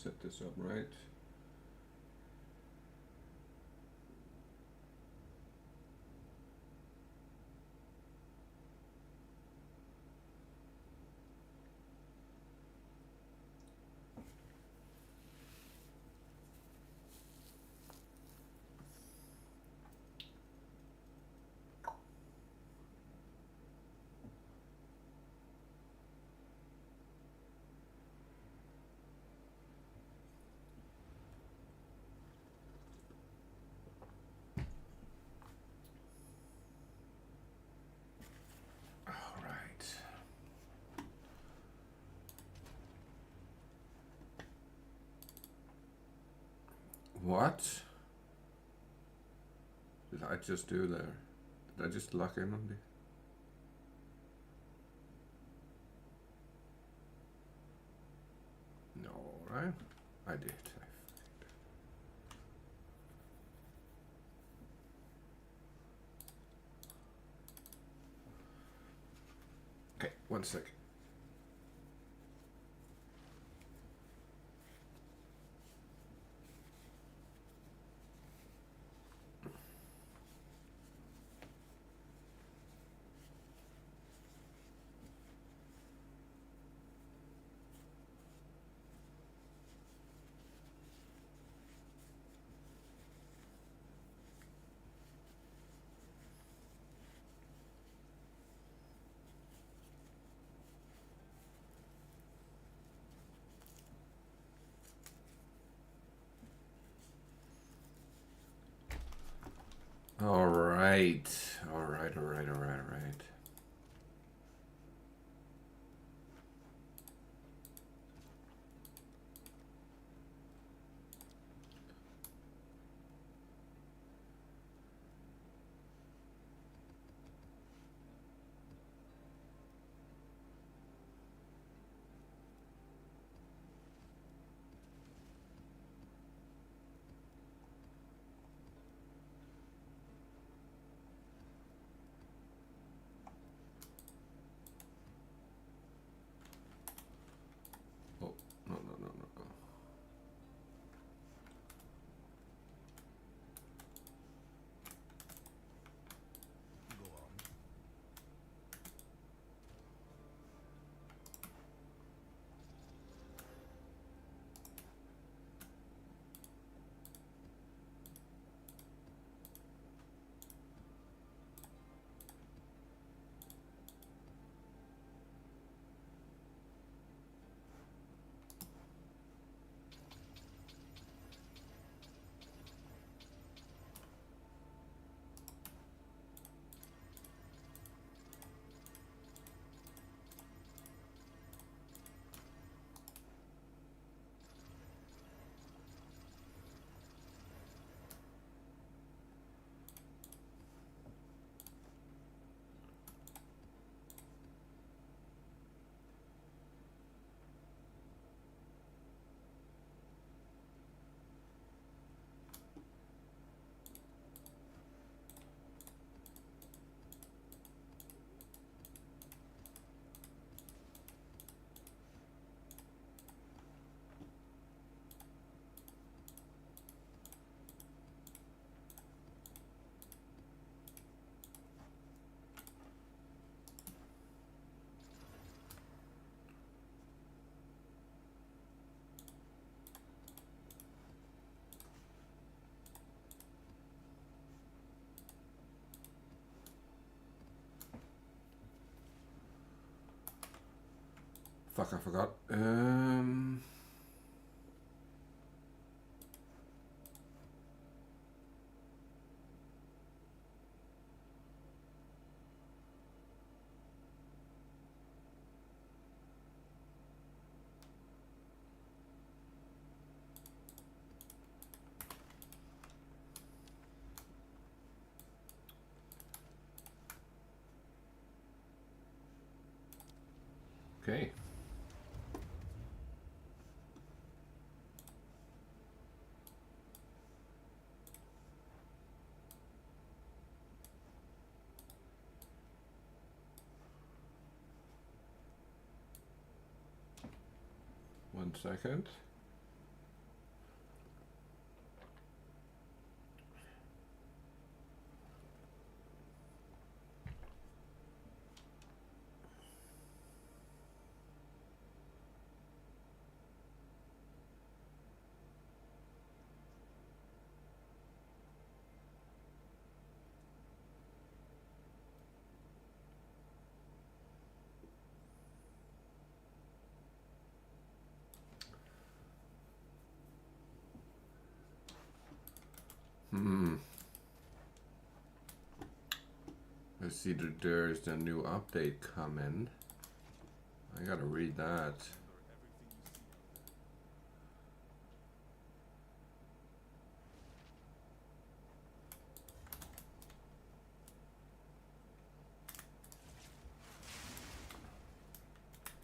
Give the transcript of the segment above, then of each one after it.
set this up right. What did I just do there? Did I just lock in on the... No, right? I did. Okay, 1 sec. All right. Oh, no. Fuck, I forgot. Okay. One second. I see that there's a new update coming. I gotta read that.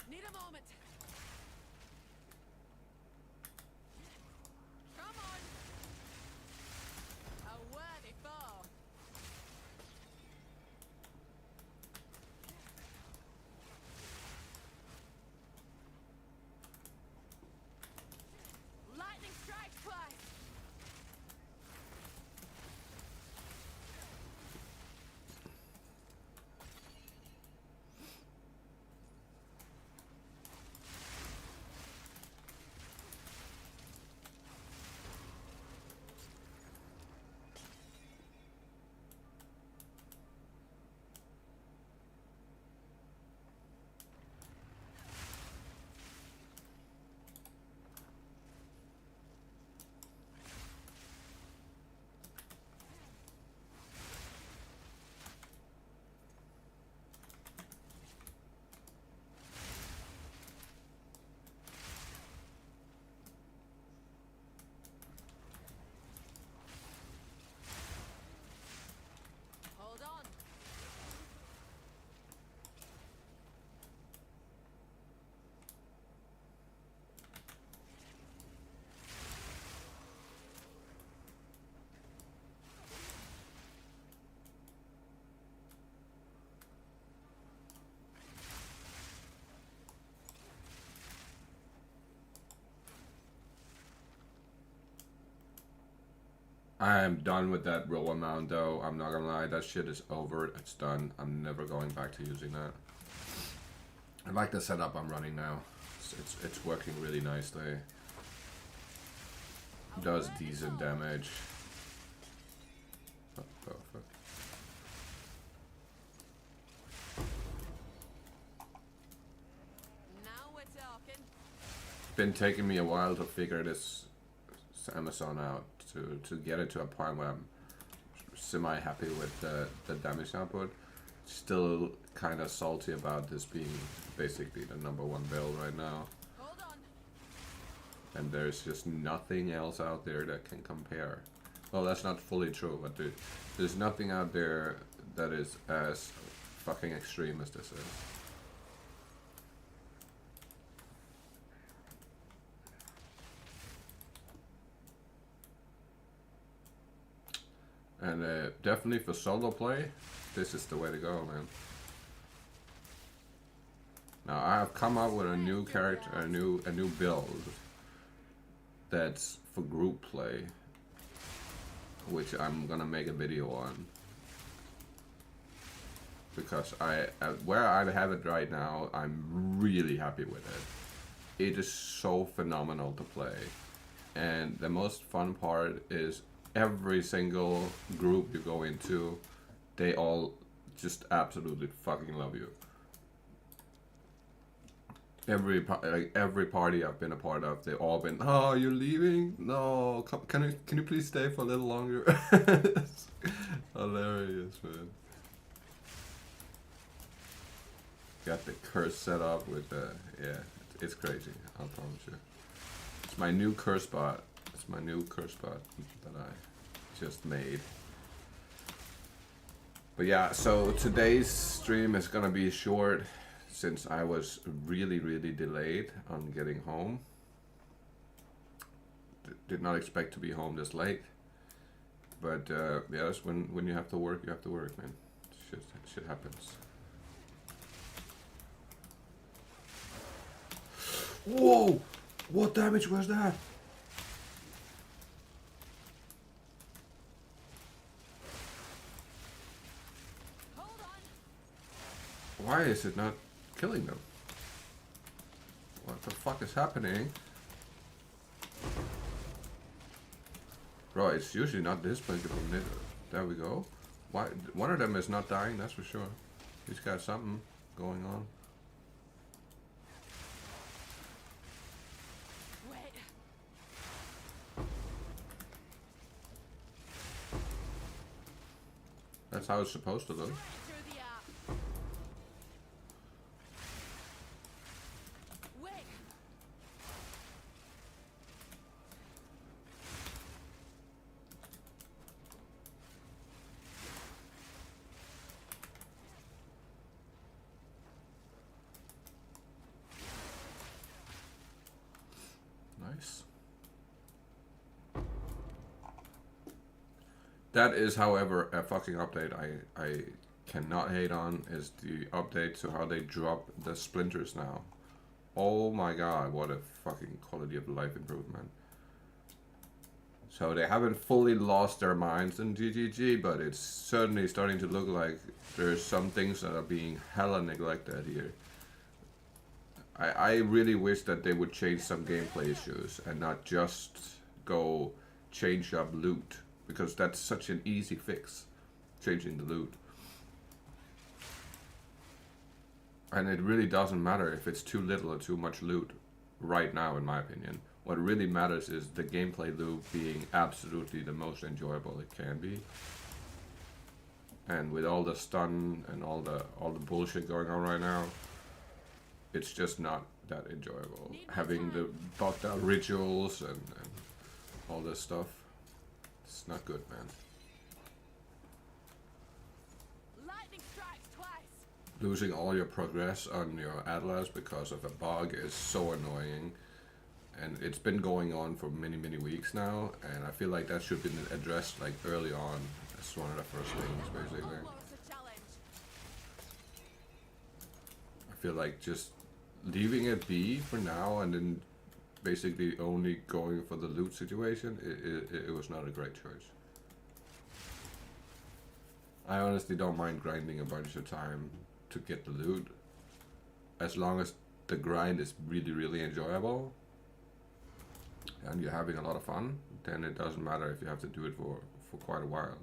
Need a moment. Come on. A worthy foe. Lightning strikes twice. Hold on. I am done with that roll amount though. I'm not gonna lie, that shit is over. It's done. I'm never going back to using that. I like the setup I'm running now. It's working really nicely. Does decent damage. Oh, perfect. Now we're talking. It's been taking me a while to figure this Amazon out, to get it to a point where I'm semi-happy with the damage output. Still kind of salty about this being basically the #1 build right now. Hold on. And there's just nothing else out there that can compare. Well, that's not fully true, but there's nothing out there that is as fucking extreme as this is. And definitely for solo play, this is the way to go, man. Now I have come up with a new character, a new build that's for group play, which I'm gonna make a video on, because where I have it right now, I'm really happy with it. It is so phenomenal to play, and the most fun part is every single group you go into, they all just absolutely fucking love you. Every party I've been a part of, they've all been, oh, you're leaving? No, can you please stay for a little longer? It's hilarious, man. Got the curse set up with the, yeah, it's crazy, I'll promise you. It's my new curse bot. It's my new curse bot that I just made. But yeah, so today's stream is gonna be short since I was really delayed on getting home. Did not expect to be home this late. But yeah, that's when you have to work, man. Shit happens. Whoa! What damage was that? Hold on. Why is it not killing them? What the fuck is happening? Bro, it's usually not this big of a nigga. There we go. Why? One of them is not dying, that's for sure. He's got something going on. Wait. That's how it's supposed to look. Straight through the app. Wait. Nice. That is, however, a fucking update I cannot hate on, is the update to how they drop the splinters now. Oh my god, what a fucking quality of life improvement. So they haven't fully lost their minds in GGG, but it's certainly starting to look like there's some things that are being hella neglected here. I really wish that they would change some gameplay issues and not just go change up loot, because that's such an easy fix, changing the loot. And it really doesn't matter if it's too little or too much loot right now, in my opinion. What really matters is the gameplay loop being absolutely the most enjoyable it can be. And with all the stun and all the bullshit going on right now, it's just not that enjoyable. Having the bugged out rituals and all this stuff, it's not good, man. Lightning strikes twice. Losing all your progress on your Atlas because of a bug is so annoying. And it's been going on for many, many weeks now, and I feel like that should be addressed like early on. That's one of the first things, basically. Almost a challenge. I feel like just leaving it be for now and then basically only going for the loot situation, it was not a great choice. I honestly don't mind grinding a bunch of time to get the loot, as long as the grind is really, really enjoyable and you're having a lot of fun. Then it doesn't matter if you have to do it for quite a while.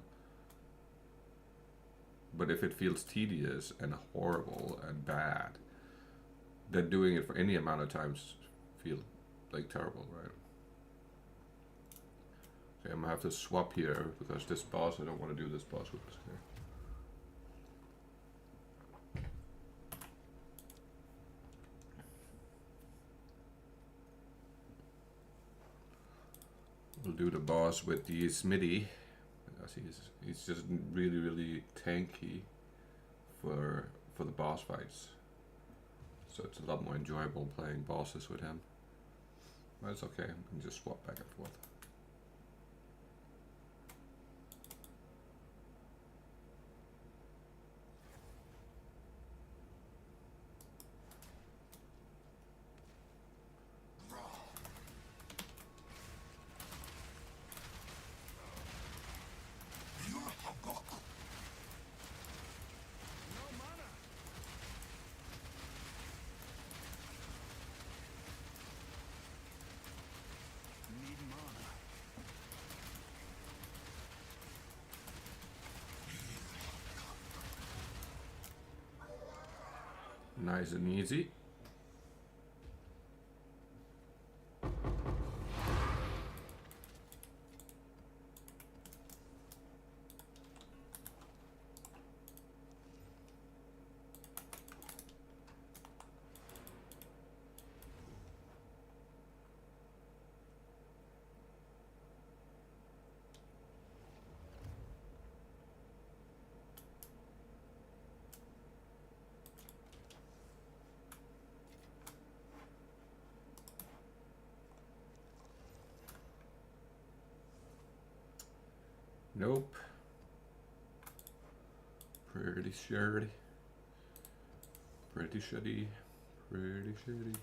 But if it feels tedious and horrible and bad, then doing it for any amount of times feel like terrible, right? Okay, I'm gonna have to swap here because this boss, I don't want to do this boss with this here. We'll do the boss with the Smitty, because he's just really, really tanky for the boss fights. So it's a lot more enjoyable playing bosses with him. But it's okay, I can just swap back and forth. Nice and easy. Nope. Pretty shitty. Pretty shitty. Pretty shitty.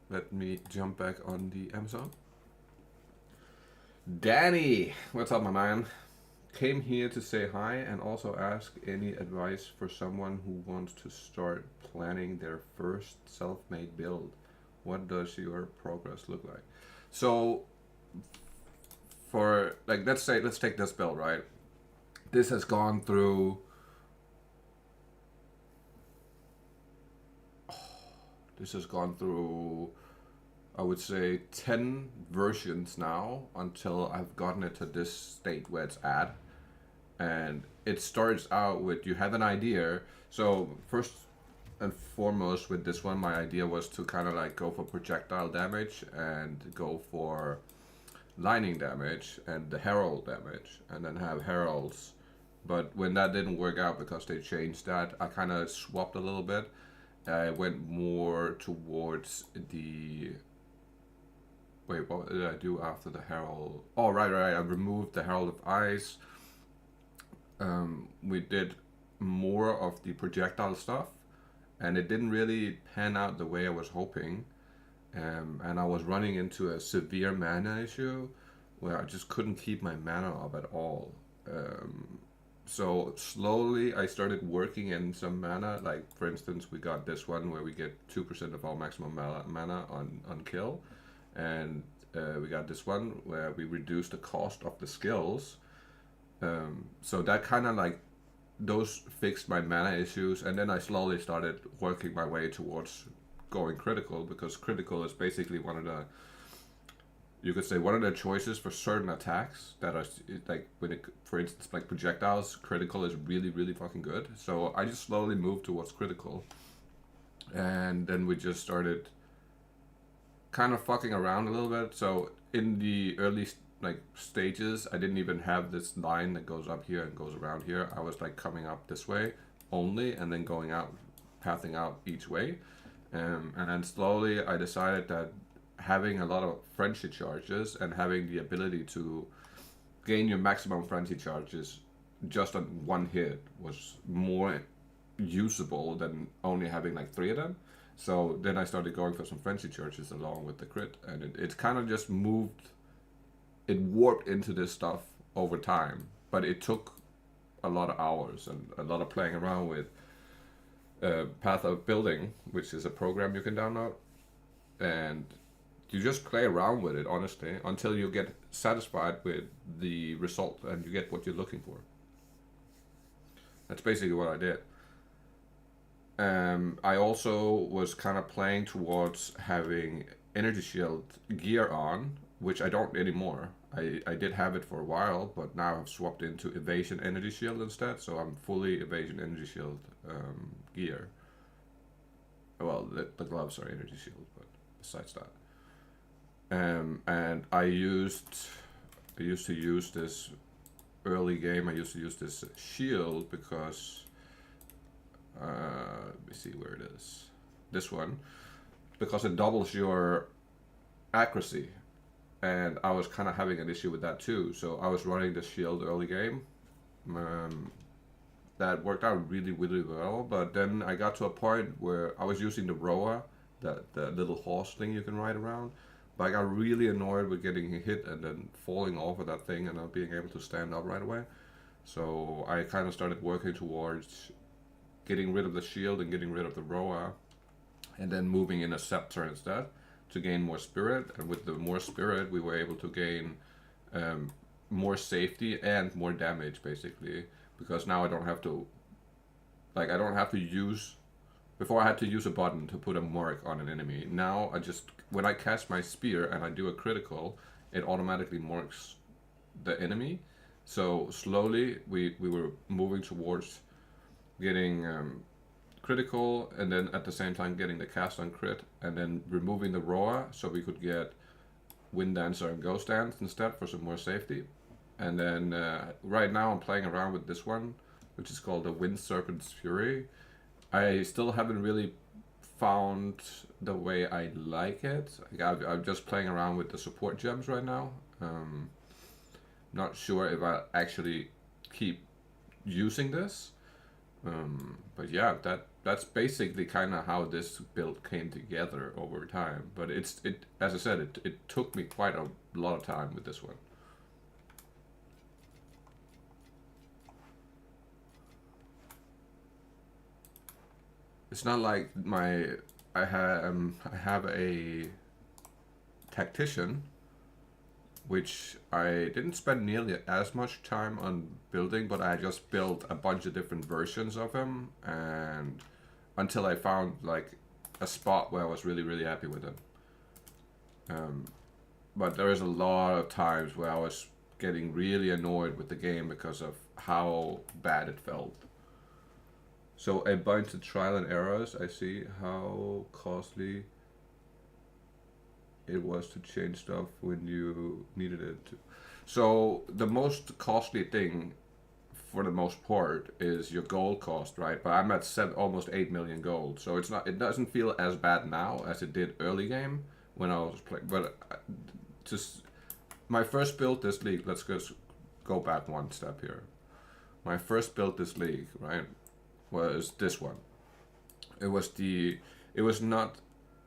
Let me jump back on the Amazon. Danny, what's up, my man? Came here to say hi and also ask any advice for someone who wants to start planning their first self-made build. What does your progress look like? So, for like, let's take this build, right? This has gone through This has gone through, I would say, 10 versions now until I've gotten it to this state where it's at. And it starts out with you have an idea. So first and foremost with this one, my idea was to kind of like go for projectile damage and go for lightning damage and the herald damage, and then have heralds. But when that didn't work out because they changed that, I kind of swapped a little bit. I went more towards the... Wait, what did I do after the herald? Oh, right. I removed the herald of ice. We did more of the projectile stuff, and it didn't really pan out the way I was hoping. And I was running into a severe mana issue where I just couldn't keep my mana up at all. So slowly I started working in some mana. Like for instance, we got this one where we get 2% of our maximum mana on kill. And we got this one where we reduce the cost of the skills. So that kind of like, those fixed my mana issues. And then I slowly started working my way towards going critical, because critical is basically one of the, you could say, one of the choices for certain attacks that are like, when it, for instance, like projectiles, critical is really, really fucking good. So I just slowly moved towards critical. And then we just started kind of fucking around a little bit. So in the early like stages, I didn't even have this line that goes up here and goes around here. I was like coming up this way only, and then going out, pathing out each way. And then slowly I decided that having a lot of frenzy charges and having the ability to gain your maximum frenzy charges just on one hit was more usable than only having like 3 of them. So then I started going for some frenzy charges along with the crit, and it kind of just moved, it warped into this stuff over time. But it took a lot of hours and a lot of playing around with Path of Building, which is a program you can download, and you just play around with it honestly until you get satisfied with the result and you get what you're looking for. That's basically what I did. I also was kind of playing towards having energy shield gear on, which I don't anymore. I did have it for a while, but now I've swapped into evasion energy shield instead, so I'm fully evasion energy shield gear. Well, the gloves are energy shield, but besides that. And I used to use this early game, I used to use this shield because, let me see where it is. This one, because it doubles your accuracy. And I was kind of having an issue with that too. So I was running the shield early game. That worked out really, really well. But then I got to a point where I was using the Roa, the little horse thing you can ride around. But I got really annoyed with getting hit and then falling off of that thing and not being able to stand up right away. So I kind of started working towards getting rid of the shield and getting rid of the Roa, and then moving in a scepter instead to gain more spirit. And with the more spirit, we were able to gain more safety and more damage, basically, because now I don't have to, like, I don't have to use, before I had to use a button to put a mark on an enemy. Now I just, when I cast my spear and I do a critical, it automatically marks the enemy. So slowly we were moving towards getting critical, and then at the same time getting the cast on crit, and then removing the Roa so we could get Wind Dancer and Ghost Dance instead for some more safety. And then right now I'm playing around with this one, which is called the Wind Serpent's Fury. I still haven't really found the way I like it. I'm just playing around with the support gems right now. Not sure if I actually keep using this. But yeah, that's basically kind of how this build came together over time. But it as I said, it took me quite a lot of time with this one. It's not like I have a tactician, which I didn't spend nearly as much time on building, but I just built a bunch of different versions of him, and until I found like a spot where I was really happy with it. But there is a lot of times where I was getting really annoyed with the game because of how bad it felt. So a bunch of trial and errors. I see how costly it was to change stuff when you needed it to. So the most costly thing for the most part is your gold cost, right? But I'm at almost 8 million gold, so it's not. It doesn't feel as bad now as it did early game when I was playing. But just my first build this league. Let's just go back one step here. My first build this league, right, was this one. It was not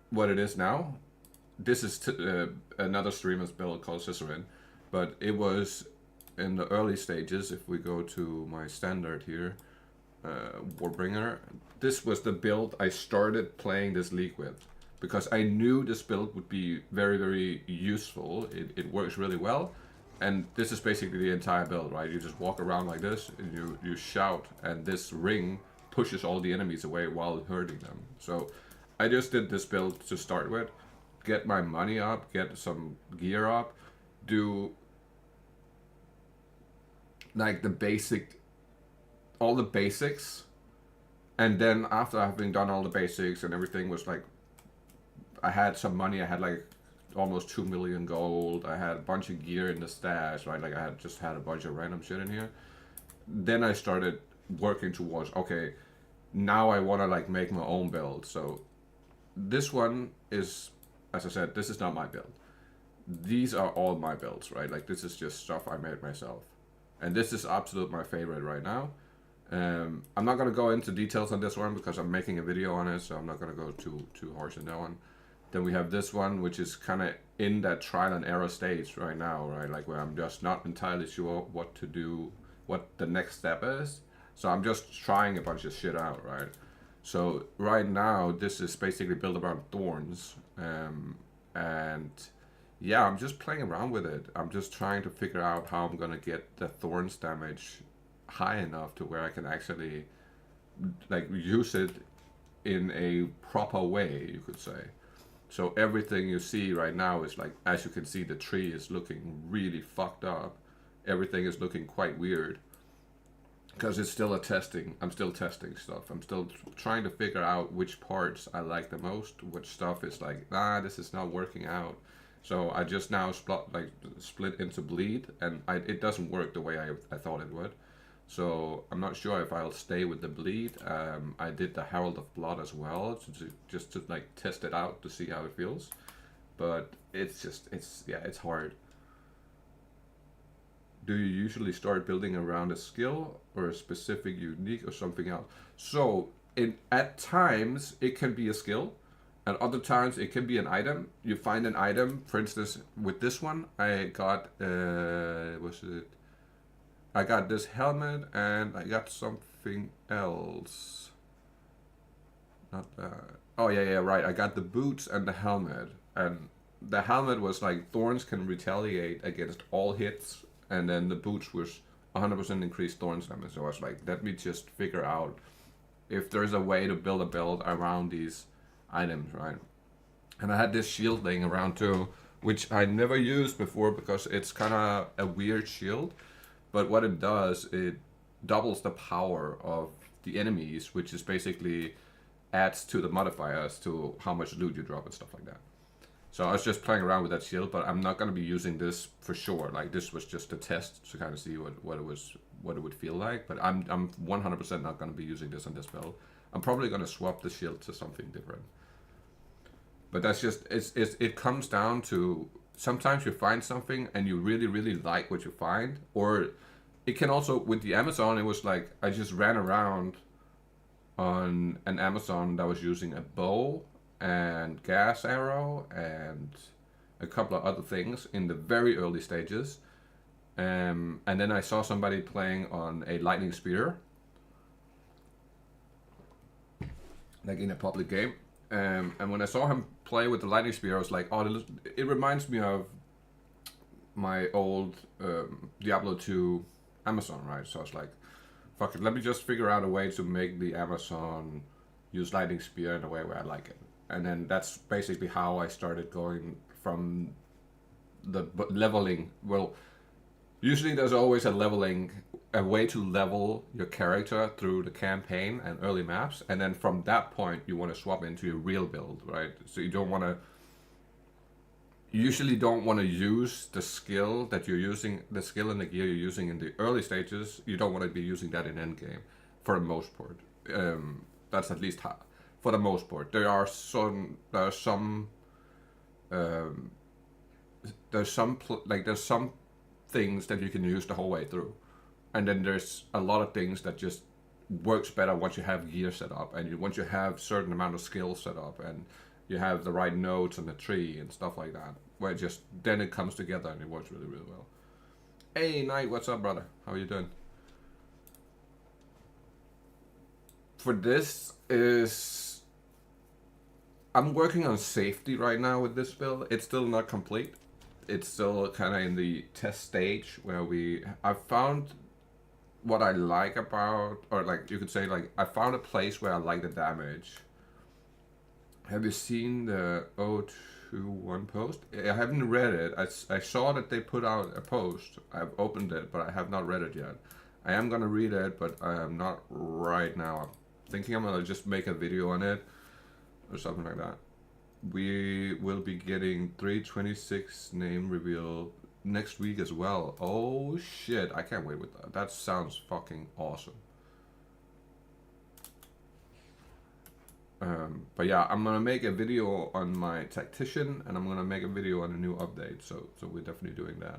what it is now. This is another streamer's build called Cicerin, but it was in the early stages. If we go to my standard here, Warbringer, this was the build I started playing this league with because I knew this build would be very useful. It works really well, and this is basically the entire build, right? You just walk around like this and you shout, and this ring pushes all the enemies away while hurting them. So I just did this build to start with, get my money up, get some gear up, do like all the basics, and then after having done all the basics and everything was like, I had some money, I had like almost 2 million gold, I had a bunch of gear in the stash, right? Like I had just had a bunch of random shit in here. Then I started working towards, okay, now I want to like make my own build. So this one is, as I said, this is not my build. These are all my builds, right? Like this is just stuff I made myself. And this is absolute my favorite right now. I'm not going to go into details on this one because I'm making a video on it, so I'm not going to go too harsh in that one. Then we have this one, which is kind of in that trial and error stage right now, right? Like where I'm just not entirely sure what to do, what the next step is. So I'm just trying a bunch of shit out, right? So right now, this is basically built around thorns. And yeah, I'm just playing around with it. I'm just trying to figure out how I'm going to get the thorns damage high enough to where I can actually like use it in a proper way, you could say. So everything you see right now is like, as you can see, the tree is looking really fucked up. Everything is looking quite weird because it's still I'm still testing stuff. I'm still trying to figure out which parts I like the most, which stuff is like, this is not working out. So I just now split into bleed, and it doesn't work the way I thought it would. So I'm not sure if I'll stay with the bleed. I did the Herald of Blood as well, just to like test it out to see how it feels. But it's hard. Do you usually start building around a skill or a specific unique or something else? So at times it can be a skill. At other times it can be an item. You find an item, for instance, with this one, I got, I got this helmet and I got something else. Not that. Oh yeah, right. I got the boots and the helmet. And the helmet was like, thorns can retaliate against all hits. And then the boots was 100% increased thorns damage. So I was like, let me just figure out if there's a way to build a build around these items, right? And I had this shield laying around too, which I never used before because it's kind of a weird shield. But what it does, it doubles the power of the enemies, which is basically adds to the modifiers to how much loot you drop and stuff like that. So I was just playing around with that shield, but I'm not going to be using this for sure. Like this was just a test to kind of see what it would feel like. But I'm 100% not going to be using this on this build. I'm probably going to swap the shield to something different. But that's just it comes down to sometimes you find something and you really like what you find, or it can also with the Amazon. It was like I just ran around on an Amazon that was using a bow and gas arrow and a couple of other things in the very early stages, and then I saw somebody playing on a lightning spear, like in a public game, and when I saw him play with the lightning spear, I was like, oh, it reminds me of my old Diablo 2 Amazon, right? So I was like, fuck it, let me just figure out a way to make the Amazon use lightning spear in a way where I like it. And then that's basically how I started going from the leveling. Well, usually there's always a way to level your character through the campaign and early maps, and then from that point you want to swap into your real build, right? So you usually don't want to use the skill that you're using, the skill and the gear you're using in the early stages. You don't want to be using that in endgame, for the most part. That's at least how, for the most part. There's some things that you can use the whole way through, and then there's a lot of things that just works better once you have gear set up, and once you have certain amount of skills set up, and you have the right nodes on the tree and stuff like that, where then it comes together and it works really, really well. Hey Knight, what's up, brother? How are you doing? For this is, I'm working on safety right now with this build. It's still not complete. It's still kind of in the test stage where I found what I like about, or like you could say, like I found a place where I like the damage. Have you seen the 021 post? I haven't read it. I saw that they put out a post. I've opened it, but I have not read it yet. I am gonna read it, but I am not right now. I'm thinking I'm gonna just make a video on it or something like that. We will be getting 326 name reveal next week as well. Oh shit, I can't wait with that. That sounds fucking awesome. But yeah, I'm gonna make a video on my tactician, and I'm gonna make a video on a new update. So we're definitely doing that.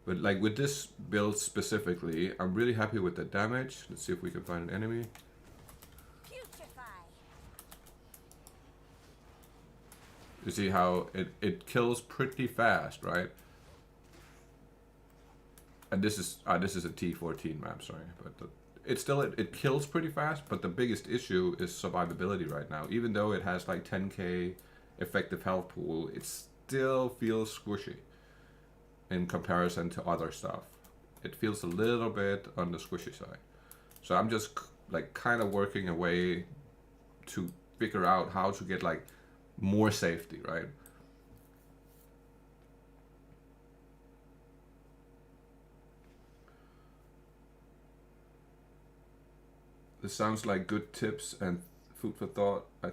But like with this build specifically, I'm really happy with the damage. Let's see if we can find an enemy. You see how it kills pretty fast, right? And this is a T14 map, sorry, but it kills pretty fast. But the biggest issue is survivability right now. Even though it has like 10k effective health pool, it still feels squishy in comparison to other stuff. It feels a little bit on the squishy side. So I'm just like kind of working a way to figure out how to get like more safety, right? This sounds like good tips and food for thought. I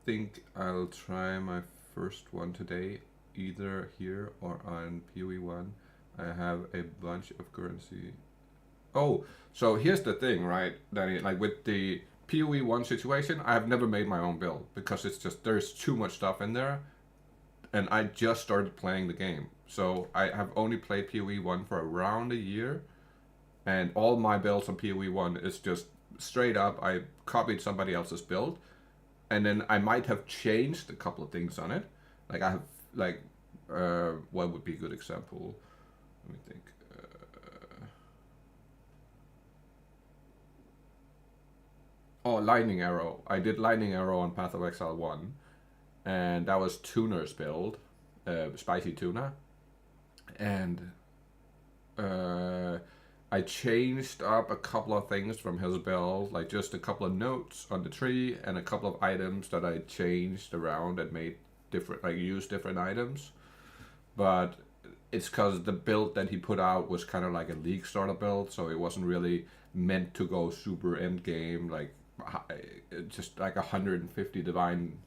think I'll try my first one today, either here or on PoE 1. I have a bunch of currency. Oh, so here's the thing, right, Danny? Like with the PoE 1 situation, I have never made my own build because it's just, there's too much stuff in there, and I just started playing the game. So I have only played PoE 1 for around a year, and all my builds on PoE 1 is just straight up, I copied somebody else's build, and then I might have changed a couple of things on it. Like I have, like, what would be a good example? Let me think. Oh, Lightning Arrow. I did Lightning Arrow on Path of Exile 1, and that was Tuner's build, Spicy Tuna. And I changed up a couple of things from his build, like just a couple of notes on the tree and a couple of items that I changed around and made different, like used different items. But it's because the build that he put out was kind of like a League starter build, so it wasn't really meant to go super end game, like just like 150 divine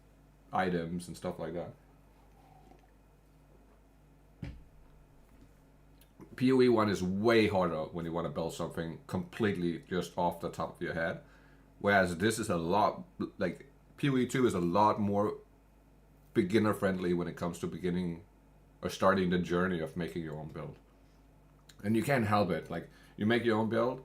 items and stuff like that. PoE 1 is way harder when you want to build something completely just off the top of your head, whereas this is a lot, like PoE 2 is a lot more beginner friendly when it comes to beginning or starting the journey of making your own build. And you can't help it, like you make your own build,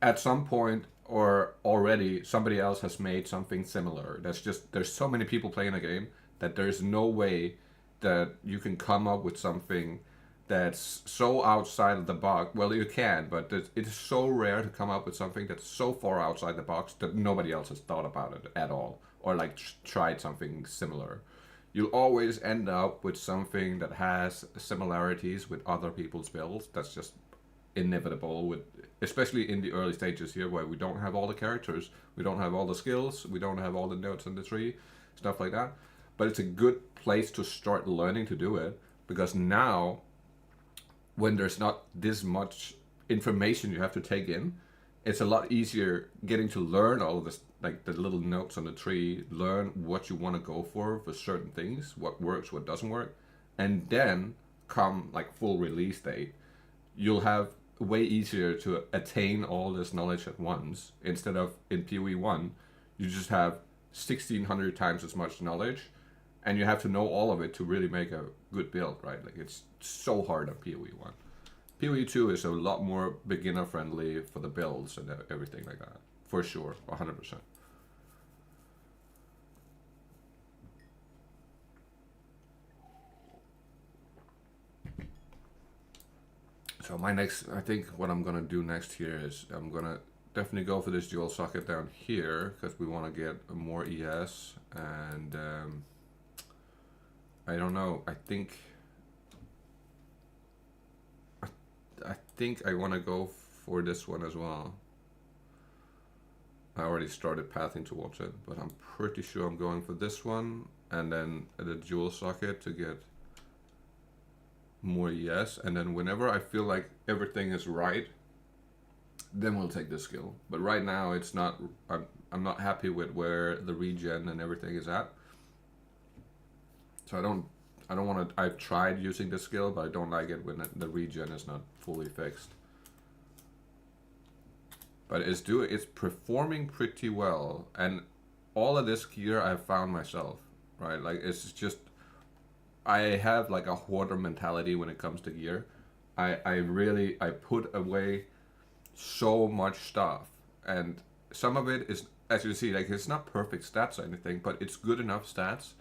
at some point or already somebody else has made something similar. There's so many people playing a game that there's no way that you can come up with something that's so outside of the box. Well, you can, but it is so rare to come up with something that's so far outside the box that nobody else has thought about it at all, or like tried something similar. You'll always end up with something that has similarities with other people's builds. That's just inevitable with, especially in the early stages here where we don't have all the characters, we don't have all the skills, we don't have all the notes in the tree, stuff like that. But it's a good place to start learning to do it, because now when there's not this much information you have to take in, it's a lot easier getting to learn all of this, like the little notes on the tree, learn what you want to go for certain things, what works, what doesn't work, and then come like full release date, you'll have way easier to attain all this knowledge at once, instead of in PoE 1, you just have 1600 times as much knowledge, and you have to know all of it to really make a good build, right? Like it's so hard on PoE 1. PoE 2 is a lot more beginner friendly for the builds and everything like that, for sure, 100%. So my next, I think what I'm gonna do next here is I'm gonna definitely go for this dual socket down here, because we want to get more ES, and I don't know, I think I want to go for this one as well. I already started pathing towards it, but I'm pretty sure I'm going for this one, and then the dual socket to get more ES, and then whenever I feel like everything is right, then we'll take this skill. But right now it's not, I'm not happy with where the regen and everything is at. So I don't want to, I've tried using this skill, but I don't like it when the regen is not fully fixed. But it's performing pretty well, and all of this gear I've found myself, right? Like it's just, I have like a hoarder mentality when it comes to gear. I put away so much stuff, and some of it is, as you see, like it's not perfect stats or anything, but it's good enough stats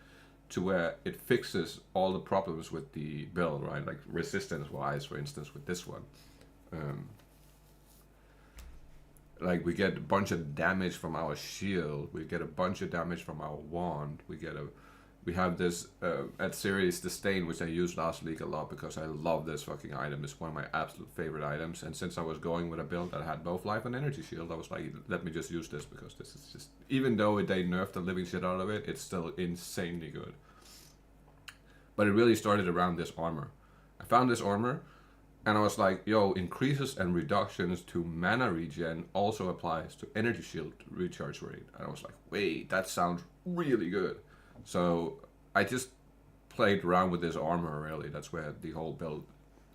to where it fixes all the problems with the build, right? Like resistance wise, for instance, with this one. Like we get a bunch of damage from our shield, we get a bunch of damage from our wand, we have this at Series Disdain, which I used last league a lot because I love this fucking item. It's one of my absolute favorite items, and since I was going with a build that had both life and energy shield, I was like, let me just use this, because this is just, even though they nerfed the living shit out of it, it's still insanely good. But it really started around this armor. I found this armor, and I was like, yo, increases and reductions to mana regen also applies to energy shield recharge rate. And I was like, wait, that sounds really good. So I just played around with this armor, really. That's where the whole build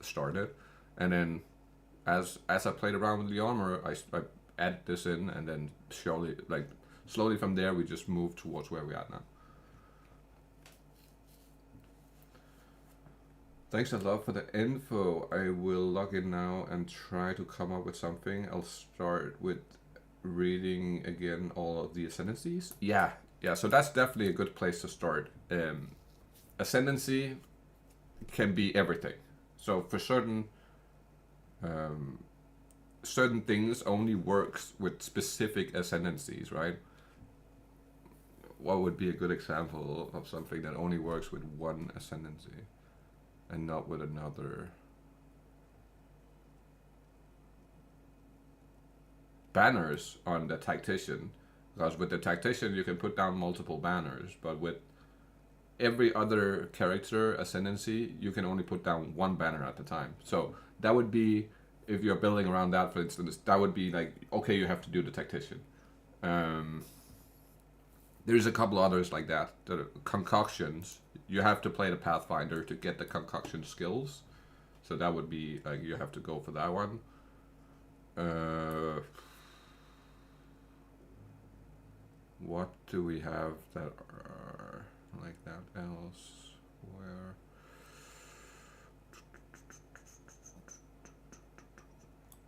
started. And then as I played around with the armor, I added this in, and then slowly from there, we just moved towards where we're at now. Thanks a lot for the info. I will log in now and try to come up with something. I'll start with reading again all of the ascendancies. Yeah, so that's definitely a good place to start. Ascendancy can be everything. So for certain things only works with specific ascendancies, right? What would be a good example of something that only works with one ascendancy and not with another? Banners on the tactician, because with the tactician you can put down multiple banners, but with every other character ascendancy you can only put down one banner at a time. So that would be, if you're building around that, for instance, that would be like, okay, you have to do the tactician. There's a couple others like that. The concoctions, you have to play the Pathfinder to get the concoction skills. So that would be like, you have to go for that one. What do we have that are like that elsewhere?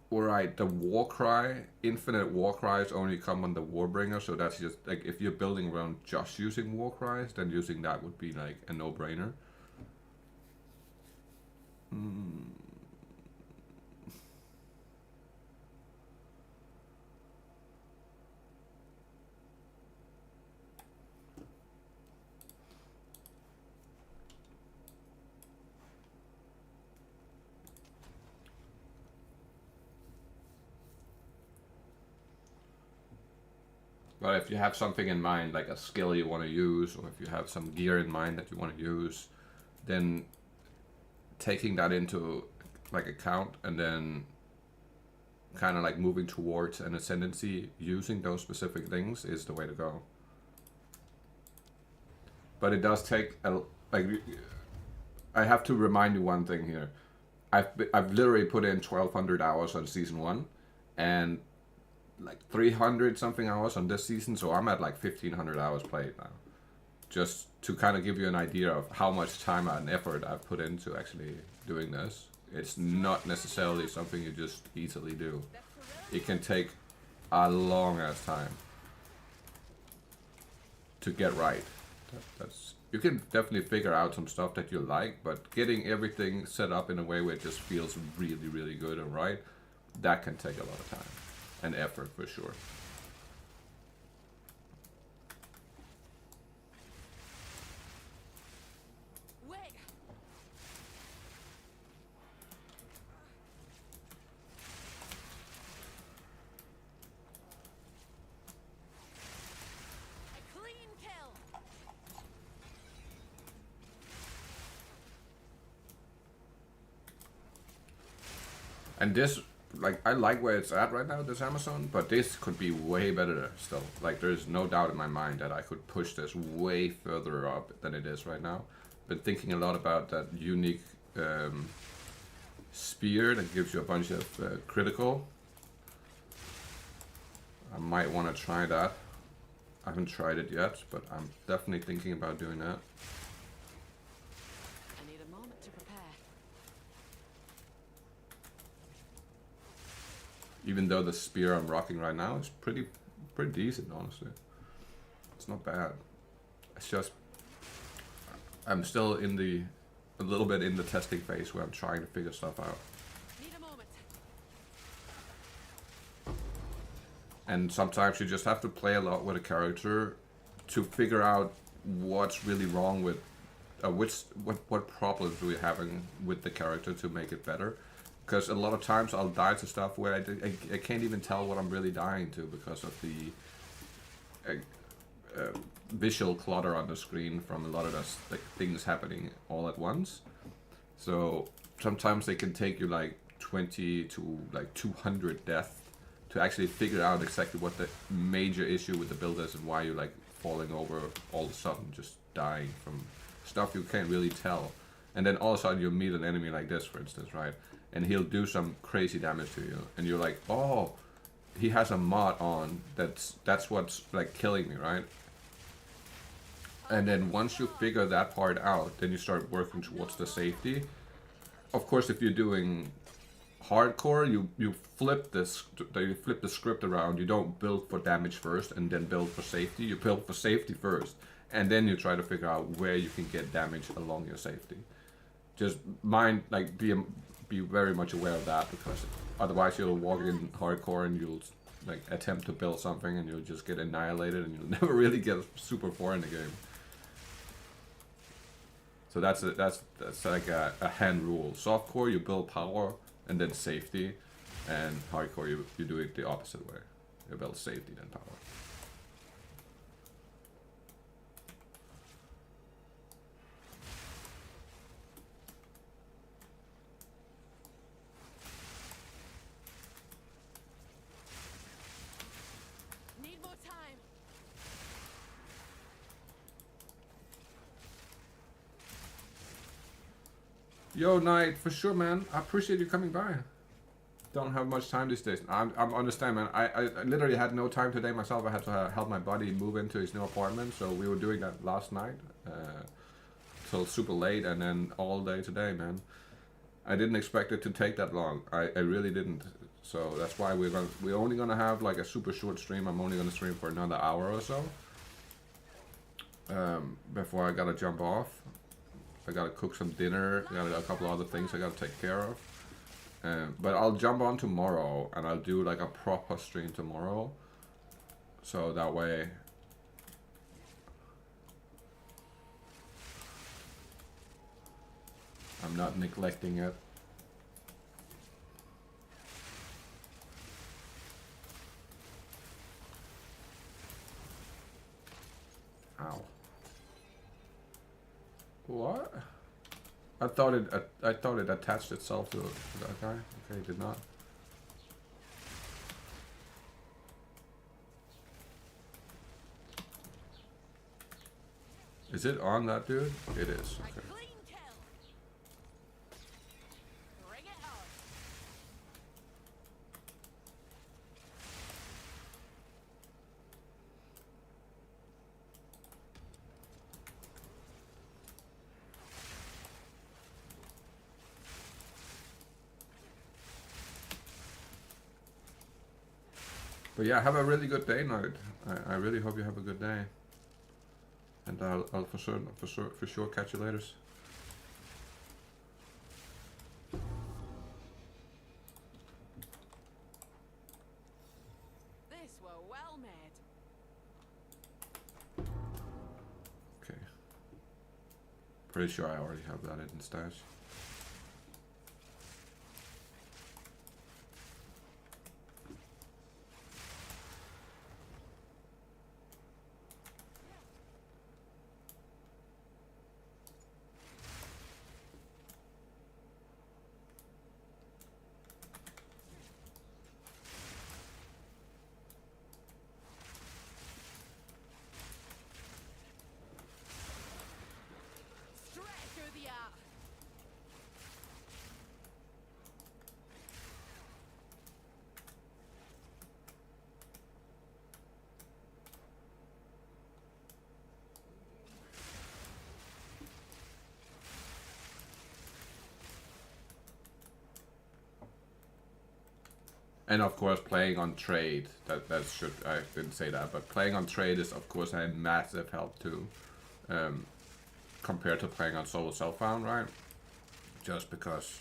Alright, the Warcry, infinite Warcries only come on the Warbringer, so that's just like, if you're building around just using Warcries, then using that would be like a no-brainer. But if you have something in mind, like a skill you want to use, or if you have some gear in mind that you want to use, then taking that into like account and then kind of like moving towards an ascendancy using those specific things is the way to go. But it does take a, like, I have to remind you one thing here. I've literally put in 1,200 hours on season 1 and like 300 something hours on this season, so I'm at like 1,500 hours played now. Just to kind of give you an idea of how much time and effort I've put into actually doing this. It's not necessarily something you just easily do. It can take a long ass time to get right. That's, you can definitely figure out some stuff that you like, but getting everything set up in a way where it just feels really, really good and right, that can take a lot of time and effort for sure. Wait. A clean kill. And this, like, I like where it's at right now, this Amazon, but this could be way better still. Like, there's no doubt in my mind that I could push this way further up than it is right now. Been thinking a lot about that unique spear that gives you a bunch of critical. I might want to try that. I haven't tried it yet, but I'm definitely thinking about doing that. I need a moment to prepare. Even though the spear I'm rocking right now is pretty decent, honestly. It's not bad. It's just I'm still in a little bit in the testing phase where I'm trying to figure stuff out. Need a moment. And sometimes you just have to play a lot with a character to figure out what's really wrong with what problems we're having with the character to make it better. Because a lot of times I'll die to stuff where I can't even tell what I'm really dying to because of the visual clutter on the screen from a lot of those like things happening all at once. So sometimes they can take you like 20 to like 200 deaths to actually figure out exactly what the major issue with the build is and why you're like falling over all of a sudden, just dying from stuff you can't really tell. And then all of a sudden you'll meet an enemy like this, for instance, right? And he'll do some crazy damage to you, and you're like, oh, he has a mod on that's what's like killing me, right? And then once you figure that part out, then you start working towards the safety. Of course, if you're doing hardcore, you flip the script around. You don't build for damage first and then build for safety. You build for safety first, and then you try to figure out where you can get damage along your safety. Just mind, like, be very much aware of that, because otherwise you'll walk in hardcore and you'll like attempt to build something and you'll just get annihilated and you'll never really get super far in the game. So that's like a hand rule. Softcore, you build power and then safety, and hardcore you do it the opposite way. You build safety then power. Need more time. Yo, Knight, for sure, man. I appreciate you coming by. Don't have much time these days. I understand, man. I literally had no time today myself. I had to help my buddy move into his new apartment, so we were doing that last night till super late, and then all day today, man. I didn't expect it to take that long. I really didn't. So that's why we're only gonna have like a super short stream. I'm only gonna stream for another hour or so before I gotta jump off. I gotta cook some dinner. I got a couple other things I gotta take care of. But I'll jump on tomorrow and I'll do like a proper stream tomorrow. So that way I'm not neglecting it. What? I thought it attached itself to that guy. Okay, it did not. Is it on that dude? It is. A Okay. clean kill. Bring it on. But yeah, have a really good day, Knight. I really hope you have a good day. And I'll for sure catch you later. This were well made. Okay. Pretty sure I already have that in stash. Straight through the art. And of course, playing on trade. That should I didn't say that, but playing on trade is of course a massive help too, compared to playing on solo self-found, right? Just because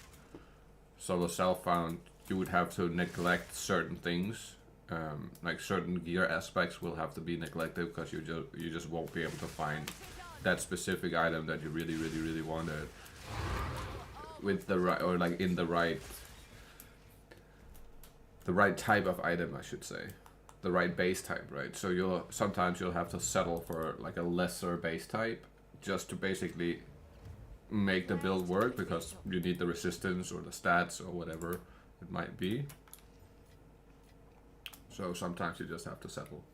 solo self-found, you would have to neglect certain things, like certain gear aspects will have to be neglected because you just won't be able to find that specific item that you really wanted with the right, or like in the right type of item, I should say, the right base type, right? So sometimes you'll have to settle for like a lesser base type just to basically make the build work because you need the resistance or the stats or whatever it might be. So sometimes you just have to settle.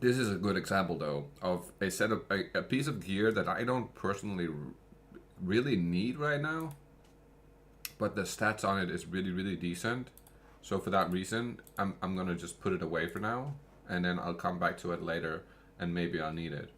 This is a good example though of a set of a piece of gear that I don't personally really need right now, but the stats on it is really decent. So for that reason, I'm gonna just put it away for now, and then I'll come back to it later, and maybe I'll need it.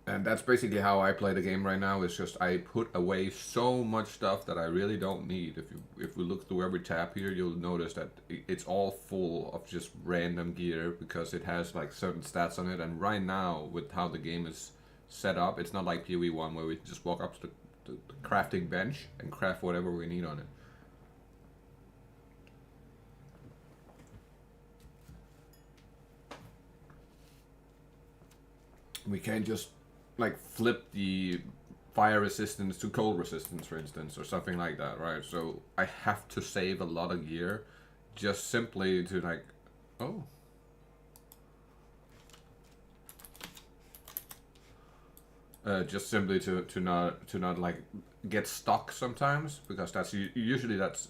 And that's basically how I play the game right now. It's just I put away so much stuff that I really don't need. If we look through every tab here, you'll notice that it's all full of just random gear because it has like certain stats on it. And right now, with how the game is set up, it's not like PoE 1 where we just walk up to the crafting bench and craft whatever we need on it. We can't just like flip the fire resistance to cold resistance, for instance, or something like that, right? So I have to save a lot of gear just simply to like, oh. Just simply to not like get stuck sometimes, because that's usually that's.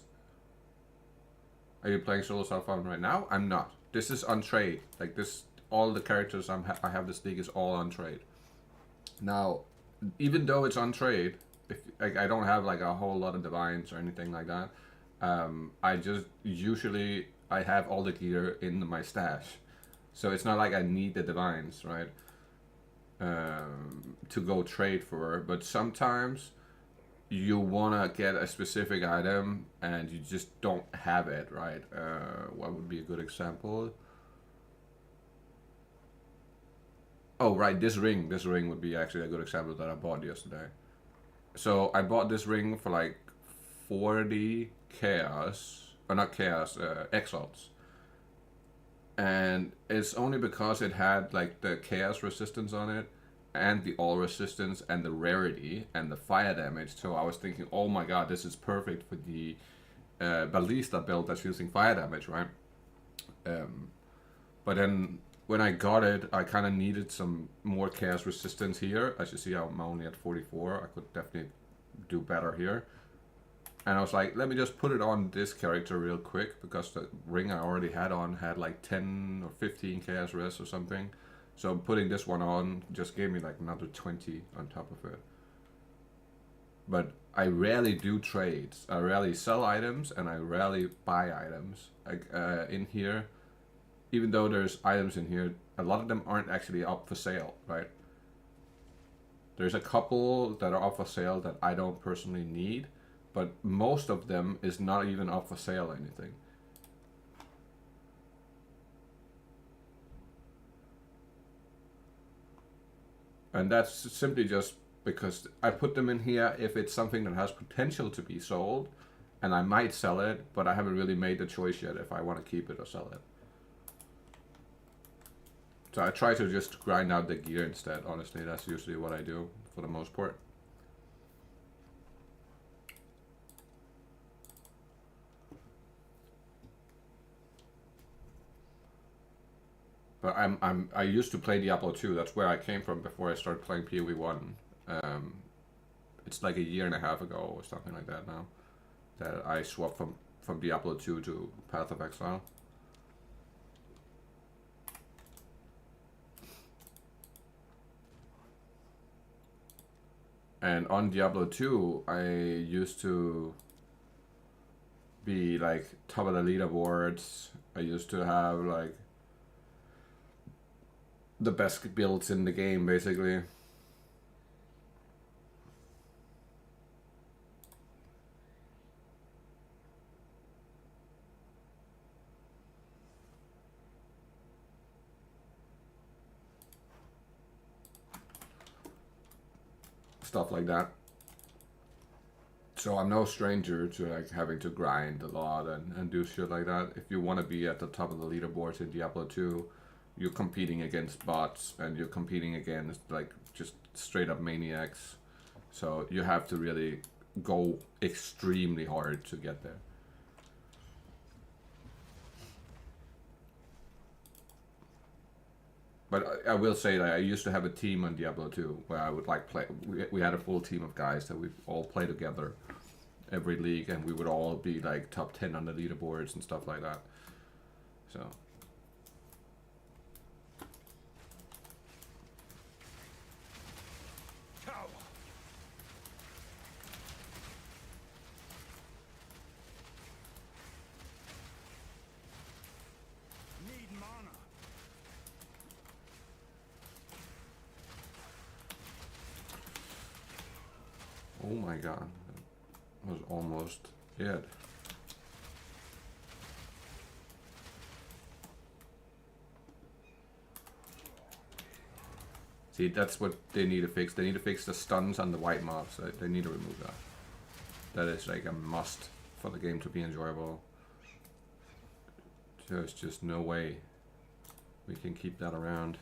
Are you playing solo self-found right now? I'm not. This is on trade. Like this, all the characters I have this league is all on trade. Now, even though it's on trade, if like I don't have like a whole lot of divines or anything like that, I just usually I have all the gear in my stash, so it's not like I need the divines, right? To go trade for, but sometimes you wanna get a specific item and you just don't have it, right? What would be a good example? Oh, right, this ring would be actually a good example that I bought yesterday. So I bought this ring for like 40 chaos, or not chaos, exalts. And it's only because it had like the chaos resistance on it, and the all resistance and the rarity and the fire damage. So I was thinking, oh my god, this is perfect for the ballista build that's using fire damage, right? But then when I got it, I kind of needed some more chaos resistance here. As you see, I'm only at 44. I could definitely do better here. And I was like, let me just put it on this character real quick, because the ring I already had on had like 10 or 15 chaos res or something. So putting this one on just gave me like another 20 on top of it. But I rarely do trades. I rarely sell items and I rarely buy items. Like in here, even though there's items in here, a lot of them aren't actually up for sale, right? There's a couple that are up for sale that I don't personally need, but most of them is not even up for sale or anything. And that's simply just because I put them in here if it's something that has potential to be sold, and I might sell it, but I haven't really made the choice yet if I want to keep it or sell it. So I try to just grind out the gear instead, honestly. That's usually what I do for the most part. But I used to play Diablo 2. That's where I came from before I started playing PoE 1. It's like a year and a half ago or something like that now that I swapped from Diablo 2 to Path of Exile. And on Diablo 2, I used to be like top of the leaderboards. I used to have like the best builds in the game, basically. Stuff like that. So I'm no stranger to like having to grind a lot and do shit like that. If you want to be at the top of the leaderboards in Diablo 2, you're competing against bots and you're competing against like just straight up maniacs. So you have to really go extremely hard to get there. But I will say that I used to have a team on Diablo 2 where I would like play. We had a full team of guys that we all play together every league, and we would all be like top 10 on the leaderboards and stuff like that. So. Oh my god, that was almost it. See, that's what they need to fix. They need to fix the stuns on the white mobs. They need to remove that. That is like a must for the game to be enjoyable. There's just no way we can keep that around.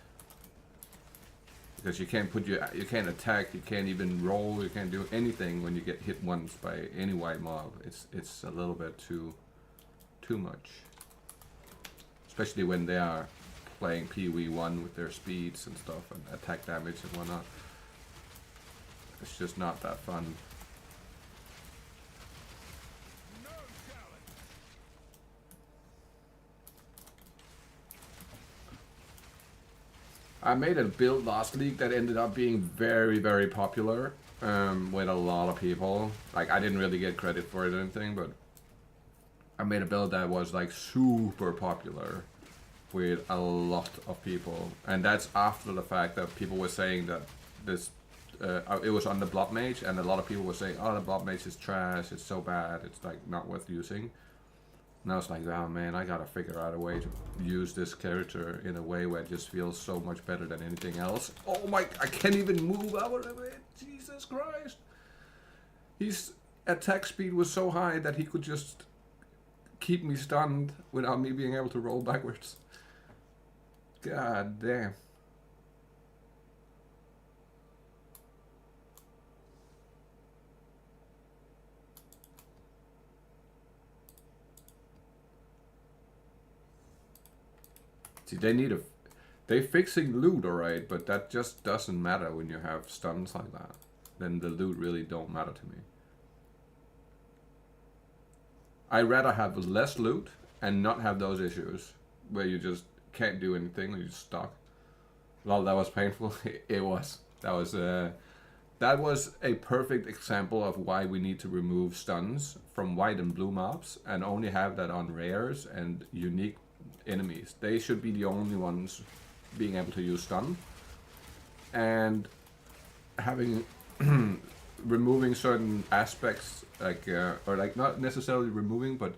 Because you can't you can't attack, you can't even roll, you can't do anything when you get hit once by any white mob. It's a little bit too much. Especially when they are playing PoE 1 with their speeds and stuff and attack damage and whatnot. It's just not that fun. I made a build last league that ended up being very, very popular with a lot of people. Like, I didn't really get credit for it or anything, but I made a build that was like super popular with a lot of people. And that's after the fact that people were saying that this, it was on the Blood Mage, and a lot of people were saying, oh, the Blood Mage is trash, it's so bad, it's like not worth using. And I was like, oh man, I gotta figure out a way to use this character in a way where it just feels so much better than anything else. Oh my, I can't even move out of it. Jesus Christ. His attack speed was so high that he could just keep me stunned without me being able to roll backwards. God damn. See, they fixing loot, alright, but that just doesn't matter when you have stuns like that. Then the loot really don't matter to me. I'd rather have less loot and not have those issues where you just can't do anything, you're just stuck. Well, that was painful. It was. That was a perfect example of why we need to remove stuns from white and blue mobs and only have that on rares and unique enemies. They should be the only ones being able to use stun. And having removing certain aspects, or not necessarily removing, but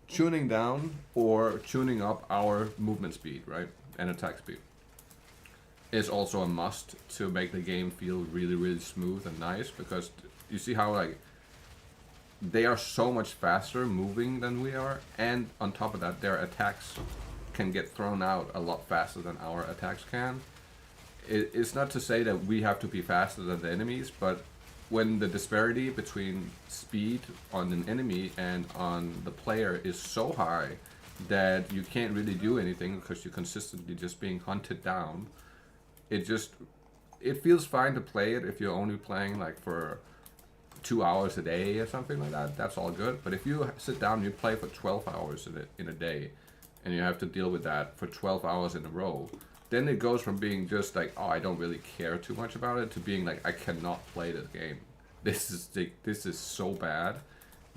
tuning down or tuning up our movement speed, right, and attack speed is also a must to make the game feel really, really smooth and nice, because you see how like they are so much faster moving than we are, and on top of that their attacks can get thrown out a lot faster than our attacks can. It's not to say that we have to be faster than the enemies, but when the disparity between speed on an enemy and on the player is so high that you can't really do anything because you're consistently just being hunted down, it feels fine to play it if you're only playing like for 2 hours a day or something like that. That's all good. But if you sit down and you play for 12 hours in a day and you have to deal with that for 12 hours in a row, then it goes from being just like, oh, I don't really care too much about it, to being like, I cannot play this game. This is so bad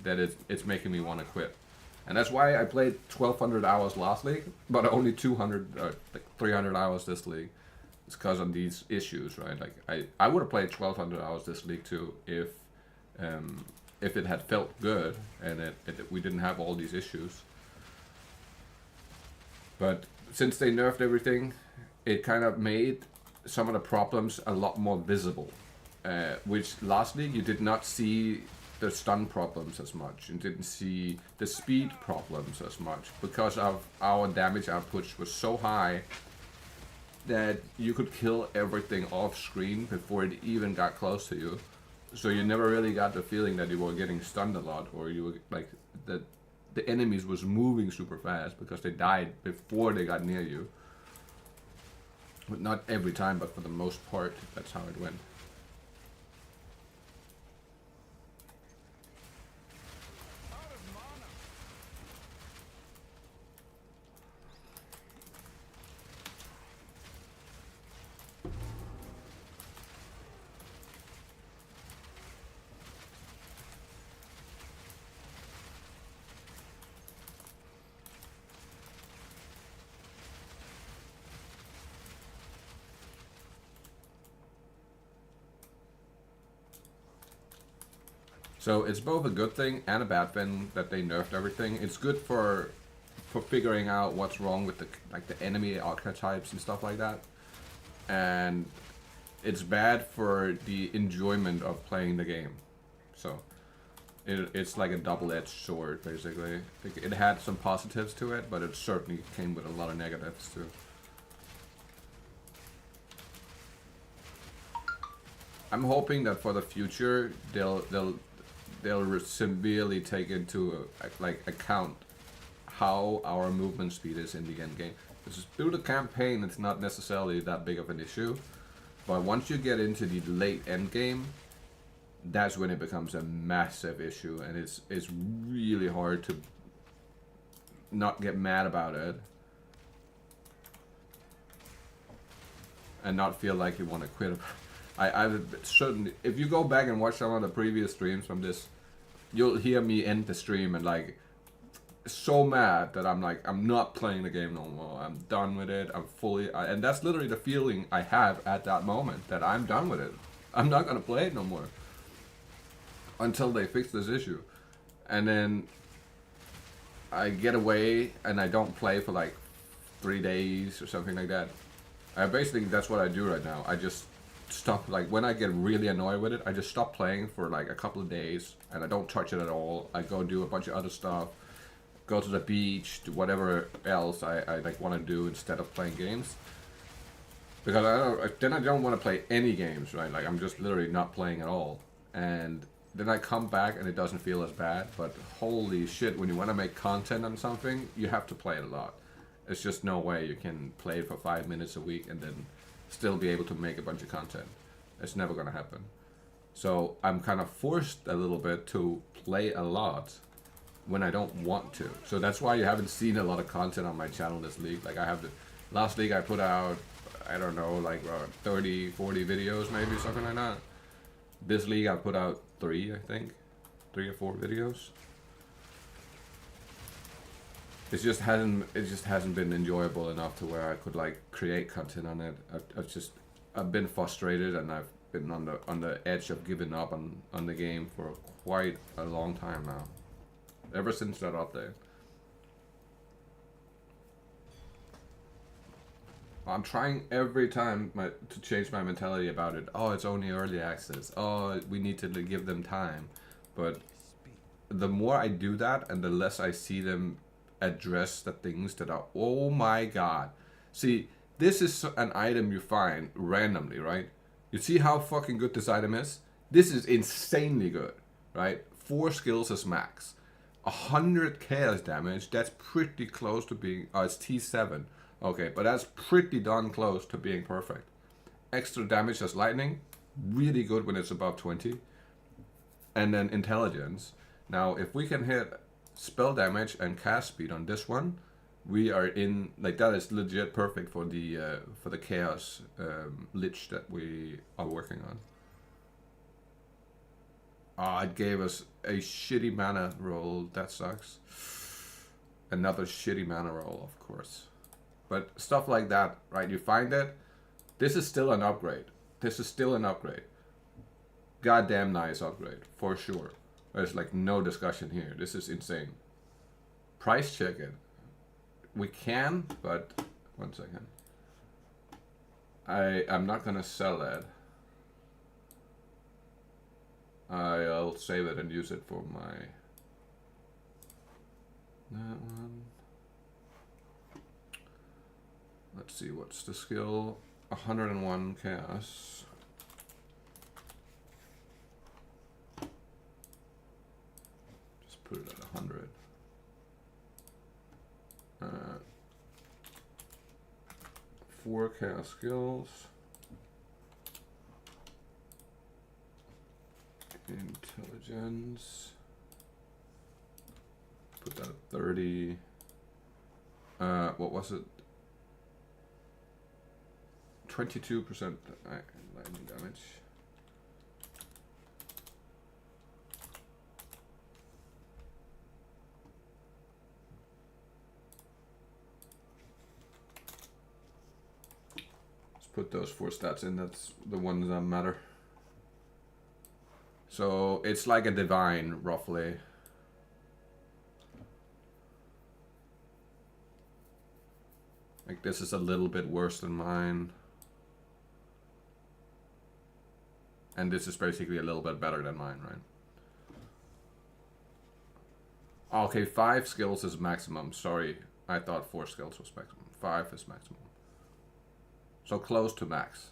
that it's making me want to quit. And that's why I played 1,200 hours last league, but only 300 hours this league. It's because of these issues, right? Like I would have played 1,200 hours this league too if it had felt good and we didn't have all these issues. But since they nerfed everything, it kind of made some of the problems a lot more visible. Which last league you did not see the stun problems as much, and didn't see the speed problems as much, because of our damage outputs was so high that you could kill everything off screen before it even got close to you. So you never really got the feeling that you were getting stunned a lot, or you were like the enemies was moving super fast because they died before they got near you. But not every time, but for the most part, that's how it went. So it's both a good thing and a bad thing that they nerfed everything. It's good for figuring out what's wrong with the enemy archetypes and stuff like that. And it's bad for the enjoyment of playing the game. So it's like a double-edged sword, basically. It had some positives to it, but it certainly came with a lot of negatives too. I'm hoping that for the future they'll severely take into account how our movement speed is in the end game. Because through the campaign it's not necessarily that big of an issue, but once you get into the late end game, that's when it becomes a massive issue, and it's really hard to not get mad about it and not feel like you want to quit. I've certainly, if you go back and watch some of the previous streams from this, you'll hear me end the stream and like so mad that I'm like, I'm not playing the game no more. I'm done with it. I'm fully, and that's literally the feeling I have at that moment, that I'm done with it. I'm not gonna play it no more until they fix this issue. And then I get away and I don't play for like 3 days or something like that. Basically, that's what I do right now. I just stop, like when I get really annoyed with it, I just stop playing for like a couple of days and I don't touch it at all. I go do a bunch of other stuff, go to the beach, do whatever else I like want to do instead of playing games. Because I don't want to play any games, right? Like I'm just literally not playing at all. And then I come back and it doesn't feel as bad, but holy shit, when you want to make content on something, you have to play it a lot. There's just no way you can play it for 5 minutes a week and then still be able to make a bunch of content. It's never gonna happen. So I'm kind of forced a little bit to play a lot when I don't want to. So that's why you haven't seen a lot of content on my channel this league. Like I have the last league I put out, I don't know, like 30, 40 videos maybe, something like that. This league I put out 3, I think. 3 or 4 videos. It just hasn't been enjoyable enough to where I could like create content on it. I've been frustrated, and I've been on the edge of giving up on the game for quite a long time now. Ever since that update. I'm trying every time to change my mentality about it. Oh, it's only early access. Oh, we need to give them time. But the more I do that, and the less I see them address the things that are, oh my god. See, this is an item you find randomly, right? You see how fucking good this item is? This is insanely good, right? 4 skills is max. 100 chaos damage, that's pretty close to being, oh, it's T7. Okay, but that's pretty darn close to being perfect. Extra damage as lightning, really good when it's above 20. And then intelligence. Now, if we can hit spell damage and cast speed on this one, we are in, like, that is legit perfect for the chaos lich that we are working on. Ah, it gave us a shitty mana roll. That sucks. Another shitty mana roll, of course. But stuff like that, right? You find it. This is still an upgrade. This is still an upgrade. Goddamn nice upgrade, for sure. There's like no discussion here. This is insane. Price check it. We can, but 1 second. I'm not gonna sell it. I'll save it and use it for my that one. Let's see, what's the skill? 101 chaos. Just put it at 100. 4 chaos skills. Intelligence. Put that at 30. What was it? 22% lightning damage. Let's put those 4 stats in. That's the ones that matter. So it's like a divine, roughly. Like, this is a little bit worse than mine. And this is basically a little bit better than mine, right? Okay, 5 skills is maximum. Sorry, I thought 4 skills was maximum. 5 is maximum. So close to max.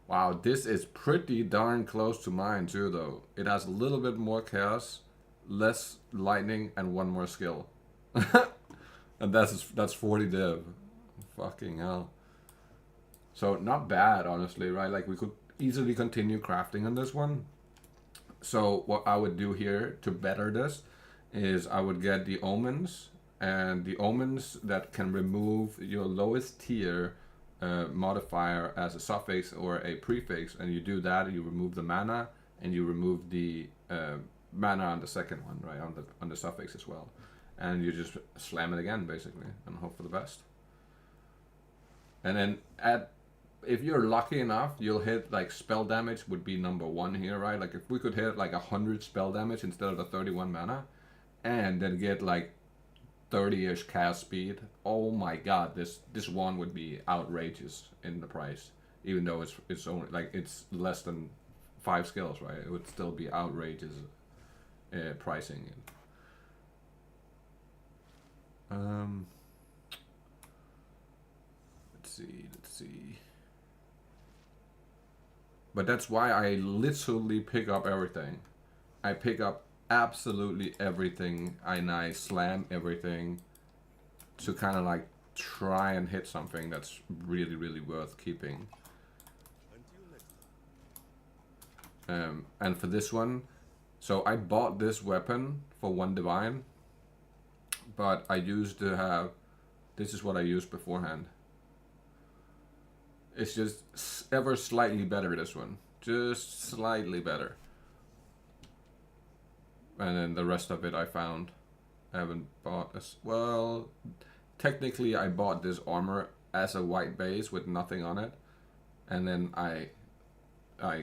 Wow, this is pretty darn close to mine too, though. It has a little bit more chaos, less lightning, and 1 more skill. And that's 40 div. Fucking hell. So not bad, honestly, right? Like, we could easily continue crafting on this one. So what I would do here to better this is I would get the omens, and the omens that can remove your lowest tier modifier as a suffix or a prefix, and you do that, you remove the mana, and you remove the mana on the second one, right, on the suffix as well, and you just slam it again basically and hope for the best. And then if you're lucky enough, you'll hit, like, spell damage would be number 1 here, right? Like, if we could hit like 100 spell damage instead of the 31 mana, and then get like 30-ish cast speed, oh my god, this one would be outrageous in the price. Even though it's only, like, it's less than 5 skills, right? It would still be outrageous pricing. Let's see. But that's why I literally pick up everything. I pick up absolutely everything, and I slam everything to kind of like try and hit something that's really, really worth keeping. And for this one, so I bought this weapon for 1 divine, but I used to have, this is what I used beforehand. It's just ever slightly better, this one. Just slightly better. And then the rest of it I found. I haven't bought as well. Technically I bought this armor as a white base with nothing on it. And then I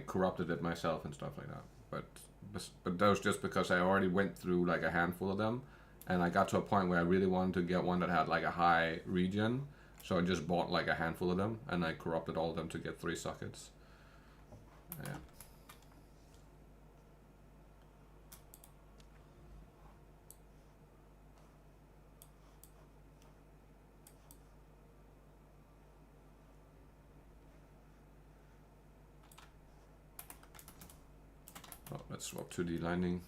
corrupted it myself and stuff like that. But that was just because I already went through like a handful of them. And I got to a point where I really wanted to get one that had like a high regen. So I just bought like a handful of them, and I corrupted all of them to get 3 sockets. Yeah. Oh, let's swap to the lightning.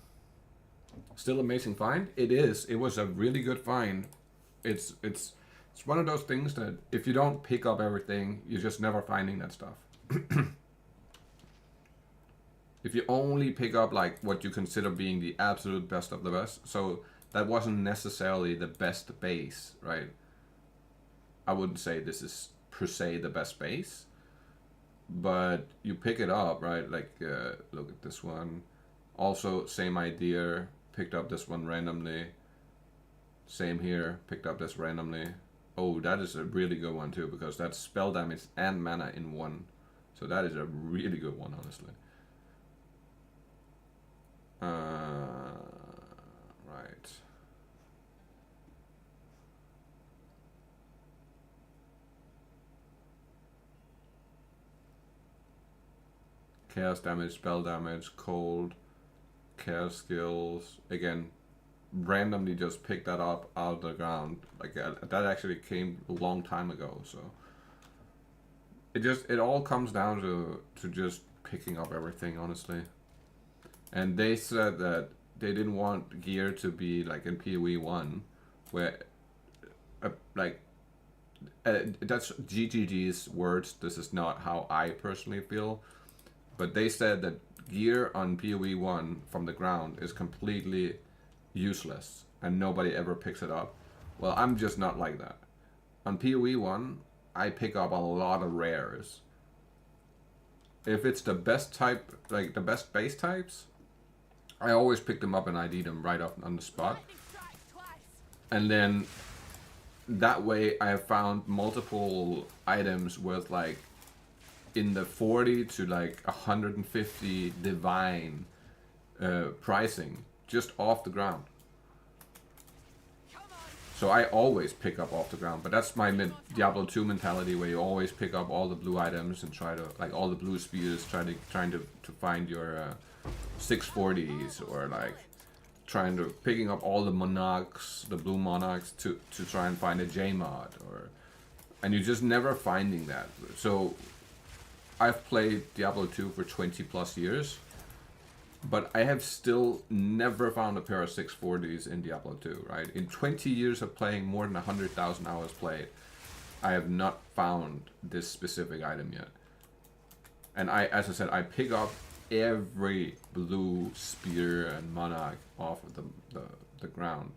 Still amazing find. It is. It was a really good find. It's one of those things that if you don't pick up everything, you're just never finding that stuff. If you only pick up like what you consider being the absolute best of the best, so that wasn't necessarily the best base, right? I wouldn't say this is per se the best base, but you pick it up, right? Like look at this one. Also same idea, picked up this one randomly. Same here, picked up this randomly. Oh, that is a really good one too, because that's spell damage and mana in one. So that is a really good one, honestly. Right. Chaos damage, spell damage, cold, chaos skills. Again, randomly just picked that up out of the ground. Like that actually came a long time ago. So it all comes down to just picking up everything, honestly. And they said that they didn't want gear to be like in PoE 1, where that's GGG's words. This is not how I personally feel. But they said that gear on PoE 1 from the ground is completely useless and nobody ever picks it up. Well, I'm just not like that. On PoE 1, I pick up a lot of rares. If it's the best type, like the best base types, I always pick them up and ID them right up on the spot. And then that way I have found multiple items with like in the 40 to like 150 divine pricing just off the ground. So I always pick up off the ground, but that's my Diablo 2 mentality, where you always pick up all the blue items and try to, like all the blue spears, trying to find your 640s, or like picking up all the monarchs, the blue monarchs, to try and find a J mod, and you're just never finding that. So I've played Diablo 2 for 20 plus years, but I have still never found a pair of 640s in Diablo 2, right? In 20 years of playing, more than 100,000 hours played, I have not found this specific item yet. And as I said, I pick up every blue spear and monarch off of the ground,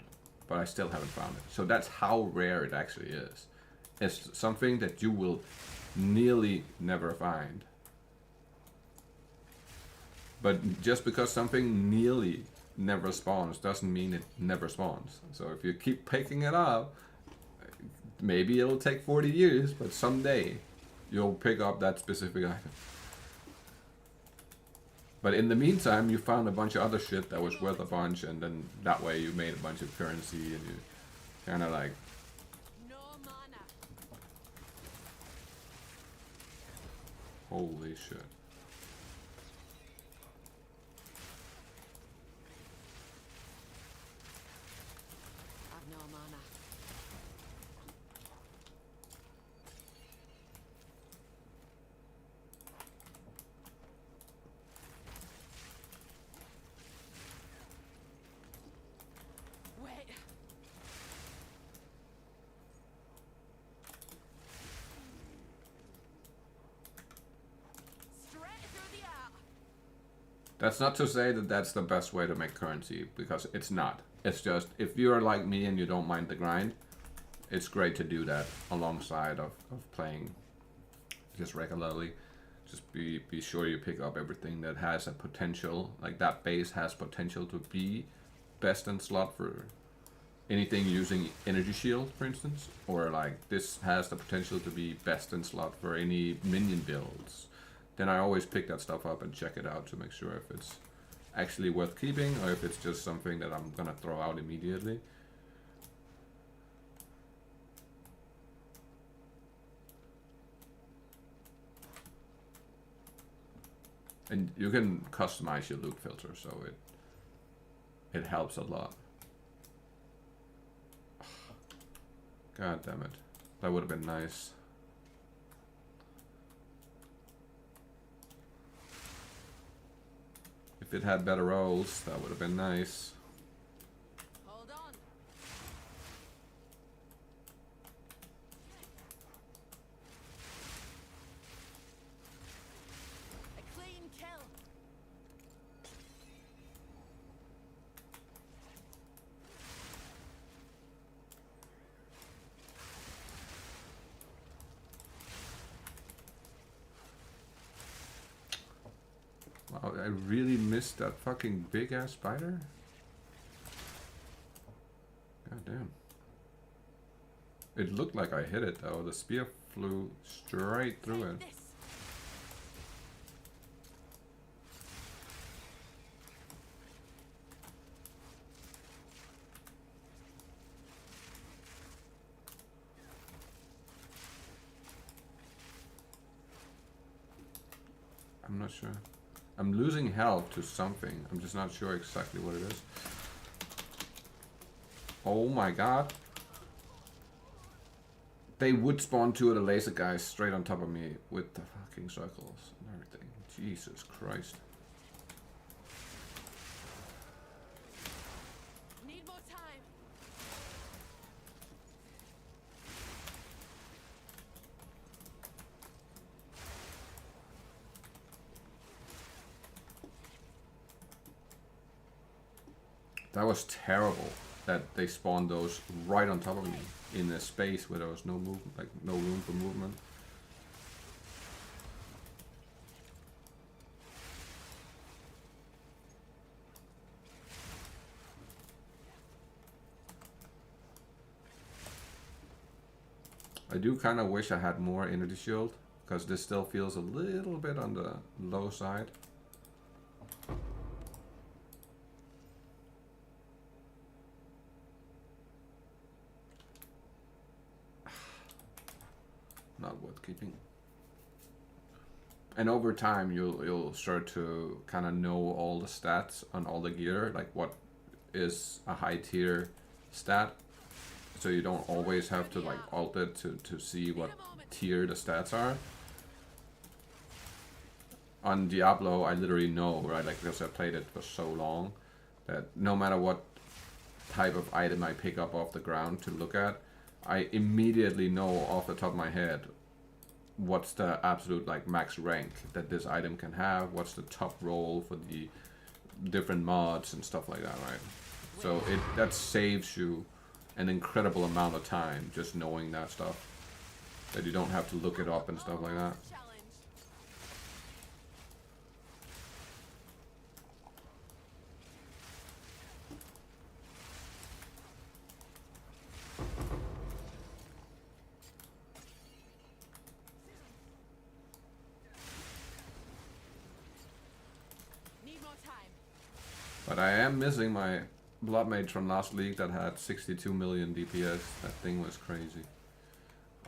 but I still haven't found it. So that's how rare it actually is. It's something that you will nearly never find. But just because something nearly never spawns doesn't mean it never spawns. So if you keep picking it up, maybe it'll take 40 years, but someday you'll pick up that specific item. But in the meantime, you found a bunch of other shit that was worth a bunch, and then that way you made a bunch of currency, and you kind of like... Holy shit. That's not to say that that's the best way to make currency, because it's not. It's just, if you're like me and you don't mind the grind, it's great to do that alongside of playing just regularly. Just be sure you pick up everything that has a potential, like that base has potential to be best in slot for anything using energy shield, for instance, or like this has the potential to be best in slot for any minion builds. Then I always pick that stuff up and check it out to make sure if it's actually worth keeping or if it's just something that I'm gonna throw out immediately. And you can customize your loot filter, so it helps a lot. God damn it. That would have been nice. If it had better rolls, that would have been nice. Hold on. A clean kill. Wow, I really missed that fucking big ass spider. God damn. It looked like I hit it though. The spear flew straight through it. This. I'm not sure. I'm losing health to something. I'm just not sure exactly what it is. Oh my god. They would spawn two of the laser guys straight on top of me with the fucking circles and everything. Jesus Christ. Need more time. That was terrible that they spawned those right on top of me in a space where there was no movement, like no room for movement. I do kind of wish I had more energy shield, because this still feels a little bit on the low side. Not worth keeping. And over time you'll start to kind of know all the stats on all the gear, like what is a high tier stat, so you don't always have to like alt it to see what tier the stats are. On Diablo I literally know, right, like because I played it for so long, that no matter what type of item I pick up off the ground to look at, I immediately know off the top of my head what's the absolute like max rank that this item can have, what's the top roll for the different mods and stuff like that, right? So that saves you an incredible amount of time just knowing that stuff, that you don't have to look it up and stuff like that. Challenge. Need more time. But I am missing my Blood Mage from last league that had 62 million DPS. That thing was crazy.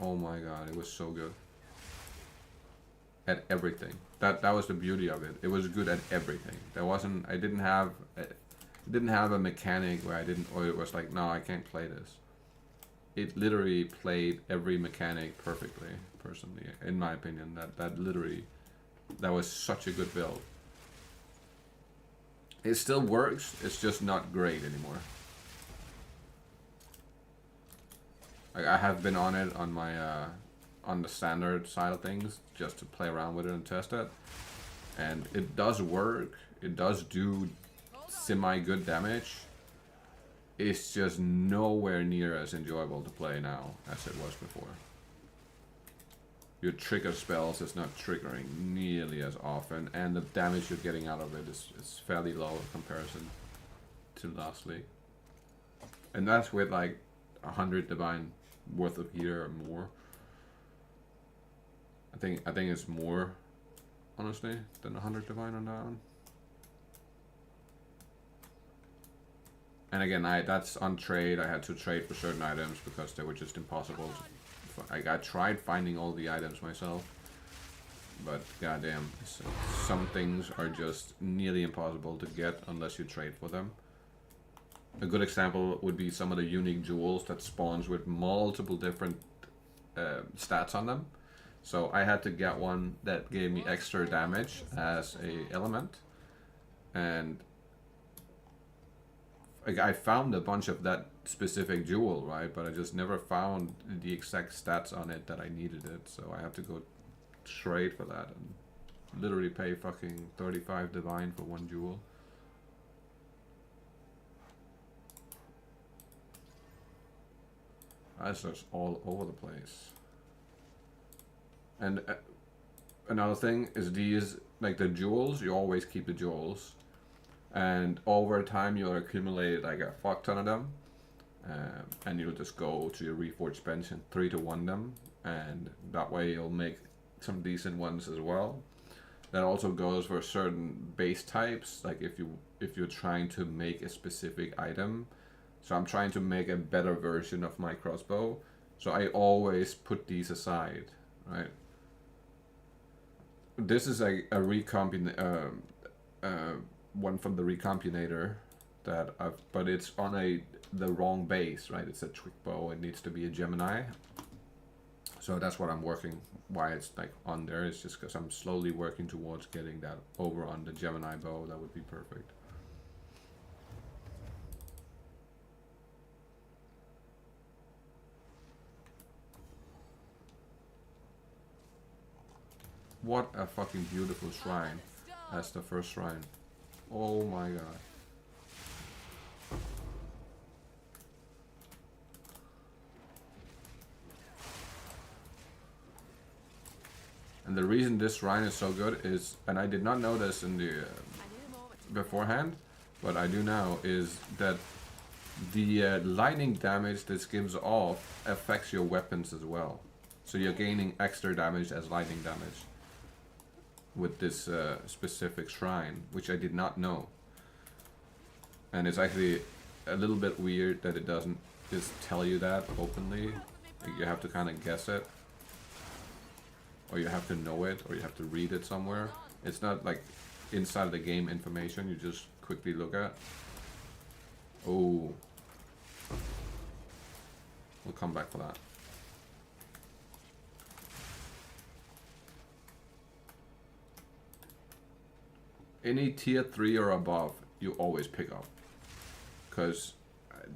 Oh my god, it was so good. At everything. That was the beauty of it. It was good at everything. There wasn't, I didn't have a mechanic where or it was like, no, I can't play this. It literally played every mechanic perfectly, personally, in my opinion. That was such a good build. It still works, it's just not great anymore. I have been on it on my on the standard side of things, just to play around with it and test it. And it does work, It does do Hold on. semi-good damage. It's just nowhere near as enjoyable to play now as it was before. Your trigger spells is not triggering nearly as often, and the damage you're getting out of it is fairly low in comparison to last league. And that's with like 100 divine worth of gear or more. I think it's more, honestly, than 100 divine on that one. And again, that's on trade. I had to trade for certain items because they were just impossible. I tried finding all the items myself, but goddamn, some things are just nearly impossible to get unless you trade for them. A good example would be some of the unique jewels that spawns with multiple different stats on them. So I had to get one that gave me extra damage as a element, and I found a bunch of that specific jewel, right? But I just never found the exact stats on it that I needed it, so I had to go trade for that and literally pay fucking 35 divine for one jewel. That's just all over the place. And another thing is these, like the jewels, you always keep the jewels. And over time you'll accumulate like a fuck ton of them. And you'll just go to your Reforged bench and 3-to-1 them. And that way you'll make some decent ones as well. That also goes for certain base types, like if you're trying to make a specific item. So I'm trying to make a better version of my crossbow. So I always put these aside, right? This is a one from the Recombinator that but it's on the wrong base, right? It's a trick bow. It needs to be a Gemini. So that's what I'm working. Why it's like on there is just because I'm slowly working towards getting that over on the Gemini bow. That would be perfect. What a fucking beautiful shrine. That's the first shrine. Oh my god. And the reason this shrine is so good is, and I did not know this in the beforehand, but I do now, is that the lightning damage this gives off affects your weapons as well. So you're gaining extra damage as lightning damage with this specific shrine, which I did not know. And it's actually a little bit weird that it doesn't just tell you that openly. Like you have to kind of guess it, or you have to know it, or you have to read it somewhere. It's not like inside the game information you just quickly look at. Oh, we'll come back for that. Any tier 3 or above, you always pick up. Because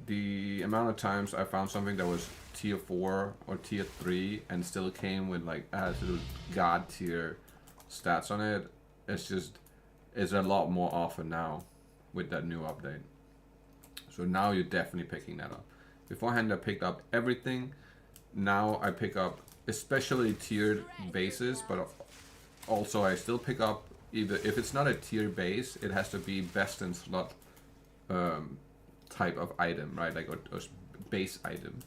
the amount of times I found something that was tier 4 or tier 3 and still came with like absolute god tier stats on it, it's a lot more often now with that new update. So now you're definitely picking that up. Beforehand I picked up everything. Now I pick up especially tiered bases, but also I still pick up either, if it's not a tier base, it has to be best in slot type of item, right? Like a base item.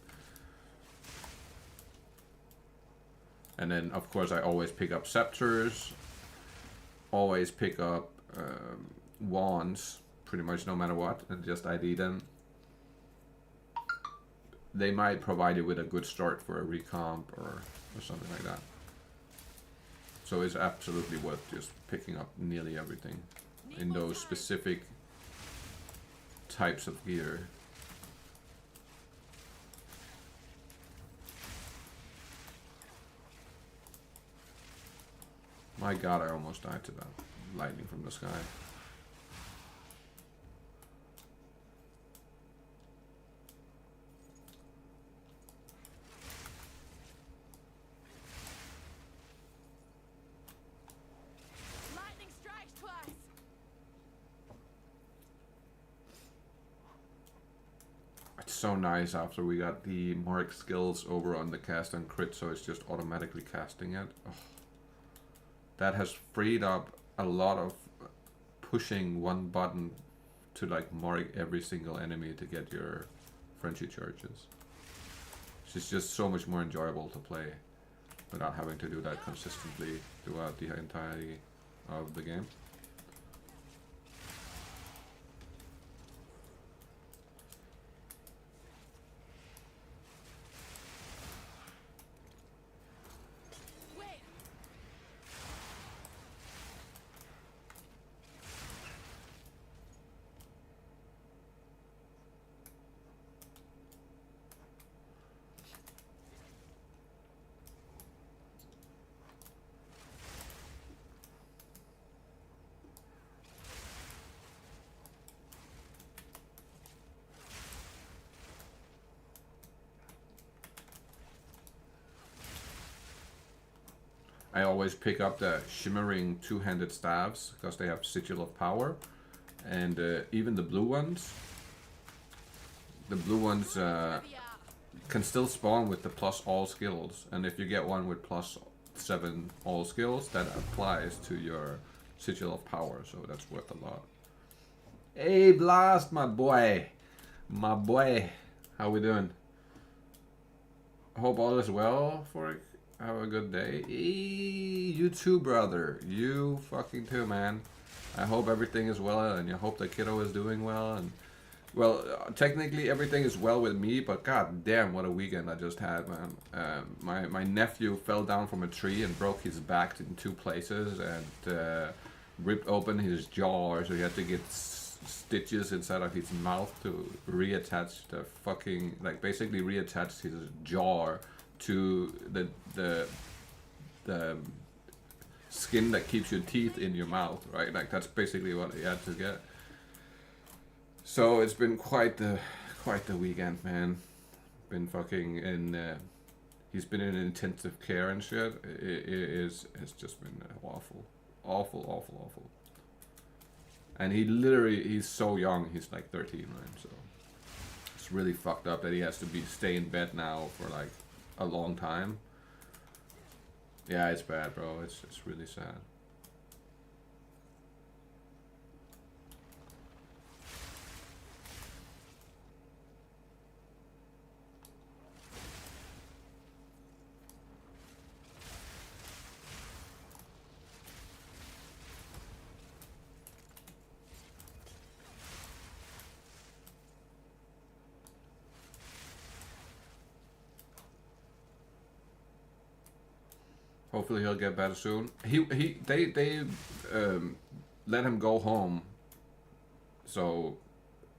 And then of course I always pick up scepters, always pick up wands, pretty much no matter what, and just ID them. They might provide you with a good start for a recomp or something like that. So it's absolutely worth just picking up nearly everything in those specific types of gear. My god, I almost died to that lightning from the sky. so nice after we got the mark skills over on the cast and crit, so it's just automatically casting it. Oh, that has freed up a lot of pushing one button to like mark every single enemy to get your frenzy charges. It's just so much more enjoyable to play without having to do that consistently throughout the entirety of the game. I always pick up the shimmering two-handed staves because they have Sigil of Power, and even the blue ones. The blue ones can still spawn with the plus all skills, and if you get one with +7 all skills, that applies to your Sigil of Power, so that's worth a lot. Hey Blast, my boy! My boy! How we doing? Hope all is well for it. Have a good day. Hey, you too, brother. You fucking too, man. I hope everything is well, and I hope the kiddo is doing well. And well, technically everything is well with me, but god damn, what a weekend I just had, man. My nephew fell down from a tree and broke his back in 2 places and ripped open his jaw, so he had to get stitches inside of his mouth to reattach the fucking, like basically reattach his jaw to the skin that keeps your teeth in your mouth, right? Like that's basically what he had to get. So it's been quite the weekend, man. Been fucking in. He's been in intensive care and shit. It's just been awful. And he's so young. He's like 13, right? So it's really fucked up that he has to stay in bed now for like a long time. Yeah, it's bad, bro. It's really sad. Hopefully he'll get better soon. They let him go home, so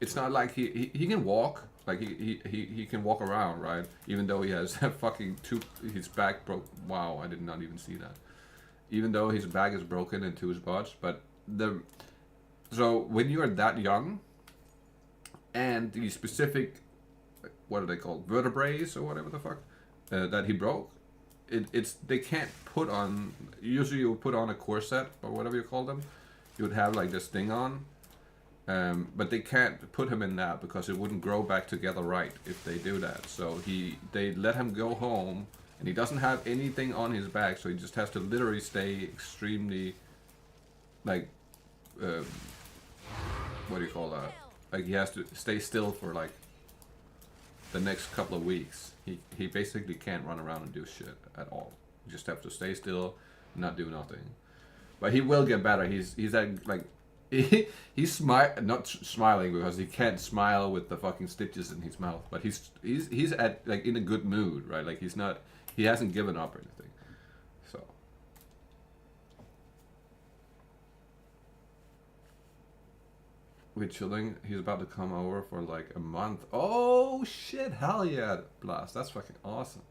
it's not like he can walk. Like he can walk around, right? Even though he has fucking his back broke. Wow, I did not even see that. Even though his back is broken in 2 spots, but so when you are that young, and the specific, what are they called, vertebrae or whatever the fuck that he broke. They can't put on, usually you would put on a corset or whatever you call them. You would have like this thing on, but they can't put him in that because it wouldn't grow back together right if they do that. So they let him go home, and he doesn't have anything on his back, so he just has to literally stay extremely, like, what do you call that? Like he has to stay still for like the next couple of weeks. He basically can't run around and do shit at all. You just have to stay still, not do nothing. But he will get better. He's at, like he's not smiling because he can't smile with the fucking stitches in his mouth. But he's at like in a good mood, right? Like he hasn't given up or anything. So we're chilling. He's about to come over for like a month. Oh shit, hell yeah, Blast. That's fucking awesome.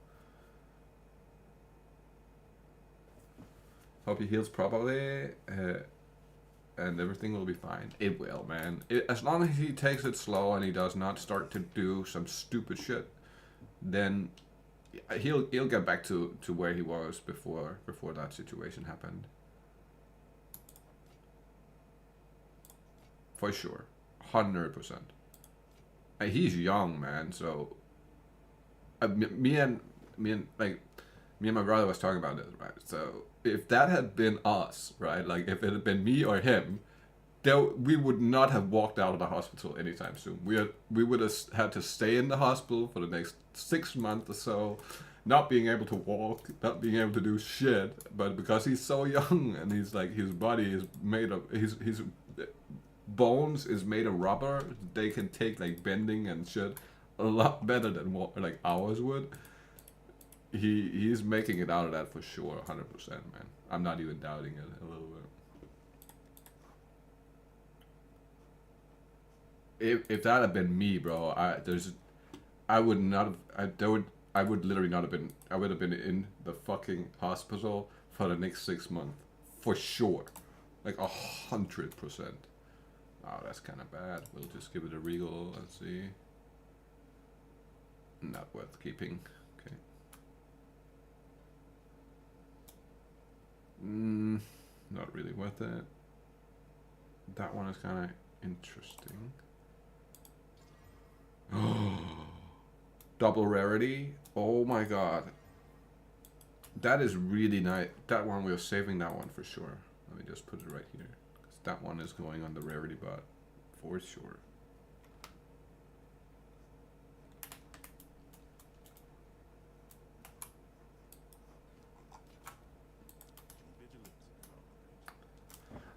Hope he heals properly, and everything will be fine. It will, man. As long as he takes it slow and he does not start to do some stupid shit, then he'll get back to where he was before that situation happened. For sure, 100%. he's young, man. So me and my brother was talking about this, right? So if that had been us, right? Like if it had been me or him, we would not have walked out of the hospital anytime soon. We would have had to stay in the hospital for the next 6 months or so, not being able to walk, not being able to do shit. But because he's so young and he's like his body is made of his bones is made of rubber, they can take like bending and shit a lot better than what like ours would. He's making it out of that for sure, 100%, man. I'm not even doubting it a little bit. If that had been me, bro, I would not have. I would literally not have been. I would have been in the fucking hospital for the next 6 months, for sure, like 100%. Oh, that's kind of bad. We'll just give it a regal. Let's see. Not worth keeping. Okay. Not really worth it. That one is kind of interesting. Double rarity. Oh my god. That is really nice. That one, we're saving that one for sure. Let me just put it right here. 'Cause that one is going on the rarity bot for sure.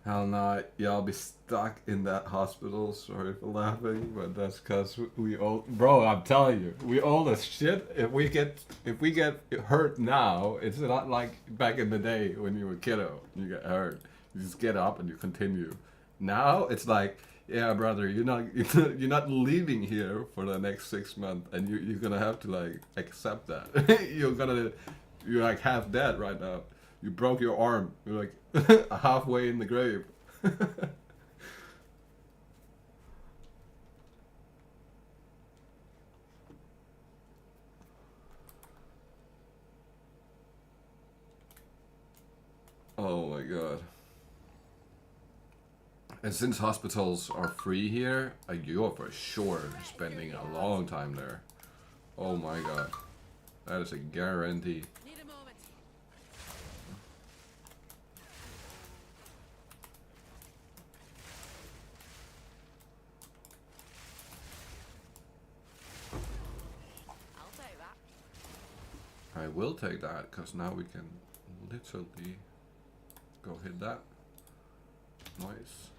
Hell no, y'all be stuck in that hospital. Sorry for laughing, but that's cause we all, bro. I'm telling you, we old as shit. If we get hurt now, it's not like back in the day when you were kiddo. You get hurt, you just get up and you continue. Now it's like, yeah, brother, you're not leaving here for the next 6 months, and you're gonna have to like accept that. You're like half dead right now. You broke your arm. You're like halfway in the grave. Oh my god. And since hospitals are free here, you're for sure spending a long time there. Oh my god. That is a guarantee. Need a moment. I'll take that. I will take that, because now we can literally go hit that. Nice.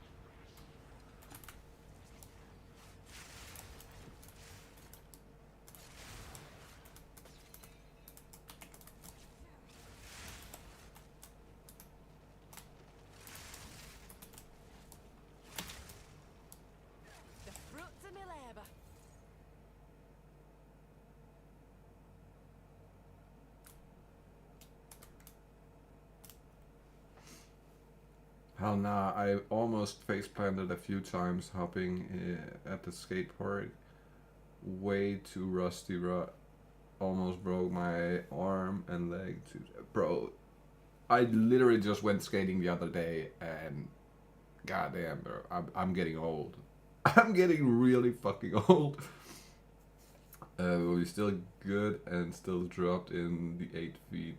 The fruits of my labour. Hell nah, I almost face planted a few times hopping at the skate park. Way too rusty, almost broke my arm and leg too. Bro, I literally just went skating the other day and goddamn, bro, I'm getting old. I'm getting really fucking old. We're still good and still dropped in the 8 feet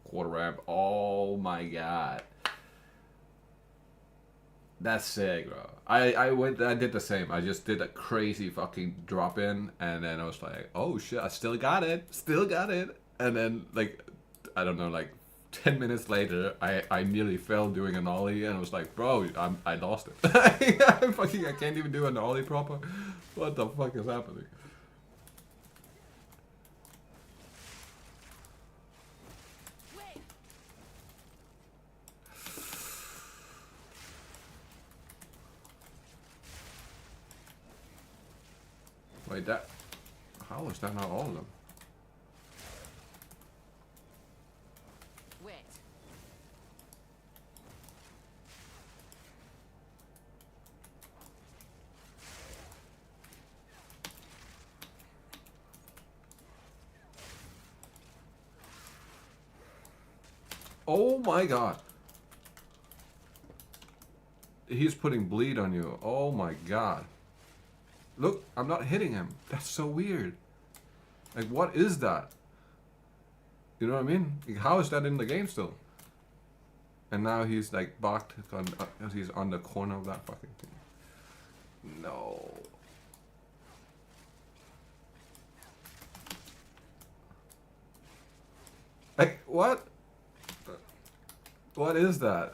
quarter ramp. Oh my god. That's sick, bro. I did the same. I just did a crazy fucking drop in, and then I was like, oh shit, I still got it, and then like, I don't know, like 10 minutes later, I nearly fell doing an ollie, and I was like, bro, I lost it. I can't even do an ollie proper. What the fuck is happening? Wait. Wait, that, how is that not all of them? Wait. Oh my god. He's putting bleed on you. Oh my god. Look, I'm not hitting him. That's so weird. Like, what is that? You know what I mean? Like, how is that in the game still? And now he's like blocked on, he's on the corner of that fucking thing. No. Like, what? What is that?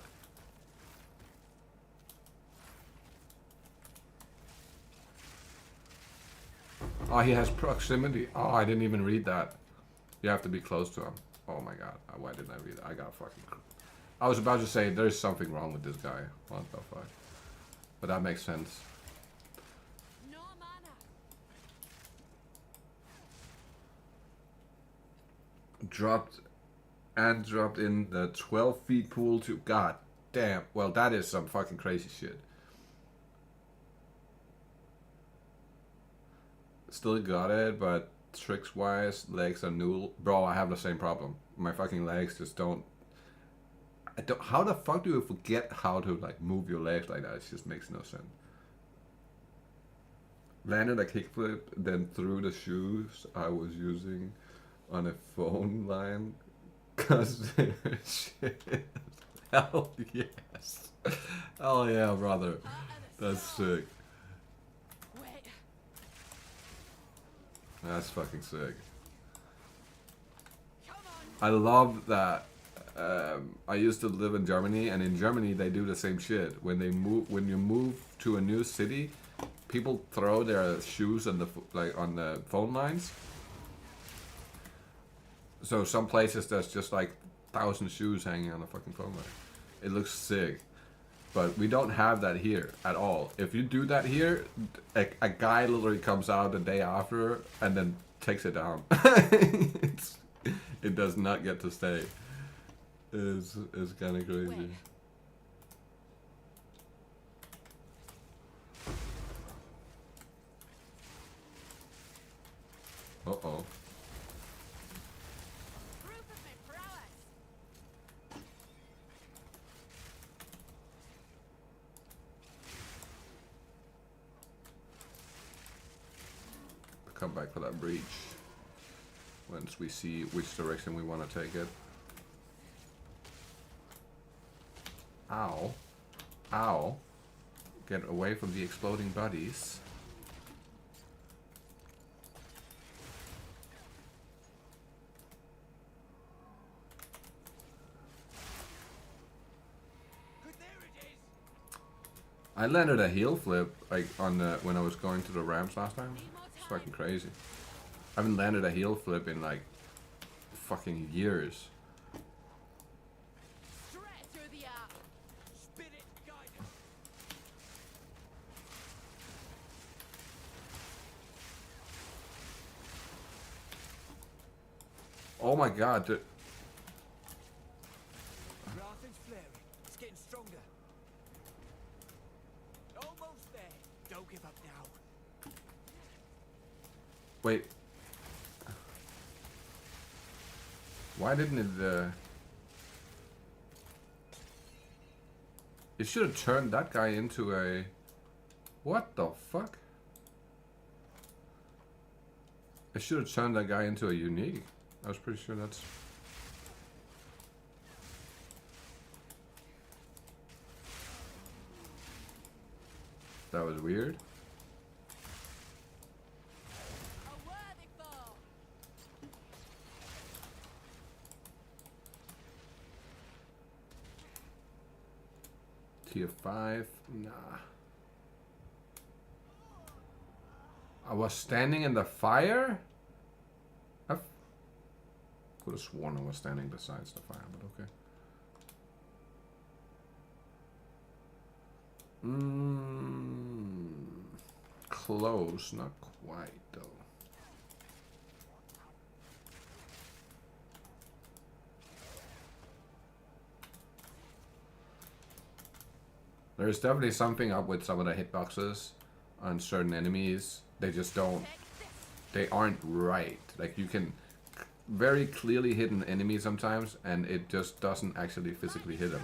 Oh, he has proximity. Oh, I didn't even read that. You have to be close to him. Oh my god. Why didn't I read it? I got fucking... I was about to say, there's something wrong with this guy. What the fuck? But that makes sense. No mana. Dropped in the 12 feet pool to... God damn. Well, that is some fucking crazy shit. Still got it, but tricks wise, legs are new. Bro, I have the same problem. My fucking legs just don't... How the fuck do you forget how to like move your legs like that? It just makes no sense. Landed a kickflip, then threw the shoes I was using on a phone line. Cause they're shit. Hell yes. Hell yeah, brother. That's sick. Wait. That's fucking sick. Come on. I love that. I used to live in Germany, and in Germany they do the same shit. When you move to a new city, people throw their shoes on the phone lines. So some places there's just like 1,000 shoes hanging on the fucking phone line. It looks sick, but we don't have that here at all. If you do that here, a guy literally comes out the day after and then takes it down. It does not get to stay. It's kind of crazy. Wait. Uh-oh. Proof of my prowess. Come back for that breach. Once we see which direction we want to take it. Ow. Ow. Get away from the exploding bodies. I landed a heel flip like on the when I was going to the ramps last time. It's fucking crazy. I haven't landed a heel flip in like fucking years. Straight through the arc. Spirit guidance. Oh my god, dude. Rathen's flaring. It's getting stronger. Almost there. Don't give up now. Wait. Why didn't it, it should have turned that guy into a... What the fuck? It should have turned that guy into a unique. I was pretty sure that's... That was weird. A worthy foe. Tier 5? Nah. I was standing in the fire? I could have sworn I was standing besides the fire, but okay. Close, not quite though. There's definitely something up with some of the hitboxes on certain enemies. They just don't, they aren't right. Like you can very clearly hit an enemy sometimes and it just doesn't actually physically hit them.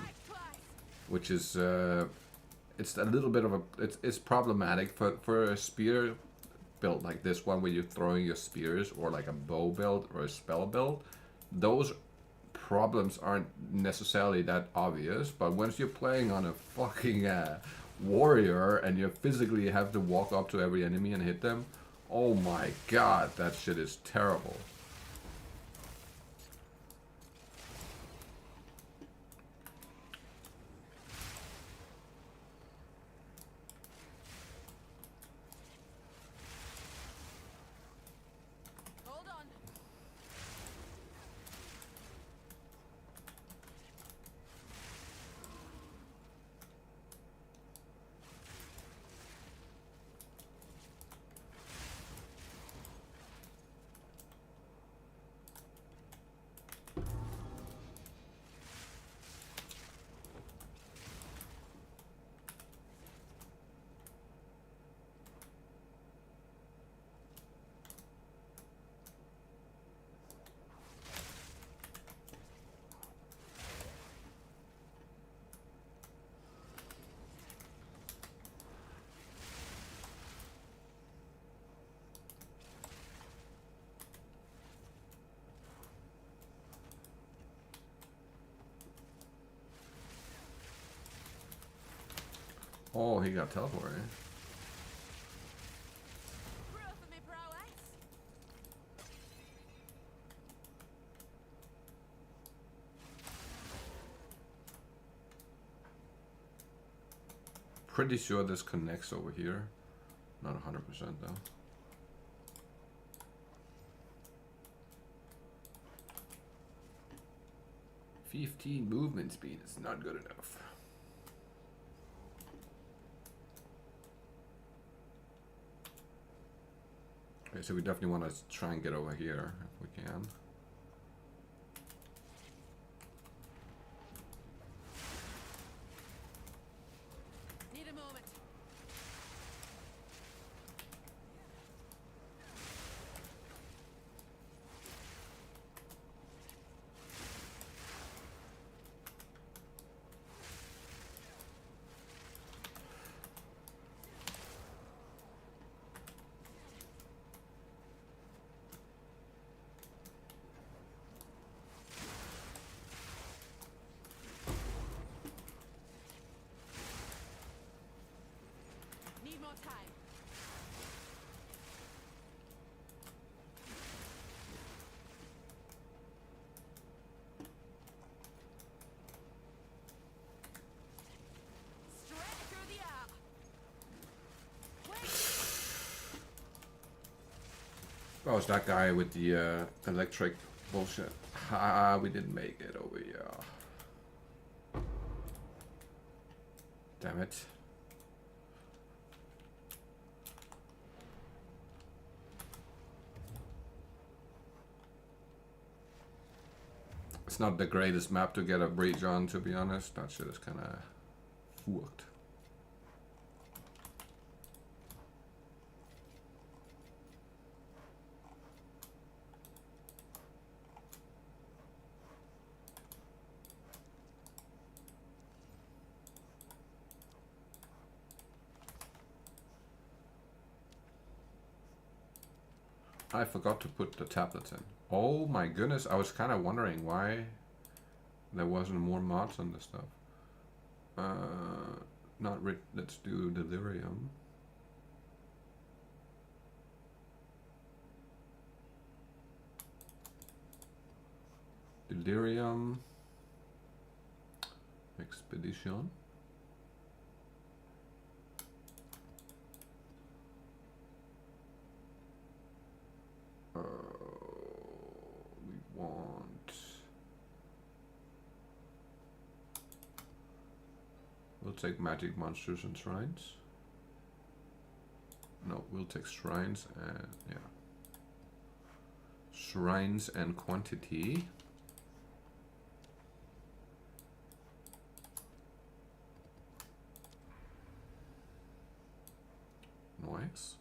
Which is, it's a little bit of a, it's problematic for a spear build, like this one where you're throwing your spears, or like a bow build or a spell build, those problems aren't necessarily that obvious. But once you're playing on a fucking warrior and you physically have to walk up to every enemy and hit them, oh my god, that shit is terrible. Hold on. Oh, he got teleported. Proof of me prowess. Pretty sure this connects over here. Not 100% though. $15 movement speed is not good enough. Okay, so we definitely want to try and get over here if we can. Need a moment. Need more time. Straight through the air. Oh, it's that guy with the electric bullshit. Ha, we didn't make it over here. Damn it. It's not the greatest map to get a breach on, to be honest. That shit is kind of fucked. I forgot to put the tablets in. Oh my goodness, I was kind of wondering why there wasn't more mods on this stuff. Let's do Delirium. Delirium. Expedition. We want... We'll take magic monsters and shrines. No, we'll take shrines and... yeah. Shrines and quantity. Nice.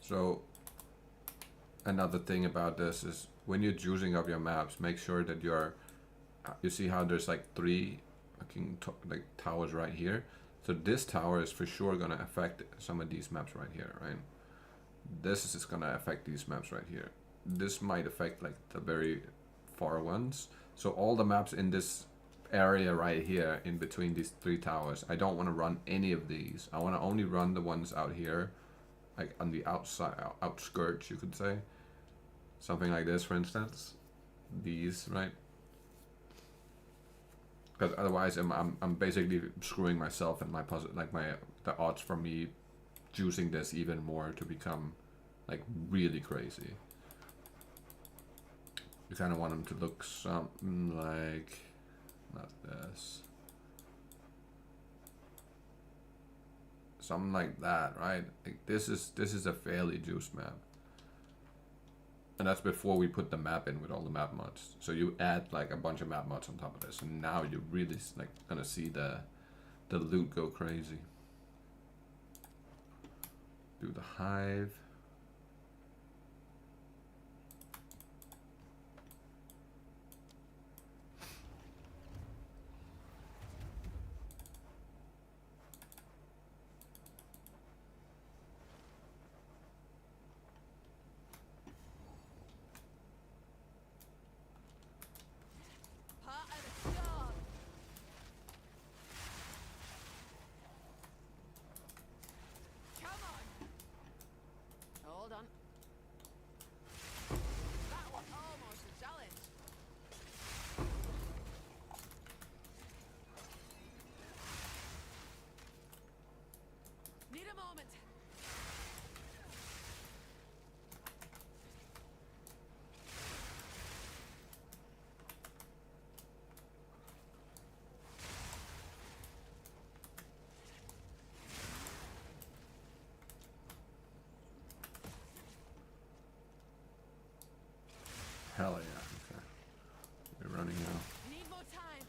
So another thing about this is when you're choosing up your maps, make sure that you see how there's like 3 fucking like towers right here. So this tower is for sure gonna affect some of these maps right here, right? This is gonna affect these maps right here. This might affect like the very far ones. So all the maps in this area right here in between these three towers, I don't want to run any of these. I want to only run the ones out here, like on the outside, outskirts, you could say. Something like this, for instance. These, right? Because otherwise, I'm basically screwing myself and my the odds for me juicing this even more to become like really crazy. You kind of want them to look something like, not this, something like that, right? Like this is a fairly juiced map, and that's before we put the map in with all the map mods. So you add like a bunch of map mods on top of this, and now you're really like gonna see the loot go crazy. Do the hive. Part of the job. Come on. Hold on. That was almost a challenge. Need a moment. Hell yeah. Okay. We're running out. Need more time.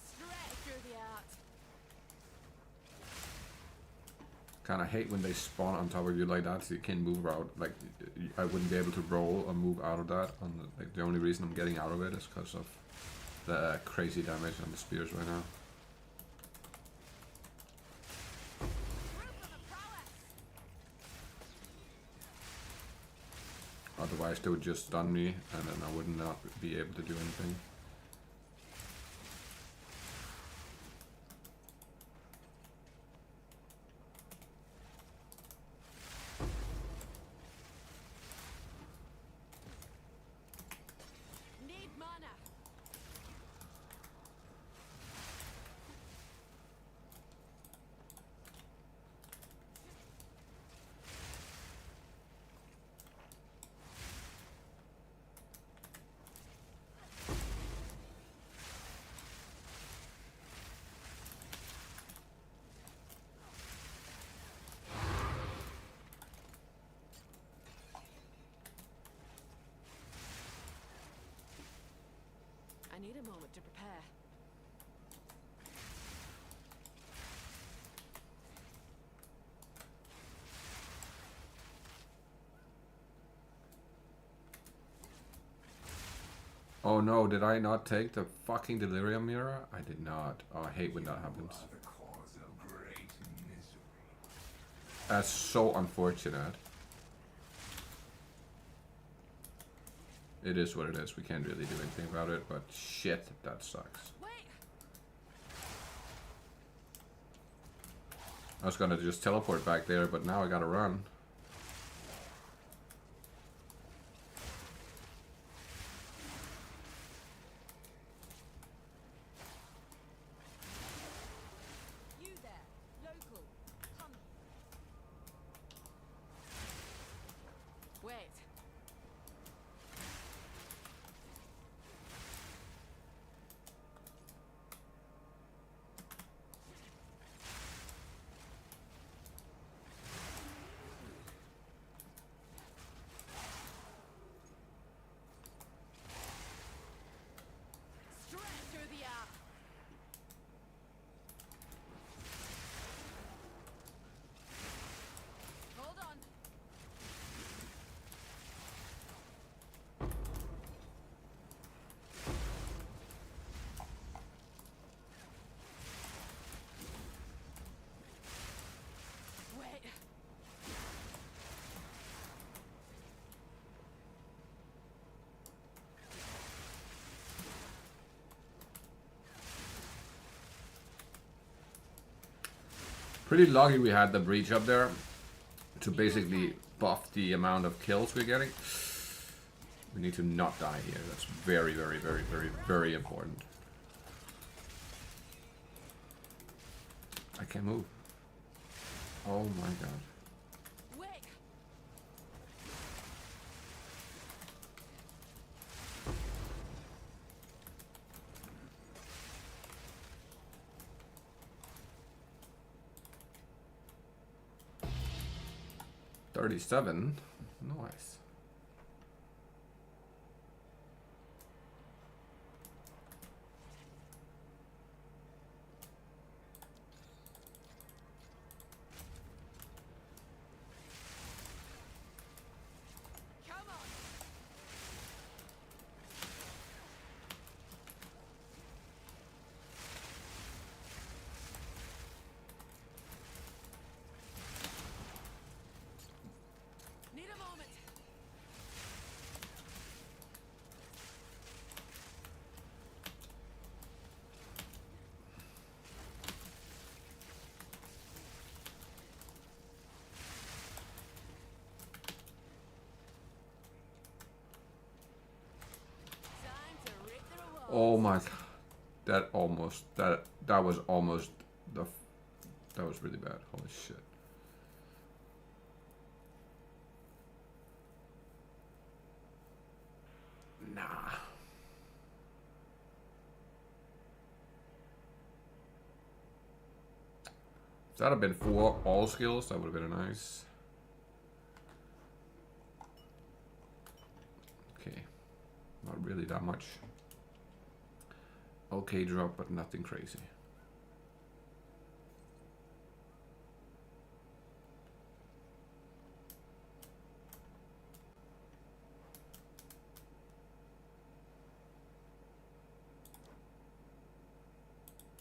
Straight through the art. Kind of hate when they spawn on top of you like that, so you can't move out. Like I wouldn't be able to roll or move out of that. On like the only reason I'm getting out of it is because of the crazy damage on the spears right now. Otherwise they would just stun me and then I would not be able to do anything. Need mana. I need a moment to prepare. Oh no, did I not take the fucking delirium mirror? I did not. Oh, I hate when that happens. That's so unfortunate. It is what it is. We can't really do anything about it, but shit, that sucks. Wait. I was gonna just teleport back there, but now I gotta run. Pretty lucky we had the breach up there to basically buff the amount of kills we're getting. We need to not die here. That's very, very, very, very, very important. I can't move. Oh my god. Wait. 37. Nice. Come on. Need a moment. Time to reap the rewards. Oh my god. That was almost that was really bad. Holy shit. Nah. If that had been 4 all skills, that would have been nice. Okay. Not really that much. Okay drop, but nothing crazy.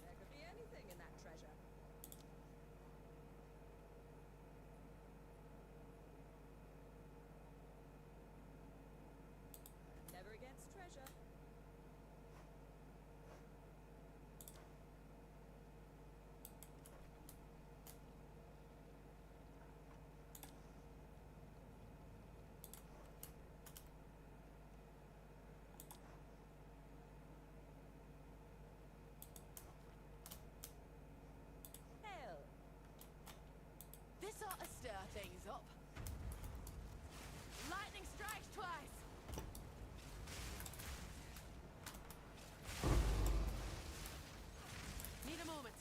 There could be anything in that treasure. Never against treasure. Hell, This ought to stir things up. Lightning strikes twice. Need a moment.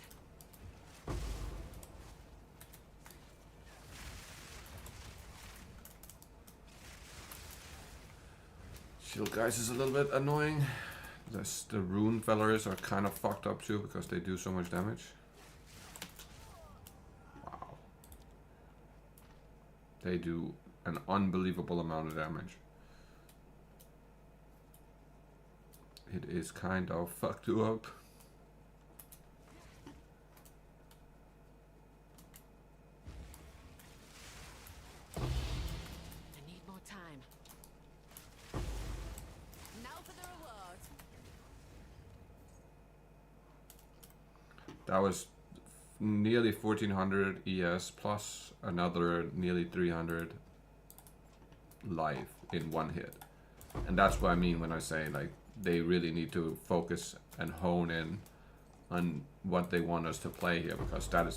Shield guys is a little bit annoying. The rune fellers are kind of fucked up too because they do so much damage. Wow. They do an unbelievable amount of damage. It is kind of fucked you up. I need more time. Now for the rewards. That was nearly 1400 ES plus another nearly 300 life in one hit. And that's what I mean when I say like they really need to focus and hone in on what they want us to play here, because that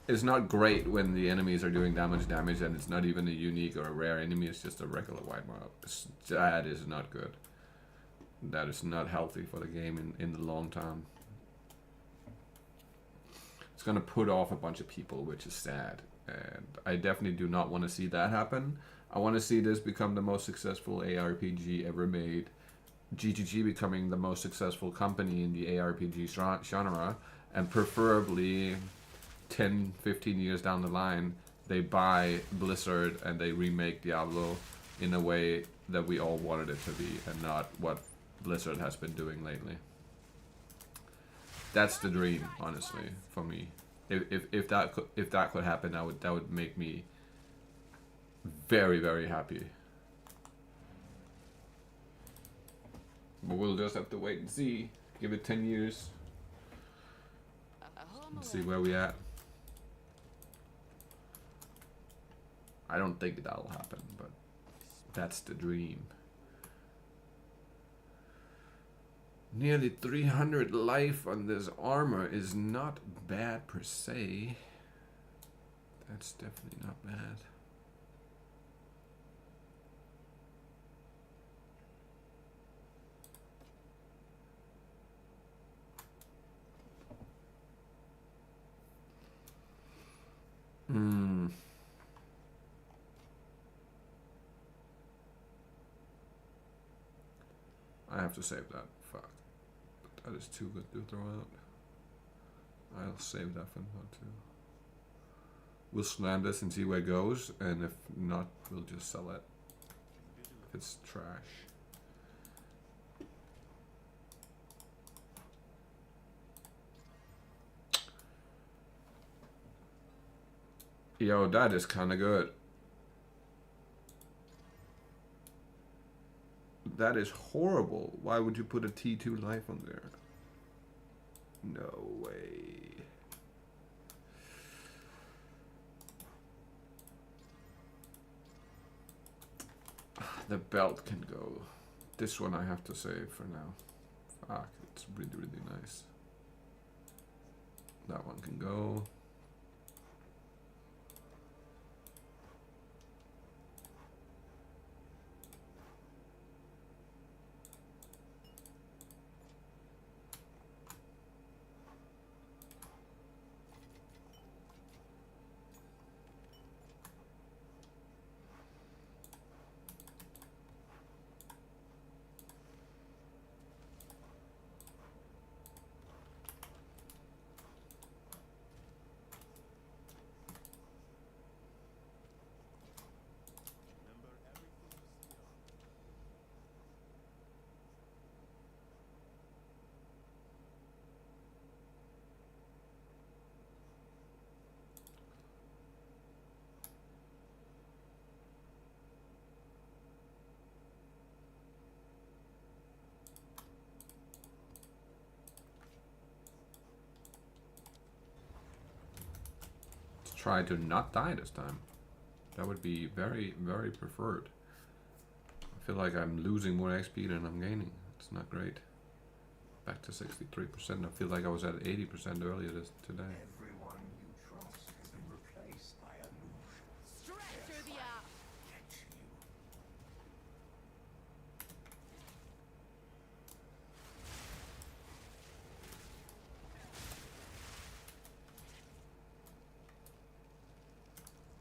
is not great when the enemies are doing damage and it's not even a unique or a rare enemy, it's just a regular white mob. That is not good. That is not healthy for the game in the long term. It's gonna put off a bunch of people, which is sad. And I definitely do not want to see that happen. I want to see this become the most successful ARPG ever made. GGG becoming the most successful company in the ARPG genre. And preferably 10, 15 years down the line, they buy Blizzard and they remake Diablo in a way that we all wanted it to be, and not what Blizzard has been doing lately. That's the dream, honestly, for me. If that could happen, that would make me very, very happy. But we'll just have to wait and see. Give it 10 years. A whole Let's see where we at. I don't think that'll happen, but that's the dream. Nearly 300 life on this armor is not bad per se. That's definitely not bad. I have to save that. Fuck. That is too good to throw out. I'll save that for now too. We'll slam this and see where it goes, and if not, we'll just sell it. If it's trash. Yo, that is kinda good. That is horrible. Why would you put a T2 life on there? No way. The belt can go. This one I have to save for now. Fuck, it's really, really nice. That one can go. Try to not die this time. That would be very, very preferred. I feel like I'm losing more XP than I'm gaining. It's not great. Back to 63%. I feel like I was at 80% earlier today. Everyone you trust has been replaced by illusion. Straight through the arm. Catch you.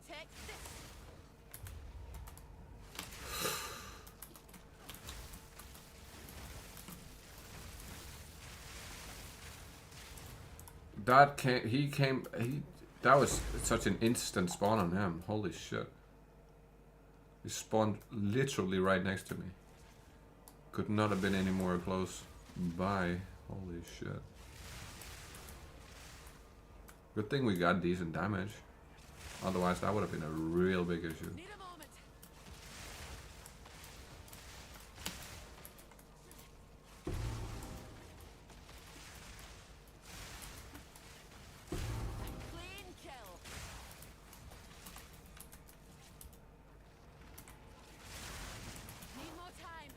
Take this. That that was such an instant spawn on him. Holy shit. He spawned literally right next to me. Could not have been any more close by. Holy shit. Good thing we got decent damage. Otherwise that would have been a real big issue. Need a moment. Clean kill. Need more time.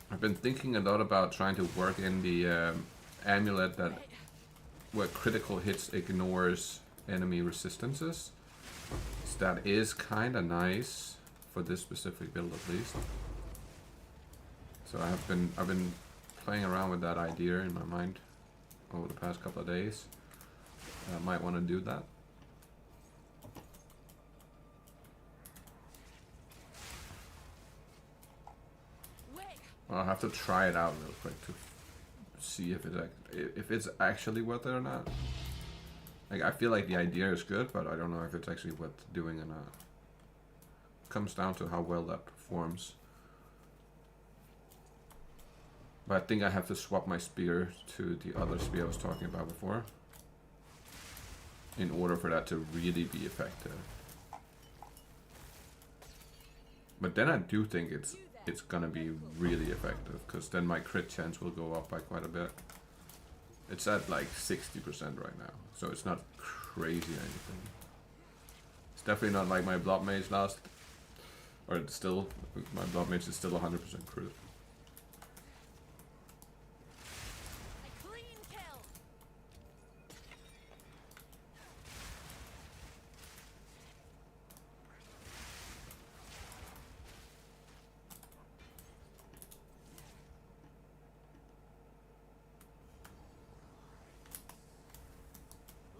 I've been thinking a lot about trying to work in the amulet that where critical hits ignores enemy resistances. So that is kind of nice for this specific build at least. So I've been playing around with that idea in my mind over the past couple of days. I might want to do that. I'll have to try it out real quick to see if it's actually worth it or not. Like I feel like the idea is good, but I don't know if it's actually worth doing or not. comes down to how well that performs. But I think I have to swap my spear to the other spear I was talking about before, in order for that to really be effective. But then I do think it's gonna be really effective, because then my crit chance will go up by quite a bit. It's at like 60% right now, so it's not crazy or anything. It's definitely not like my blood mage last, or it's still, my blood mage is still 100% crit. A clean kill.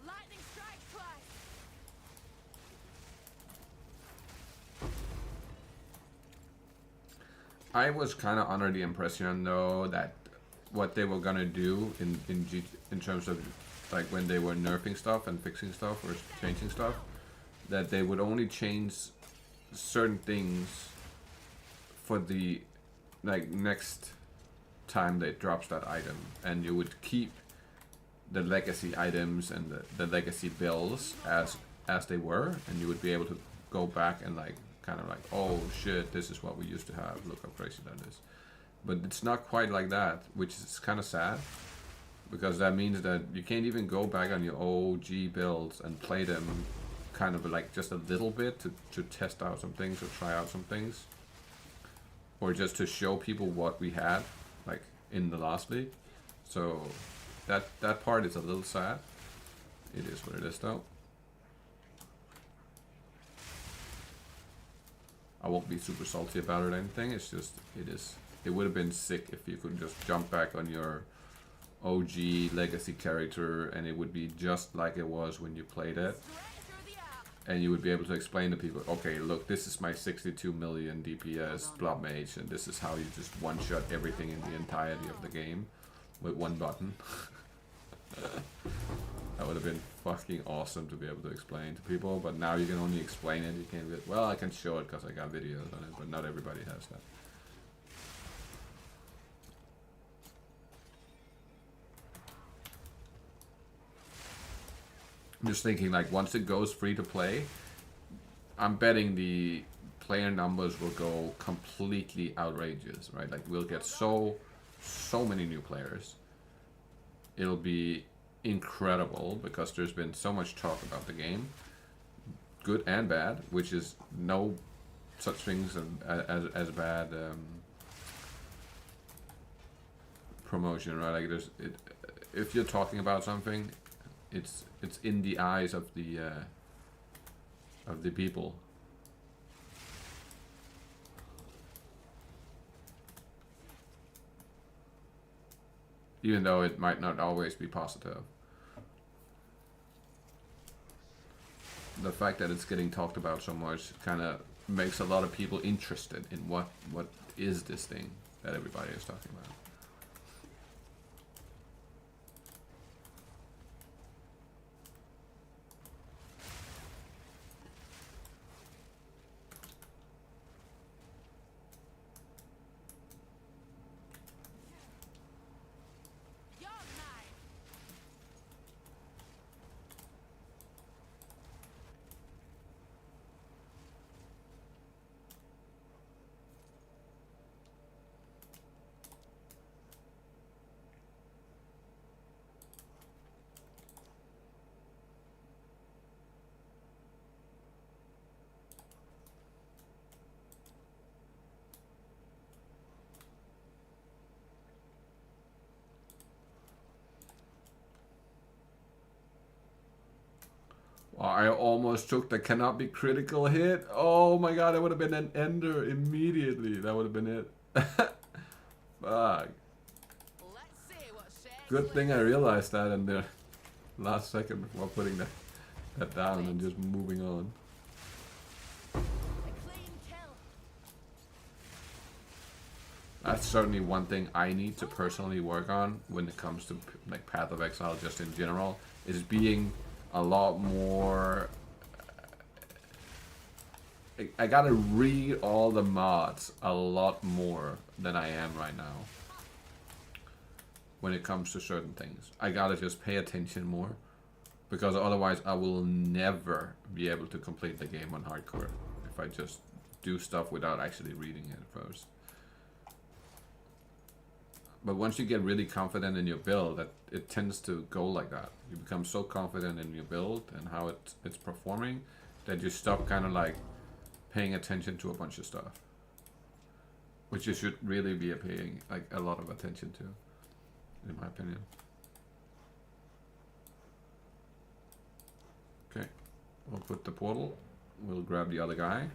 Lightning strike twice. I was kind of under the impression though that what they were gonna do in terms of like when they were nerfing stuff and fixing stuff or changing stuff, that they would only change certain things for the like next time they drops that item, and you would keep the legacy items and the legacy bills as they were, and you would be able to go back and like kind of like, oh shit, this is what we used to have, look how crazy that is. But it's not quite like that, which is kind of sad, because that means that you can't even go back on your OG builds and play them kind of like just a little bit to test out some things or try out some things, or just to show people what we had like in the last league. So that part is a little sad. It is what it is though. I won't be super salty about it or anything. It's just, it is. It would have been sick if you could just jump back on your OG legacy character and it would be just like it was when you played it. And you would be able to explain to people, okay, look, this is my 62 million DPS blood mage, and this is how you just one-shot everything in the entirety of the game with one button. That would have been fucking awesome to be able to explain to people, but now you can only explain it. You can't be, well, I can show it because I got videos on it, but not everybody has that. I'm just thinking, like, once it goes free to play, I'm betting the player numbers will go completely outrageous, right? Like, we'll get so many new players. It'll be incredible because there's been so much talk about the game, good and bad, which is no such things as bad promotion, right? Like, if you're talking about something, it's in the eyes of the people. Even though it might not always be positive. The fact that it's getting talked about so much kind of makes a lot of people interested in what is this thing that everybody is talking about. I almost took the cannot be critical hit. Oh my god, that would have been an ender immediately. That would have been it. Fuck. Good thing I realized that in the last second before putting that down and just moving on. That's certainly one thing I need to personally work on when it comes to like Path of Exile just in general, is being a lot more I gotta read all the mods a lot more than I am right now. When it comes to certain things, I gotta just pay attention more, because otherwise I will never be able to complete the game on hardcore if I just do stuff without actually reading it first. But once you get really confident in your build, that it tends to go like that. You become so confident in your build and how it's performing that you stop kind of like paying attention to a bunch of stuff, which you should really be paying like a lot of attention to, in my opinion. Okay, we'll put the portal. We'll grab the other guy.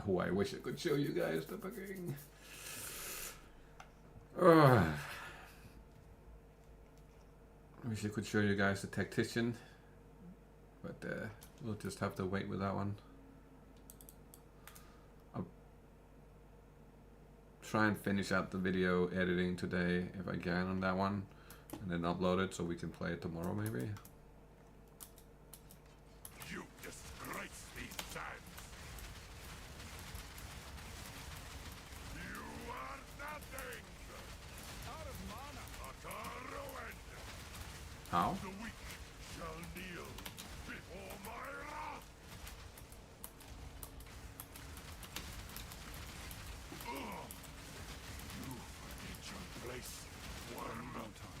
Oh, I wish I could show you guys the fucking... I wish I could show you guys the tactician, but we'll just have to wait with that one. I'll try and finish out the video editing today if I can on that one, and then upload it so we can play it tomorrow maybe. You disgrace these sands. You are nothing. Out of mana. Utter ruin. How? The weak shall kneel before my wrath. Ugh. You forget your place one more time.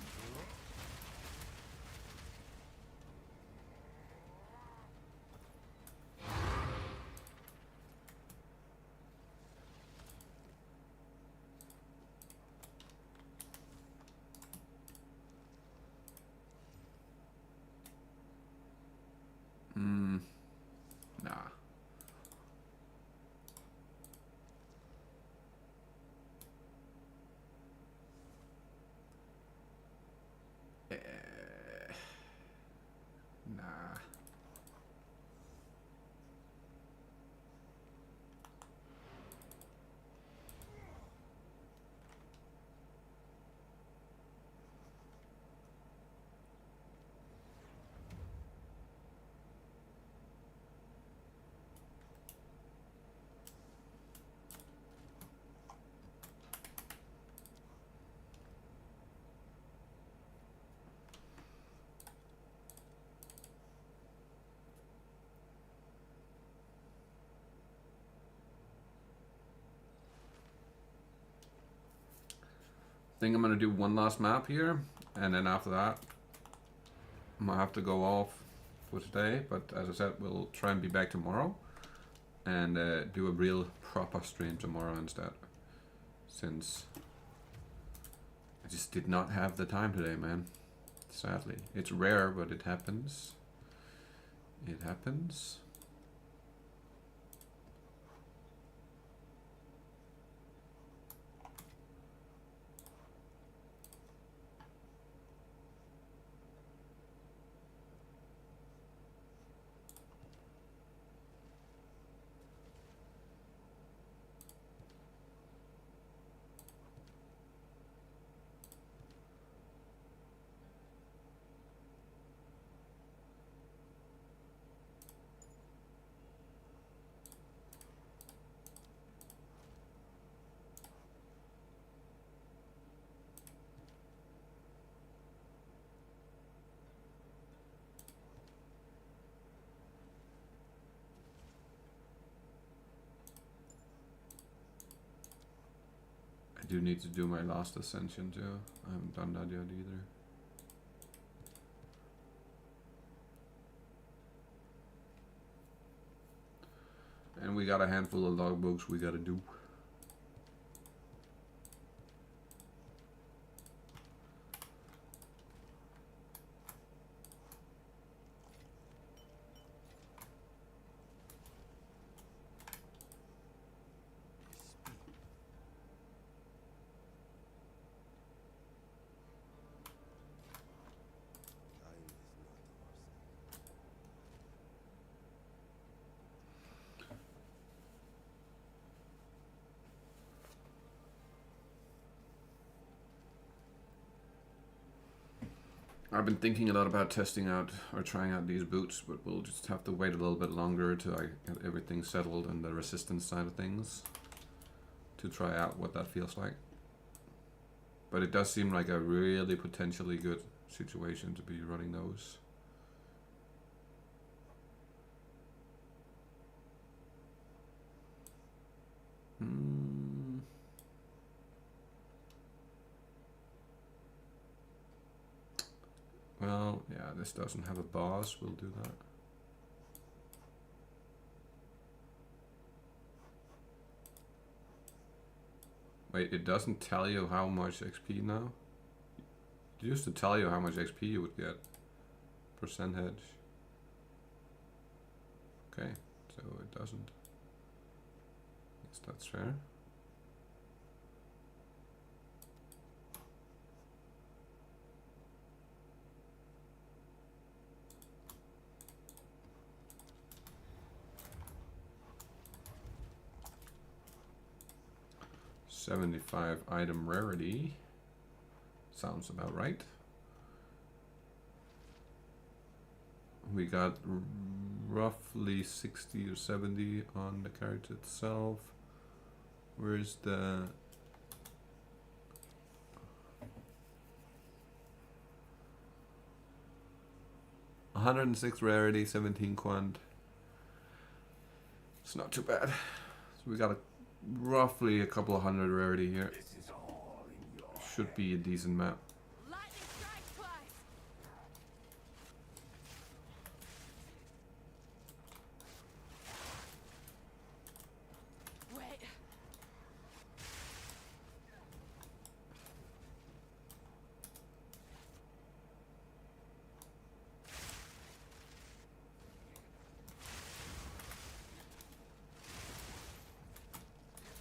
Nah. Nah. I think I'm gonna do one last map here, and then after that I'm gonna have to go off for today, but as I said, we'll try and be back tomorrow and do a real proper stream tomorrow instead, since I just did not have the time today, man. Sadly, it's rare, but it happens. It happens. I do need to do my last ascension too. I haven't done that yet either. And we got a handful of logbooks we gotta do. I've been thinking a lot about testing out or trying out these boots, but we'll just have to wait a little bit longer till I get everything settled and the resistance side of things to try out what that feels like. But it does seem like a really potentially good situation to be running those. Well, yeah, this doesn't have a boss. We'll do that. Wait, it doesn't tell you how much XP now? It used to tell you how much XP you would get. Percent hedge. Okay, so it doesn't. Guess that's fair. $75 item rarity. Sounds about right. We got roughly 60 or 70 on the character itself. Where's the... $106 rarity, 17 quant. It's not too bad. So we got roughly a couple of hundred rarity here. Should be a decent map. Lightning strikes twice. Wait.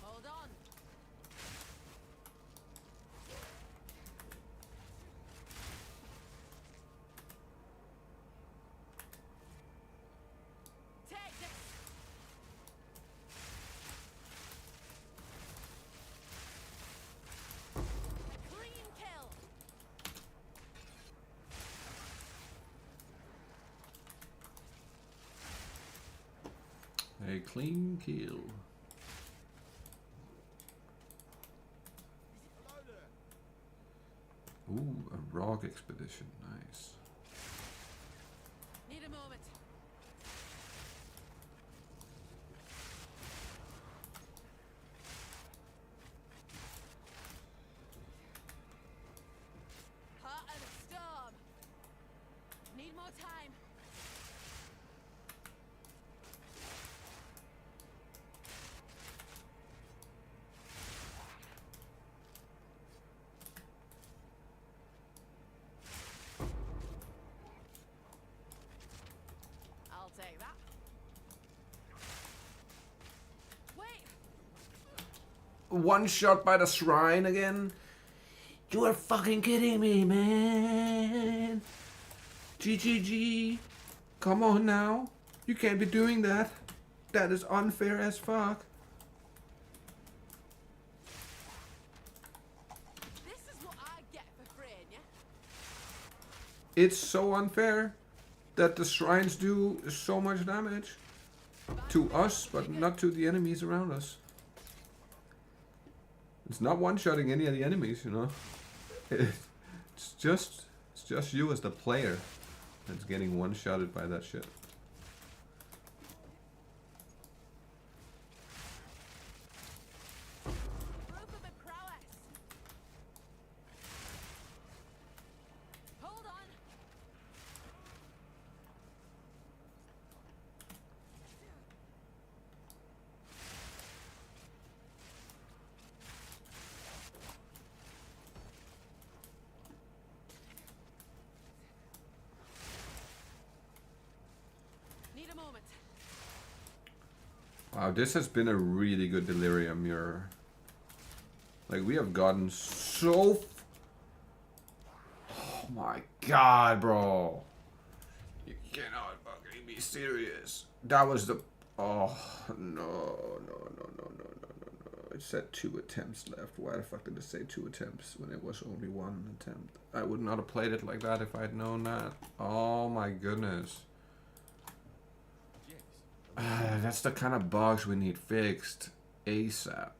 Hold on. Take this. Clean kill. A clean kill. Ooh, a rogue expedition. Nice. Need a moment. Heart of the storm. Need more time. I'll take that. Wait. One shot by the shrine again? You are fucking kidding me, man. GGG. Come on now. You can't be doing that. That is unfair as fuck. This is what I get for fraying you. It's so unfair that the shrines do so much damage to us, but not to the enemies around us. It's not one-shotting any of the enemies, you know. It's just you as the player that's getting one-shotted by that shit. Proof of my prowess. Hold on. Need a moment. Wow, this has been a really good delirium mirror. Like, we have gotten so... Oh my god, bro. You cannot fucking be serious. That was the... Oh, no. it said 2 attempts left. Why the fuck did it say 2 attempts when it was only 1 attempt? I would not have played it like that if I had known that. Oh my goodness. That's the kind of bugs we need fixed ASAP.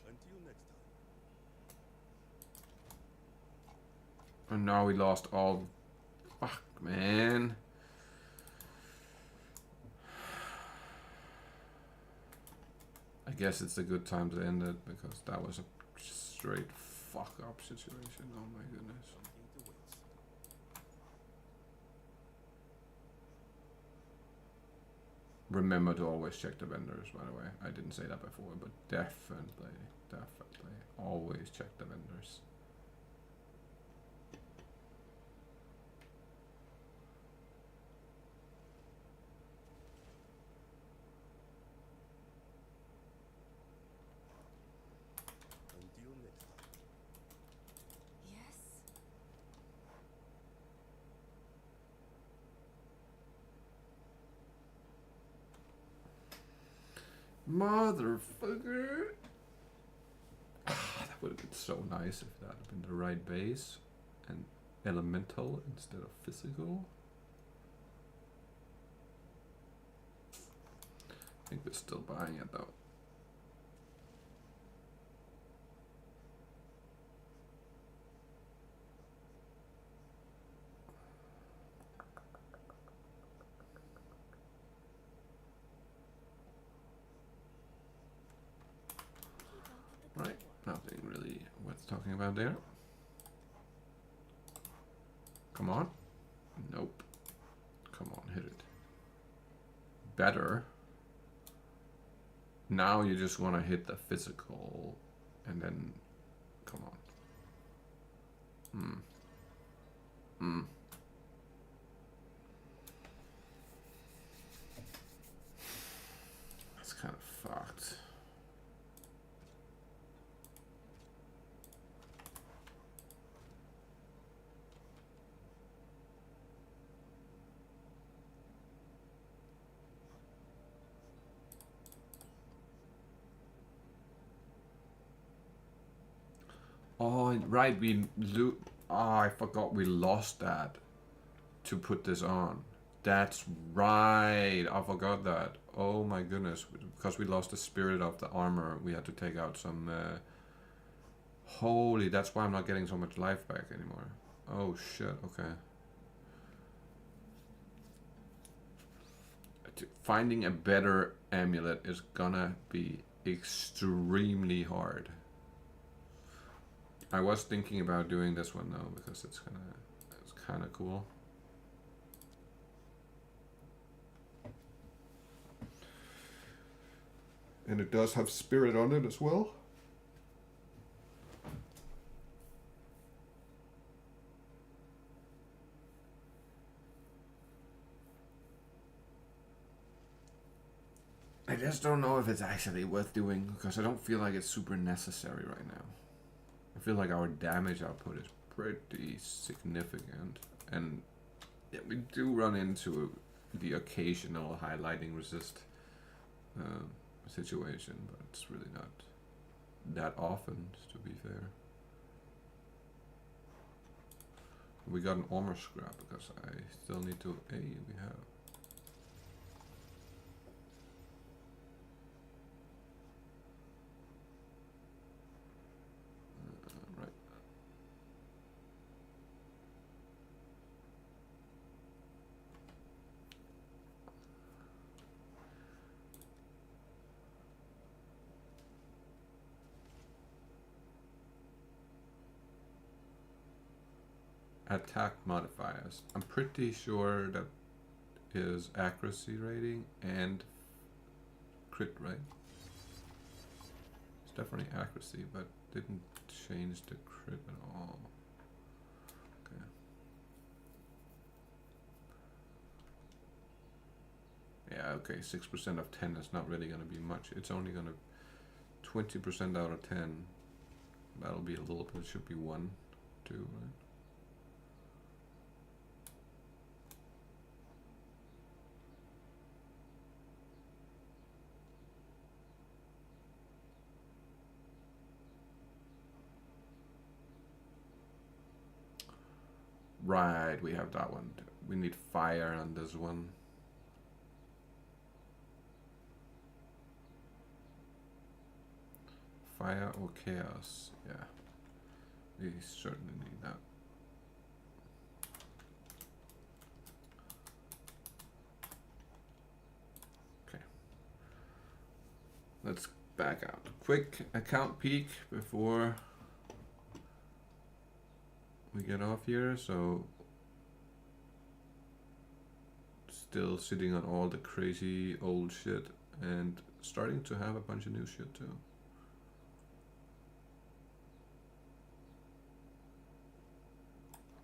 Until next time. And now we lost all. Fuck, man. I guess it's a good time to end it because that was a straight fuck up situation. Oh my goodness. Something to waste. Remember to always check the vendors, by the way. I didn't say that before, but definitely always check the vendors. Until next time. Yes? Motherfucker. That would have been so nice if that had been the right base and elemental instead of physical. I think we're still buying it though. Right, nothing really worth talking about there. Come on. Nope. Come on, hit it. Better. Now you just want to hit the physical and then come on. That's kind of fucked. Oh, right, I forgot we lost that to put this on. That's right, I forgot that. Oh my goodness, because we lost the spirit of the armor, we had to take out some... Holy, that's why I'm not getting so much life back anymore. Oh shit, okay. Finding a better amulet is gonna be extremely hard. I was thinking about doing this one though because it's kind of cool. And it does have spirit on it as well. I just don't know if it's actually worth doing because I don't feel like it's super necessary right now. I feel like our damage output is pretty significant, and yeah, we do run into the occasional highlighting resist situation, but it's really not that often, to be fair. We got an armor scrap because I still need to... Hey, we have... Attack modifiers. I'm pretty sure that is accuracy rating and crit, right? It's definitely accuracy, but didn't change the crit at all. Okay. Yeah, okay, 6% of 10 is not really gonna be much. It's only gonna 20% out of 10. That'll be a little bit, it should be 1, 2, right? Right, we have that one. We need fire on this one. Fire or chaos? Yeah, we certainly need that. Okay, let's back out. Quick account peek before we get off here. So still sitting on all the crazy old shit and starting to have a bunch of new shit too.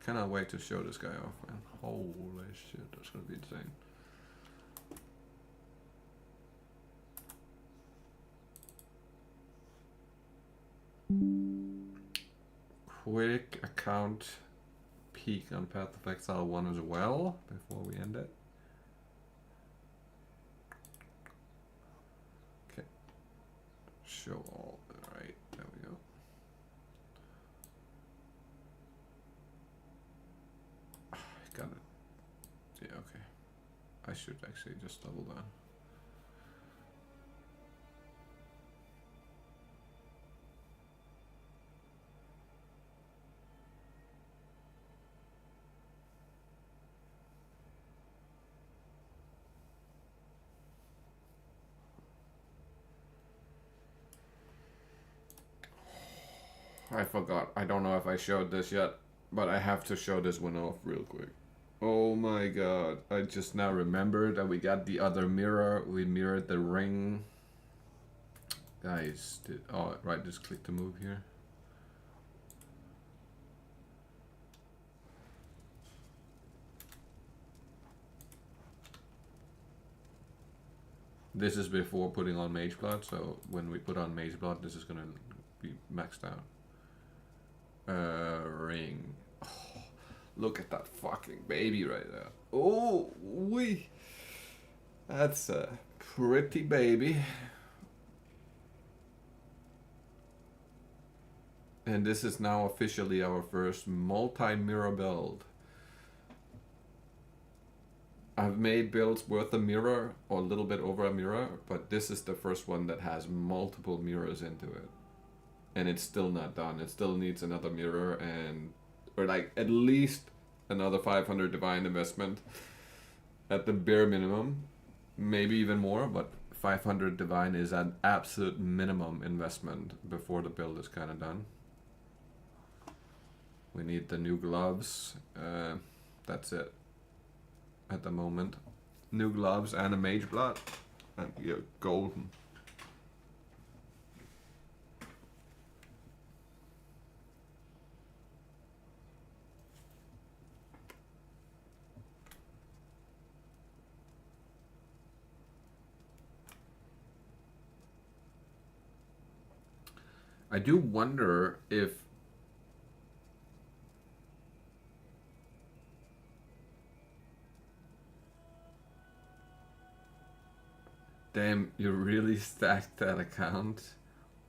Cannot wait to show this guy off, man. Holy shit, that's gonna be insane. Quick account peek on Path of Exile 1 as well before we end it. Okay. Show all. Alright, there we go. Got it. Yeah, okay. I should actually just double down. I forgot. I don't know if I showed this yet, but I have to show this one off real quick. Oh my god. I just now remembered that we got the other mirror. We mirrored the ring. Guys, oh, right, just click to move here. This is before putting on Mage Blood, so when we put on Mage Blood, this is gonna be maxed out. Ring. Oh, look at that fucking baby right there. Oh, wee. That's a pretty baby. And this is now officially our first multi-mirror build. I've made builds worth a mirror or a little bit over a mirror, but this is the first one that has multiple mirrors into it. And it's still not done. It still needs another mirror and, or like at least another 500 divine investment at the bare minimum, maybe even more, but 500 divine is an absolute minimum investment before the build is kind of done. We need the new gloves. That's it at the moment. New gloves and a Mage Blood, and you're golden. I do wonder if damn, you really stacked that account?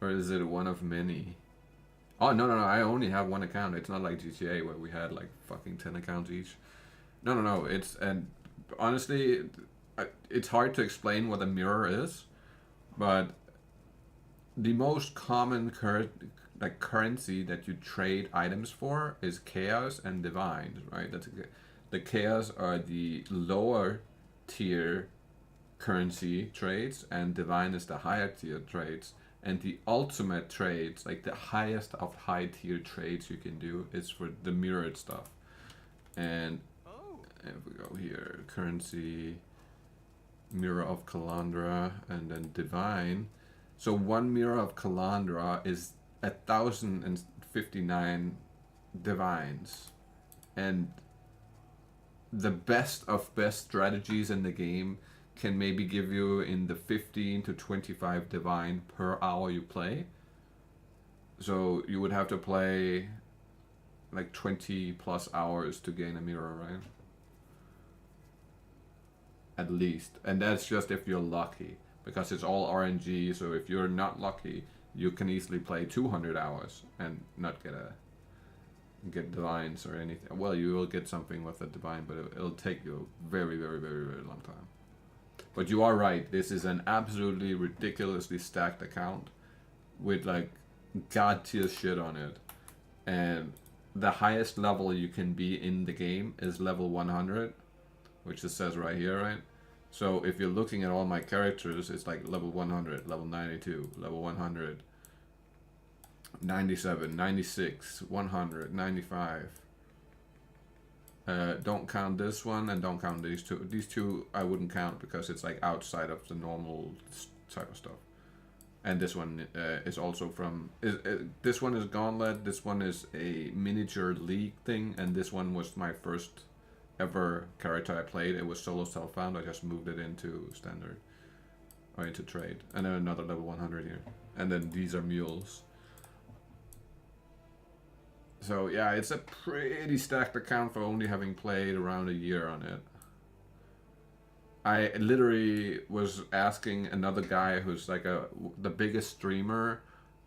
Or is it one of many? Oh, no, I only have one account. It's not like GTA where we had like fucking 10 accounts each. No, it's, and honestly, it's hard to explain what a mirror is, but the most common currency that you trade items for is chaos and divine, right? The chaos are the lower tier currency trades, and divine is the higher tier trades. And the ultimate trades, like the highest of high tier trades you can do, is for the mirrored stuff. And if we go here, currency, mirror of Calandra, and then divine. So one mirror of Calandra is 1,059 divines. And the best of best strategies in the game can maybe give you in the 15 to 25 divine per hour you play. So you would have to play like 20 plus hours to gain a mirror, right? At least. And that's just if you're lucky, because it's all RNG. So if you're not lucky, you can easily play 200 hours and not get get divines or anything. Well, you will get something with a divine, but it'll take you a very, very, very, very long time. But you are right. This is an absolutely ridiculously stacked account with like god tier shit on it, and the highest level you can be in the game is level 100, which it says right here, right? So if you're looking at all my characters, it's like level 100, level 92, level 100, 97, 96, 100, 95. Don't count this one and don't count these two. These two I wouldn't count because it's like outside of the normal type of stuff. And this one is also from... this one is Gauntlet, this one is a miniature league thing, and this one was my first ever character I played. It was solo self-found, I just moved it into standard. Or into trade. And then another level 100 here. And then these are mules. So yeah, it's a pretty stacked account for only having played around a year on it. I literally was asking another guy who's like the biggest streamer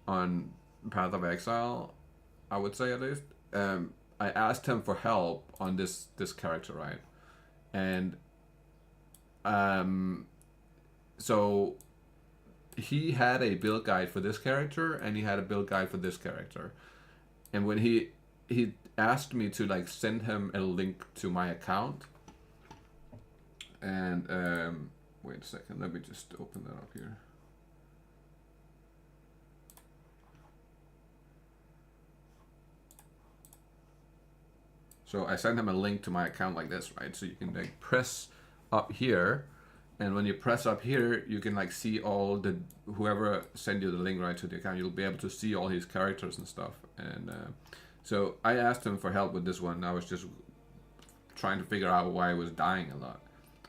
on Path of Exile, I would say at least. I asked him for help on this character, right? And so he had a build guide for this character and he had a build guide for this character. And when he asked me to like send him a link to my account. And wait a second, let me just open that up here. So I sent him a link to my account like this, right? So you can like press up here, and when you press up here, you can like see all the, whoever sent you the link right to the account, you'll be able to see all his characters and stuff. And so I asked him for help with this one. I was just trying to figure out why I was dying a lot,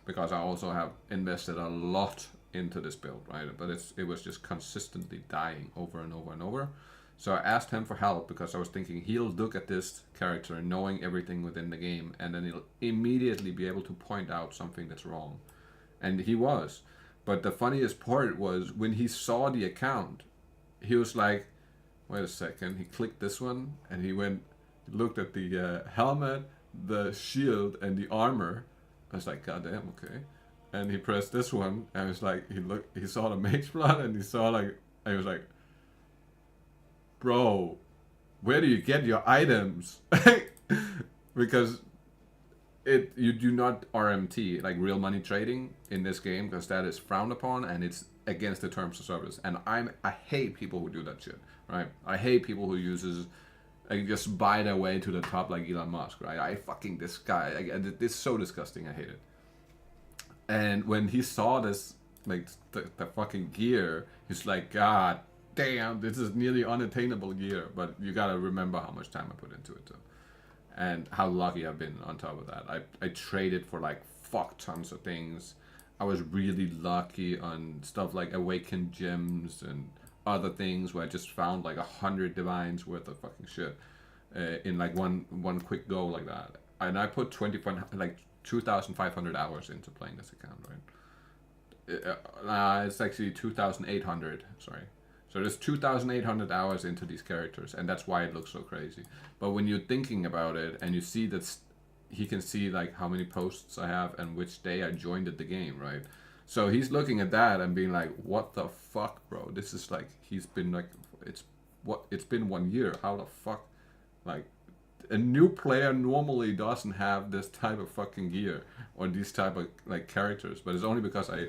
because I also have invested a lot into this build, right? But it was just consistently dying over and over and over. So I asked him for help because I was thinking he'll look at this character knowing everything within the game, and then he'll immediately be able to point out something that's wrong. And he was. But the funniest part was when he saw the account, he was like, wait a second, he clicked this one and he looked at the helmet, the shield and the armor. I was like, God damn, okay. And he pressed this one, and it's like he saw the mage blood, and he saw like, and he was like, bro, where do you get your items? Because you do not RMT, like real money trading in this game, because that is frowned upon and it's against the terms of service. And I hate people who do that shit, right? I hate people who just buy their way to the top like Elon Musk, right? I fucking, this guy, this is so disgusting, I hate it. And when he saw this, like the fucking gear, he's like, God damn, this is nearly unattainable gear. But you gotta remember how much time I put into it too. And how lucky I've been on top of that. I traded for like fuck tons of things. I was really lucky on stuff like Awakened Gems and other things where I just found like 100 divines worth of fucking shit in like one quick go like that. And I put 2,500 hours into playing this account, right? It's actually 2,800, sorry. So there's 2,800 hours into these characters, and that's why it looks so crazy. But when you're thinking about it, and you see that he can see like how many posts I have and which day I joined the game, right? So he's looking at that and being like, what the fuck, bro? This is like, he's been like, it's been 1 year. How the fuck? Like, a new player normally doesn't have this type of fucking gear or these type of like characters, but it's only because I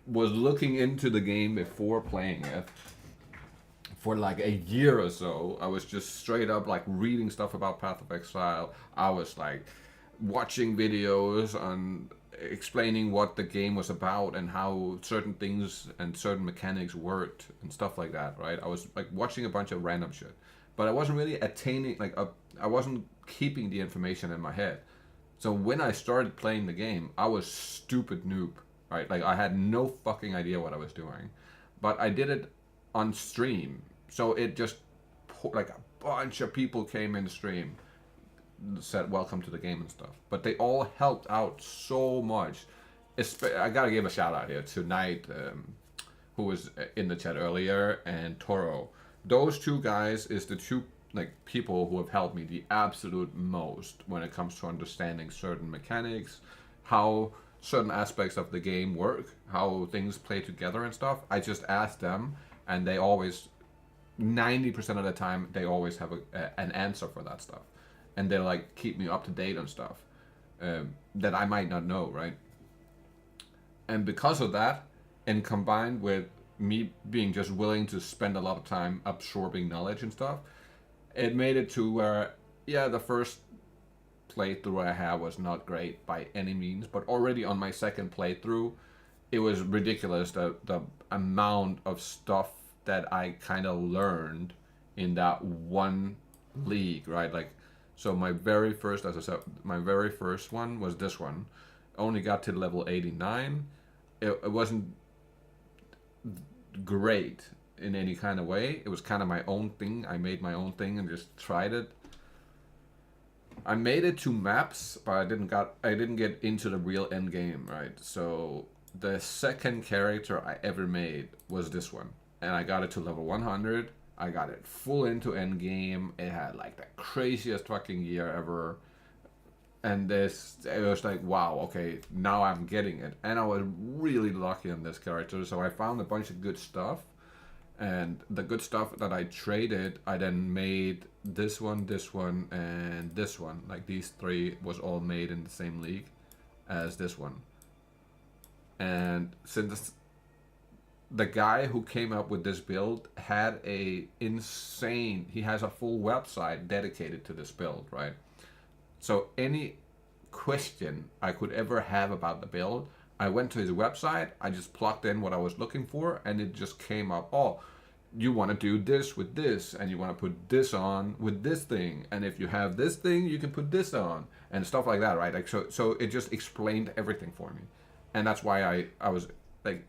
was looking into the game before playing it for like a year or so. I was just straight up like reading stuff about Path of Exile. I was like watching videos on explaining what the game was about and how certain things and certain mechanics worked and stuff like that, right? I was like watching a bunch of random shit, but I wasn't really attaining, like I wasn't keeping the information in my head. So when I started playing the game, I was stupid noob, right? Like I had no fucking idea what I was doing, but I did it on stream. So it just, like a bunch of people came in the stream, said welcome to the game and stuff, but they all helped out so much. I gotta give a shout out here to Knight, who was in the chat earlier, and Toro. Those two guys is the two like people who have helped me the absolute most when it comes to understanding certain mechanics, how certain aspects of the game work, how things play together and stuff. I just ask them, and they always, 90% of the time, they always have an answer for that stuff, and they like keep me up to date on stuff that I might not know, right? And because of that, and combined with me being just willing to spend a lot of time absorbing knowledge and stuff, it made it to where, yeah, the first playthrough I had was not great by any means, but already on my second playthrough, it was ridiculous the amount of stuff that I kind of learned in that one league, right? Like, so my very first, as I said, my very first one was this one. Only got to level 89. It wasn't great in any kind of way. It was kind of my own thing. I made my own thing and just tried it. I made it to maps, but I didn't get into the real end game, right? So the second character I ever made was this one, and I got it to level 100. I got it full into end game. It had like the craziest fucking gear ever. And it was like, wow, okay, now I'm getting it. And I was really lucky on this character, so I found a bunch of good stuff. And the good stuff that I traded, I then made this one, and this one. Like, these three was all made in the same league as this one. And since the guy who came up with this build had he has a full website dedicated to this build, right? So any question I could ever have about the build, I went to his website, I just plugged in what I was looking for, and it just came up, oh, you want to do this with this, and you want to put this on with this thing, and if you have this thing, you can put this on, and stuff like that, right? Like, so it just explained everything for me. And that's why I was, like,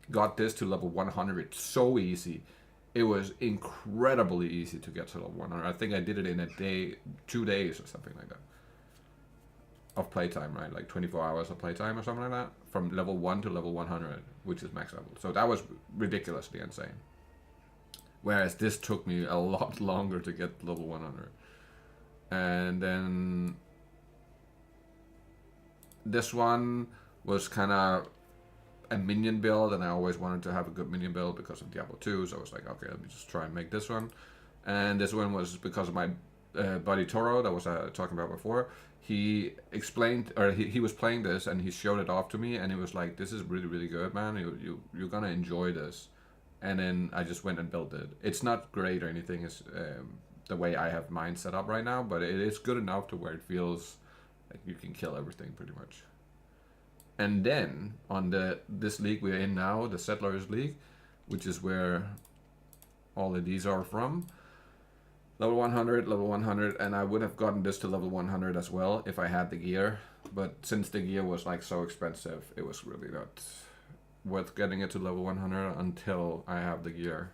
got this to level 100 so easy. It was incredibly easy to get to level 100. I think I did it in a day, 2 days or something like that. Of playtime, right? Like 24 hours of playtime or something like that. From level 1 to level 100, which is max level. So that was ridiculously insane. Whereas this took me a lot longer to get level 100. And then this one was kind of a minion build, and I always wanted to have a good minion build because of Diablo 2, so I was like, okay, let me just try and make this one. And this one was because of my buddy Toro that was talking about before. He explained, or he was playing this, and he showed it off to me, and he was like, this is really, really good, man. You're gonna enjoy this. And then I just went and built it. It's not great or anything, it's the way I have mine set up right now, but it is good enough to where it feels like you can kill everything pretty much. And then on this league we're in now, the Settlers League, which is where all of these are from. Level 100, and I would have gotten this to level 100 as well if I had the gear. But since the gear was like so expensive, it was really not worth getting it to level 100 until I have the gear.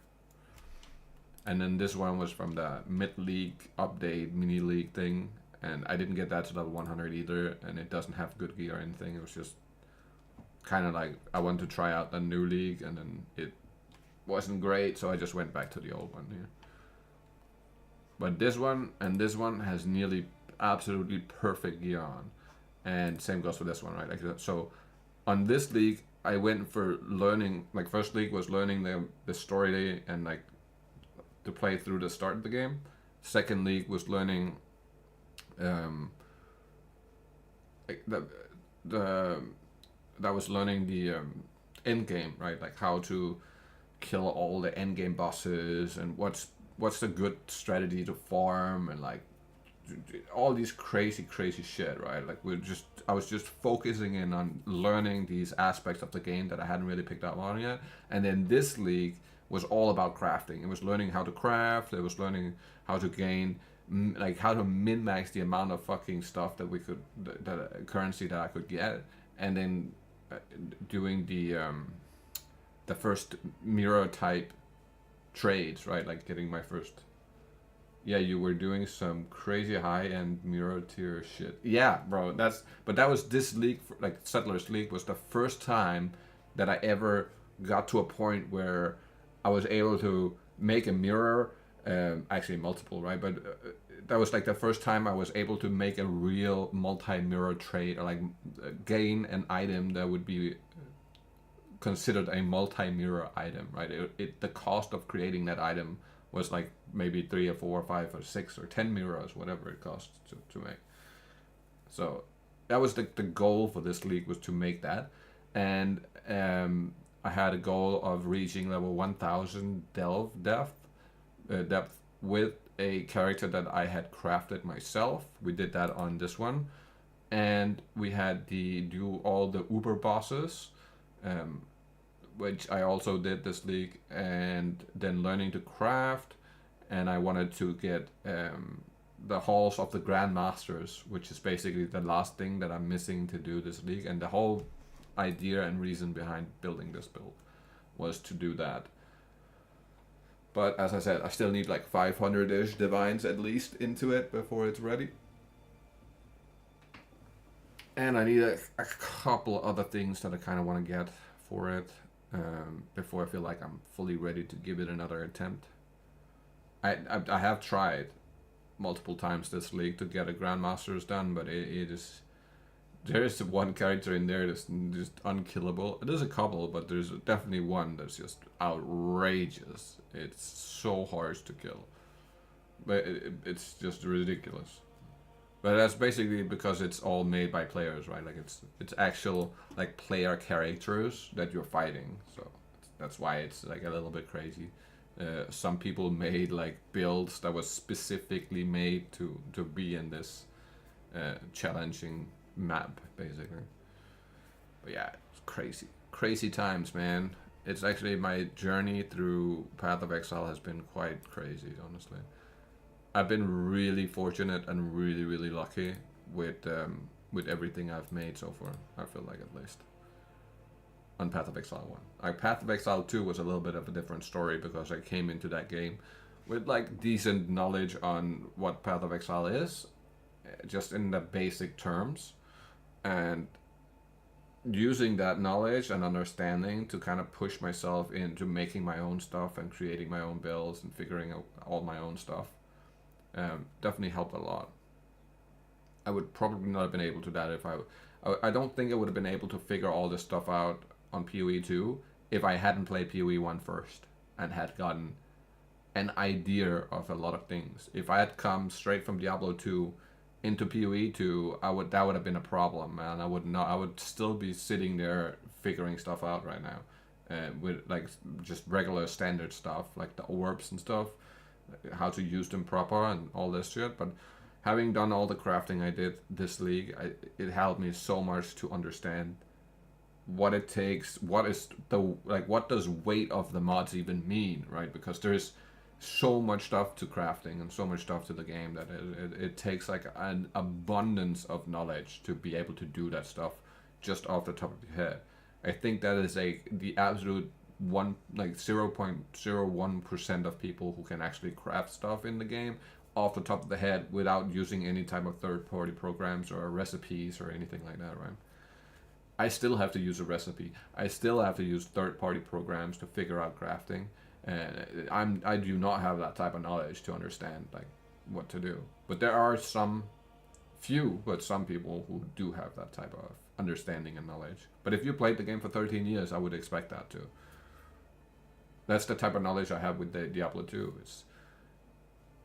And then this one was from the mid-league update, mini-league thing. And I didn't get that to level 100 either, and it doesn't have good gear or anything. It was just kind of like I wanted to try out the new league, and then it wasn't great, so I just went back to the old one here. But this one and this one has nearly absolutely perfect gear on, and same goes for this one, right? Like, so on this league I went for learning, like, first league was learning the story and like to play through the start of the game. Second league was learning that was learning the end game, right? Like how to kill all the end game bosses, and what's the good strategy to farm, and like all these crazy shit, right? Like I was just focusing in on learning these aspects of the game that I hadn't really picked up on yet. And then this league was all about crafting. It was learning how to craft. It was learning how to gain, like, how to min-max the amount of fucking stuff that we could, that currency that I could get, and then doing the first mirror type trades, right? Like getting my first. Yeah, you were doing some crazy high-end mirror tier shit. Yeah, bro, that was this league, like Settlers League was the first time that I ever got to a point where I was able to make a mirror. I actually multiple, right? But that was like the first time I was able to make a real multi-mirror trade, or like gain an item that would be considered a multi-mirror item, right? The cost of creating that item was like maybe 3 or 4 or 5 or 6 or 10 mirrors, whatever it costs to make. So that was the goal for this league, was to make that. And I had a goal of reaching level 1000 depth with a character that I had crafted myself. We did that on this one. And we had do all the Uber bosses, which I also did this league, and then learning to craft. And I wanted to get the halls of the Grandmasters, which is basically the last thing that I'm missing to do this league. And the whole idea and reason behind building this build was to do that. But as I said, I still need like 500-ish divines at least into it before it's ready. And I need a couple other things that I kind of want to get for it before I feel like I'm fully ready to give it another attempt. I have tried multiple times this league to get a Grandmasters done, but it is... There's one character in there that's just unkillable. There's a couple, but there's definitely one that's just outrageous. It's so hard to kill. But it's just ridiculous. But that's basically because it's all made by players, right? Like it's actual like player characters that you're fighting. So that's why it's like a little bit crazy. Some people made like builds that was specifically made to be in this challenging map, basically. But yeah, it's crazy times, man. It's actually, my journey through Path of Exile has been quite crazy, honestly. I've been really fortunate and really lucky with everything I've made so far. I feel like, at least on Path of Exile 1. Like Path of Exile 2 was a little bit of a different story, because I came into that game with like decent knowledge on what Path of Exile is, just in the basic terms, and using that knowledge and understanding to kind of push myself into making my own stuff and creating my own builds and figuring out all my own stuff. Definitely helped a lot. I would probably not have been able to do that if I don't think I would have been able to figure all this stuff out on PoE 2 if I hadn't played PoE 1 first and had gotten an idea of a lot of things. If I had come straight from Diablo 2 into PoE 2, that would have been a problem, man. I would still be sitting there figuring stuff out right now, with like just regular standard stuff like the orbs and stuff, how to use them proper and all this shit. But having done all the crafting I did this league, it helped me so much to understand what it takes, what does weight of the mods even mean, right? Because there's so much stuff to crafting and so much stuff to the game that it takes like an abundance of knowledge to be able to do that stuff just off the top of your head. I think that is the absolute 0.01% of people who can actually craft stuff in the game off the top of the head without using any type of third-party programs or recipes or anything like that, right? I still have to use a recipe. I still have to use third-party programs to figure out crafting. And I do not have that type of knowledge to understand like what to do. But there are some people who do have that type of understanding and knowledge. But if you played the game for 13 years, I would expect that too. That's the type of knowledge I have with the Diablo 2.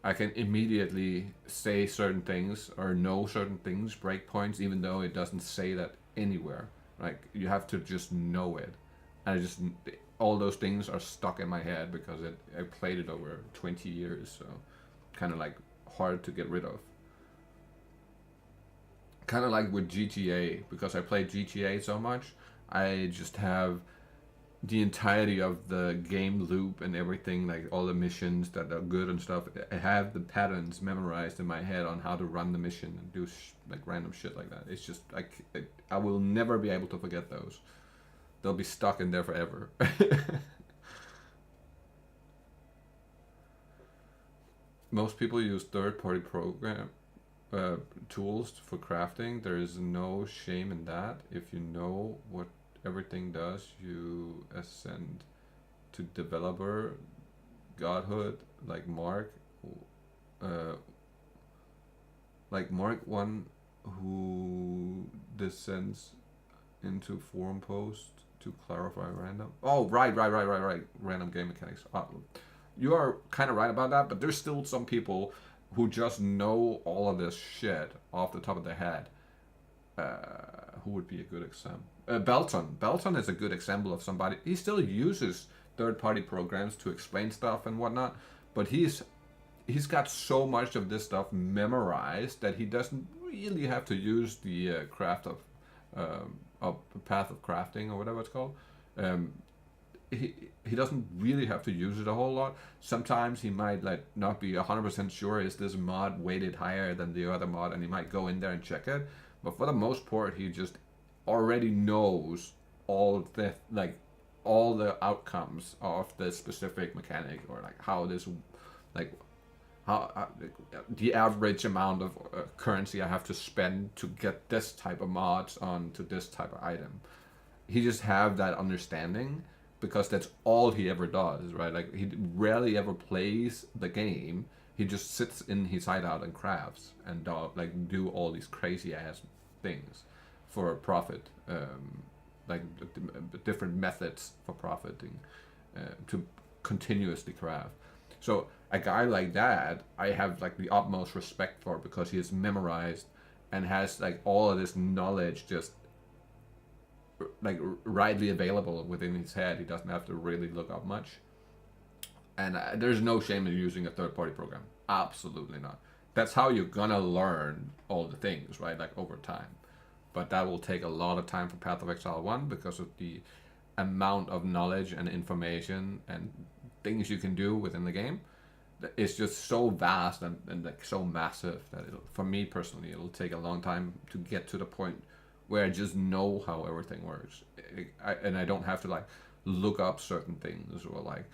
I can immediately say certain things or know certain things, breakpoints, even though it doesn't say that anywhere. Like, you have to just know it. And all those things are stuck in my head because I played it over 20 years, so kind of like hard to get rid of. Kind of like with GTA, because I played GTA so much, I just have the entirety of the game loop and everything, like all the missions that are good and stuff. I have the patterns memorized in my head on how to run the mission and do like random shit like that. It's just like I will never be able to forget those. They'll be stuck in there forever. Most people use third-party program tools for crafting. There is no shame in that. If you know what everything does, you ascend to developer godhood like Mark. like Mark one who descends into forum post to clarify random. Oh, right. Random game mechanics. You are kind of right about that, but there's still some people who just know all of this shit off the top of their head. Who would be a good example? Belton. Belton is a good example of somebody. He still uses third-party programs to explain stuff and whatnot, but he's got so much of this stuff memorized that he doesn't really have to use the craft of path of crafting or whatever it's called. He doesn't really have to use it a whole lot. Sometimes he might like not be 100% sure is this mod weighted higher than the other mod, and he might go in there and check it. But for the most part, he just already knows all the outcomes of the specific mechanic, or like how this, like how the average amount of currency I have to spend to get this type of mods onto this type of item. He just have that understanding because that's all he ever does, right? Like he rarely ever plays the game. He just sits in his hideout and crafts and do all these crazy ass things for profit, like different methods for profiting, to continuously craft. So a guy like that, I have like the utmost respect for, because he is memorized and has like all of this knowledge just like readily available within his head. He doesn't have to really look up much. And there's no shame in using a third-party program. Absolutely not. That's how you're gonna learn all the things, right? Like over time. But that will take a lot of time for Path of Exile 1 because of the amount of knowledge and information and things you can do within the game. It's just so vast and like so massive that for me personally, it'll take a long time to get to the point where I just know how everything works. And I don't have to like look up certain things or like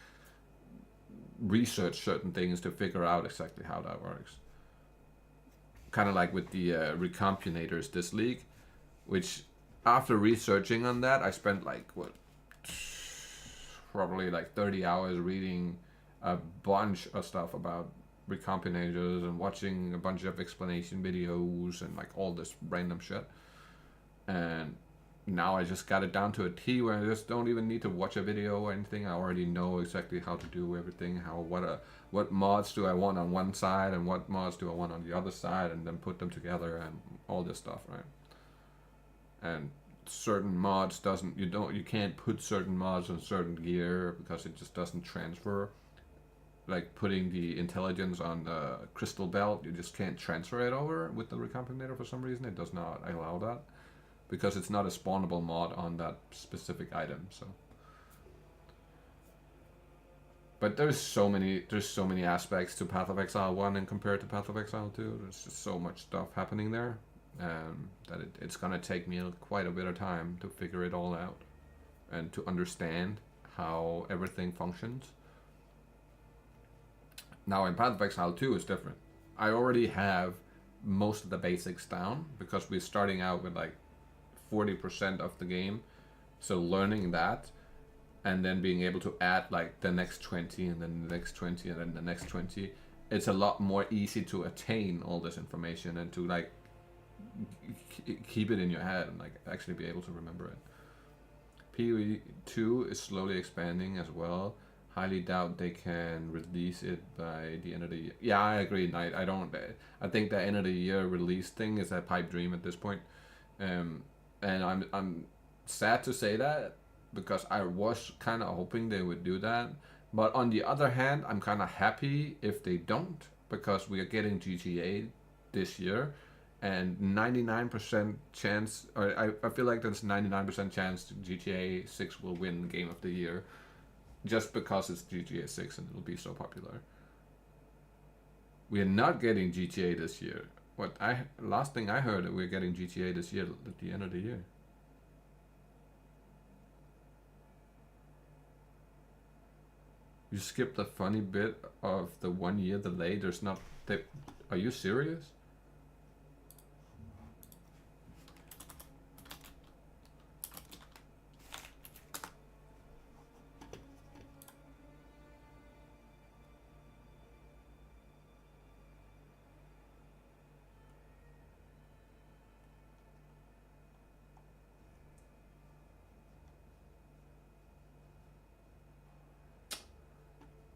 research certain things to figure out exactly how that works. Kind of like with the recombinators this league, which after researching on that, I spent like probably like 30 hours reading a bunch of stuff about recombinators and watching a bunch of explanation videos and like all this random shit. And now I just got it down to a T where I just don't even need to watch a video or anything. I already know exactly how to do everything. What mods do I want on one side and what mods do I want on the other side, and then put them together and all this stuff, right? And certain mods you can't put certain mods on certain gear because it just doesn't transfer. Like putting the intelligence on the crystal belt, you just can't transfer it over with the recombinator for some reason. It does not allow that, because it's not a spawnable mod on that specific item. So, but there's so many aspects to Path of Exile 1 and compared to Path of Exile 2. There's just so much stuff happening there, that it's gonna take me quite a bit of time to figure it all out and to understand how everything functions. Now in Path of Exile 2 it's different. I already have most of the basics down because we're starting out with like 40% of the game, so learning that and then being able to add like the next 20 and then the next 20 and then the next 20, it's a lot more easy to attain all this information and to like keep it in your head and like actually be able to remember it. PoE 2 is slowly expanding as well. Highly doubt they can release it by the end of the year. Yeah, I agree, Knight. I think the end of the year release thing is a pipe dream at this point. And I'm sad to say that, because I was kind of hoping they would do that. But on the other hand, I'm kind of happy if they don't, because we are getting GTA this year, and 99% chance, or I feel like there's 99% chance GTA 6 will win Game of the Year, just because it's GTA 6 and it'll be so popular. We are not getting GTA this year. Last thing I heard, that we're getting GTA this year at the end of the year. You skipped the funny bit of the 1 year delay. There's not. Are you serious?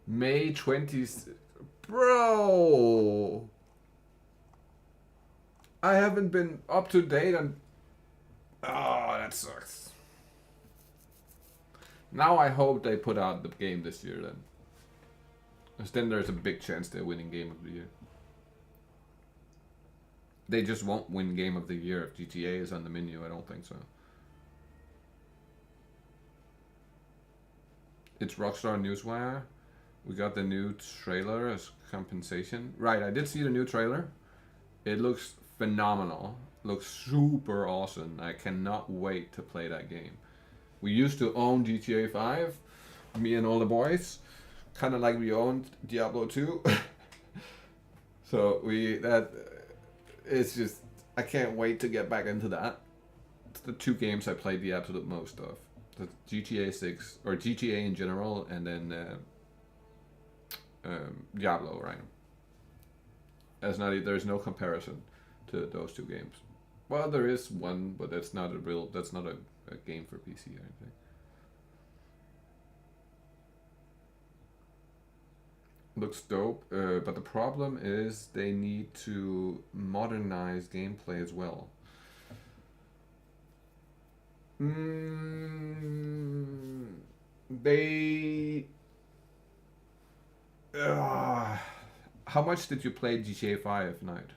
May 20th. Bro! I haven't been up to date on... Oh, that sucks. Now I hope they put out the game this year then. Because then there's a big chance they're winning Game of the Year. They just won't win Game of the Year if GTA is on the menu, I don't think so. It's Rockstar Newswire. We got the new trailer as compensation. Right, I did see the new trailer. It looks phenomenal. Looks super awesome. I cannot wait to play that game. We used to own GTA 5, me and all the boys. Kind of like we owned Diablo 2. So it's just, I can't wait to get back into that. It's the two games I played the absolute most of. The GTA 6, or GTA in general, and then Diablo, right? There's no comparison to those two games. Well, there is one, but that's not a game for PC or anything. Looks dope, but the problem is they need to modernize gameplay as well. How much did you play GTA 5, Night?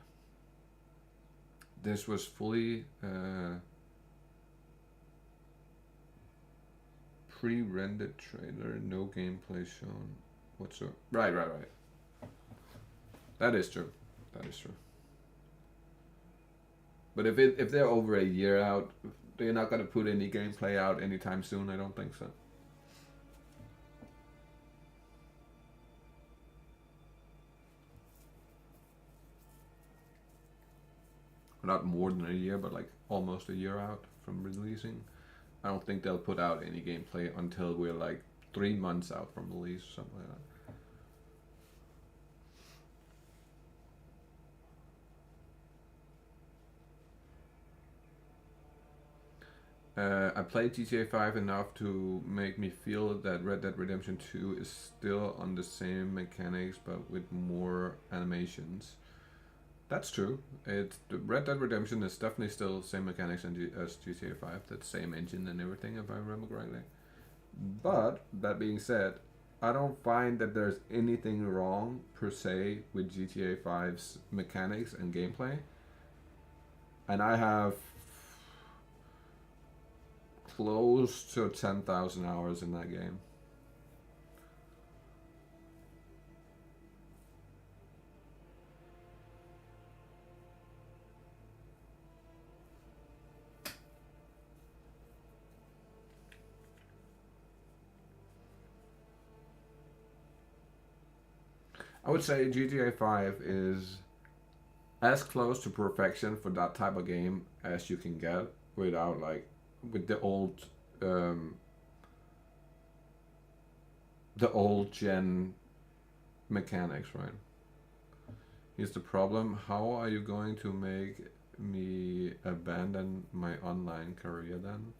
This was fully pre-rendered trailer, no gameplay shown whatsoever. Right. That is true. But if they're over a year out, they're not gonna put any gameplay out anytime soon. I don't think so. Not more than a year, but like almost a year out from releasing. I don't think they'll put out any gameplay until we're like 3 months out from release, something like that. I played GTA 5 enough to make me feel that Red Dead Redemption 2 is still on the same mechanics but with more animations. That's true. The Red Dead Redemption is definitely still the same mechanics as GTA 5. That same engine and everything, if I remember correctly. But, that being said, I don't find that there's anything wrong, per se, with GTA 5's mechanics and gameplay. And I have close to 10,000 hours in that game. I would say GTA 5 is as close to perfection for that type of game as you can get without with the old gen mechanics, right? Here's the problem. How are you going to make me abandon my online career then?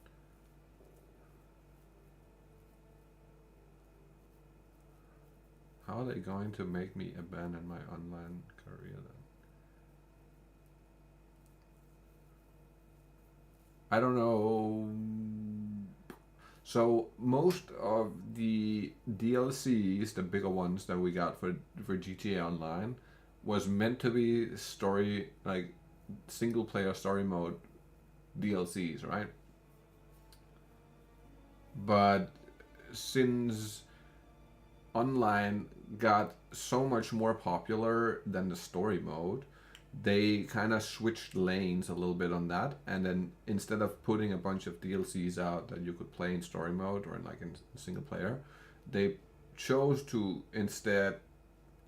How are they going to make me abandon my online career then? I don't know. So most of the DLCs, the bigger ones that we got for GTA Online, was meant to be story, like single player story mode DLCs, right? But since online got so much more popular than the story mode, they kind of switched lanes a little bit on that, and then instead of putting a bunch of DLCs out that you could play in story mode or in single player, they chose to instead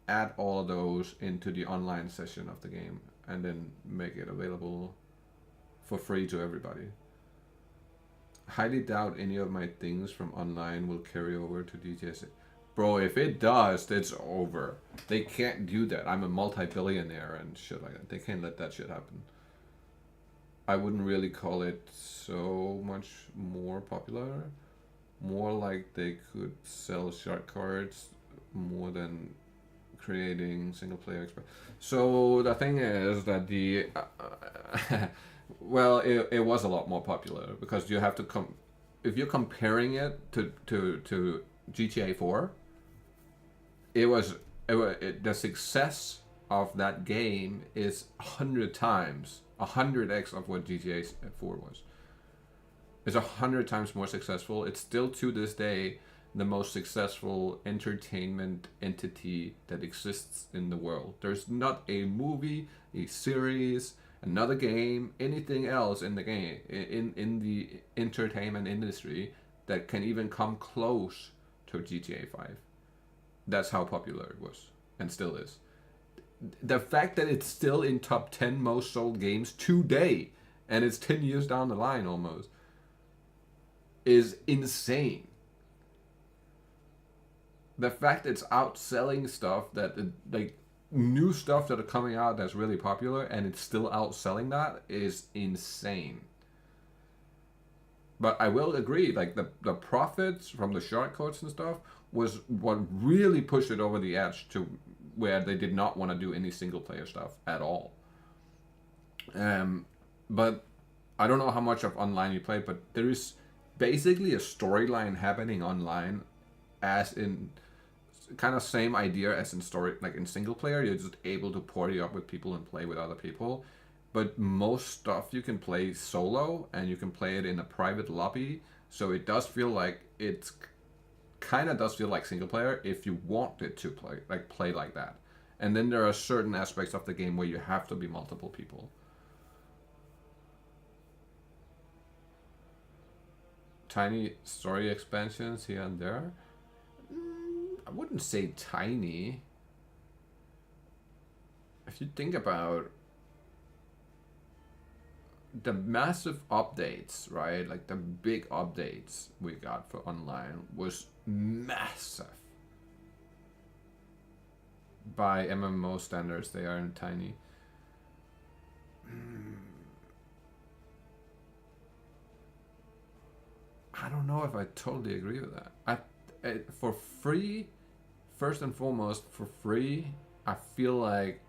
add all of those into the online session of the game and then make it available for free to everybody. Highly doubt any of my things from online will carry over to GTA 6. Bro, if it does, it's over. They can't do that. I'm a multi-billionaire and shit like that. They can't let that shit happen. I wouldn't really call it so much more popular. More like they could sell shark cards more than creating single player experience. So the thing is that the well, it was a lot more popular because you have to if you're comparing it to GTA 4, the success of that game is 100 times, 100x of what GTA 4 was. It's 100 times more successful. It's still to this day the most successful entertainment entity that exists in the world. There's not a movie, a series, another game, anything else in the game in the entertainment industry that can even come close to GTA 5. That's how popular it was and still is. The fact that it's still in top 10 most sold games today, and it's 10 years down the line almost, is insane. The fact it's outselling stuff that like new stuff that are coming out that's really popular and it's still outselling that is insane. But I will agree, like the profits from the shortcuts and stuff was what really pushed it over the edge to where they did not want to do any single player stuff at all. But I don't know how much of online you play, but there is basically a storyline happening online, as in kind of same idea as in story, like in single player. You're just able to party up with people and play with other people. But most stuff you can play solo, and you can play it in a private lobby. So it does feel like it's kind of does feel like single player if you want it to play like that. And then there are certain aspects of the game where you have to be multiple people. Tiny story expansions here and there. I wouldn't say tiny. If you think about the massive updates, right? Like the big updates we got for online was massive. By MMO standards, they aren't tiny. I don't know if I totally agree with that. For free, first and foremost, for free, I feel like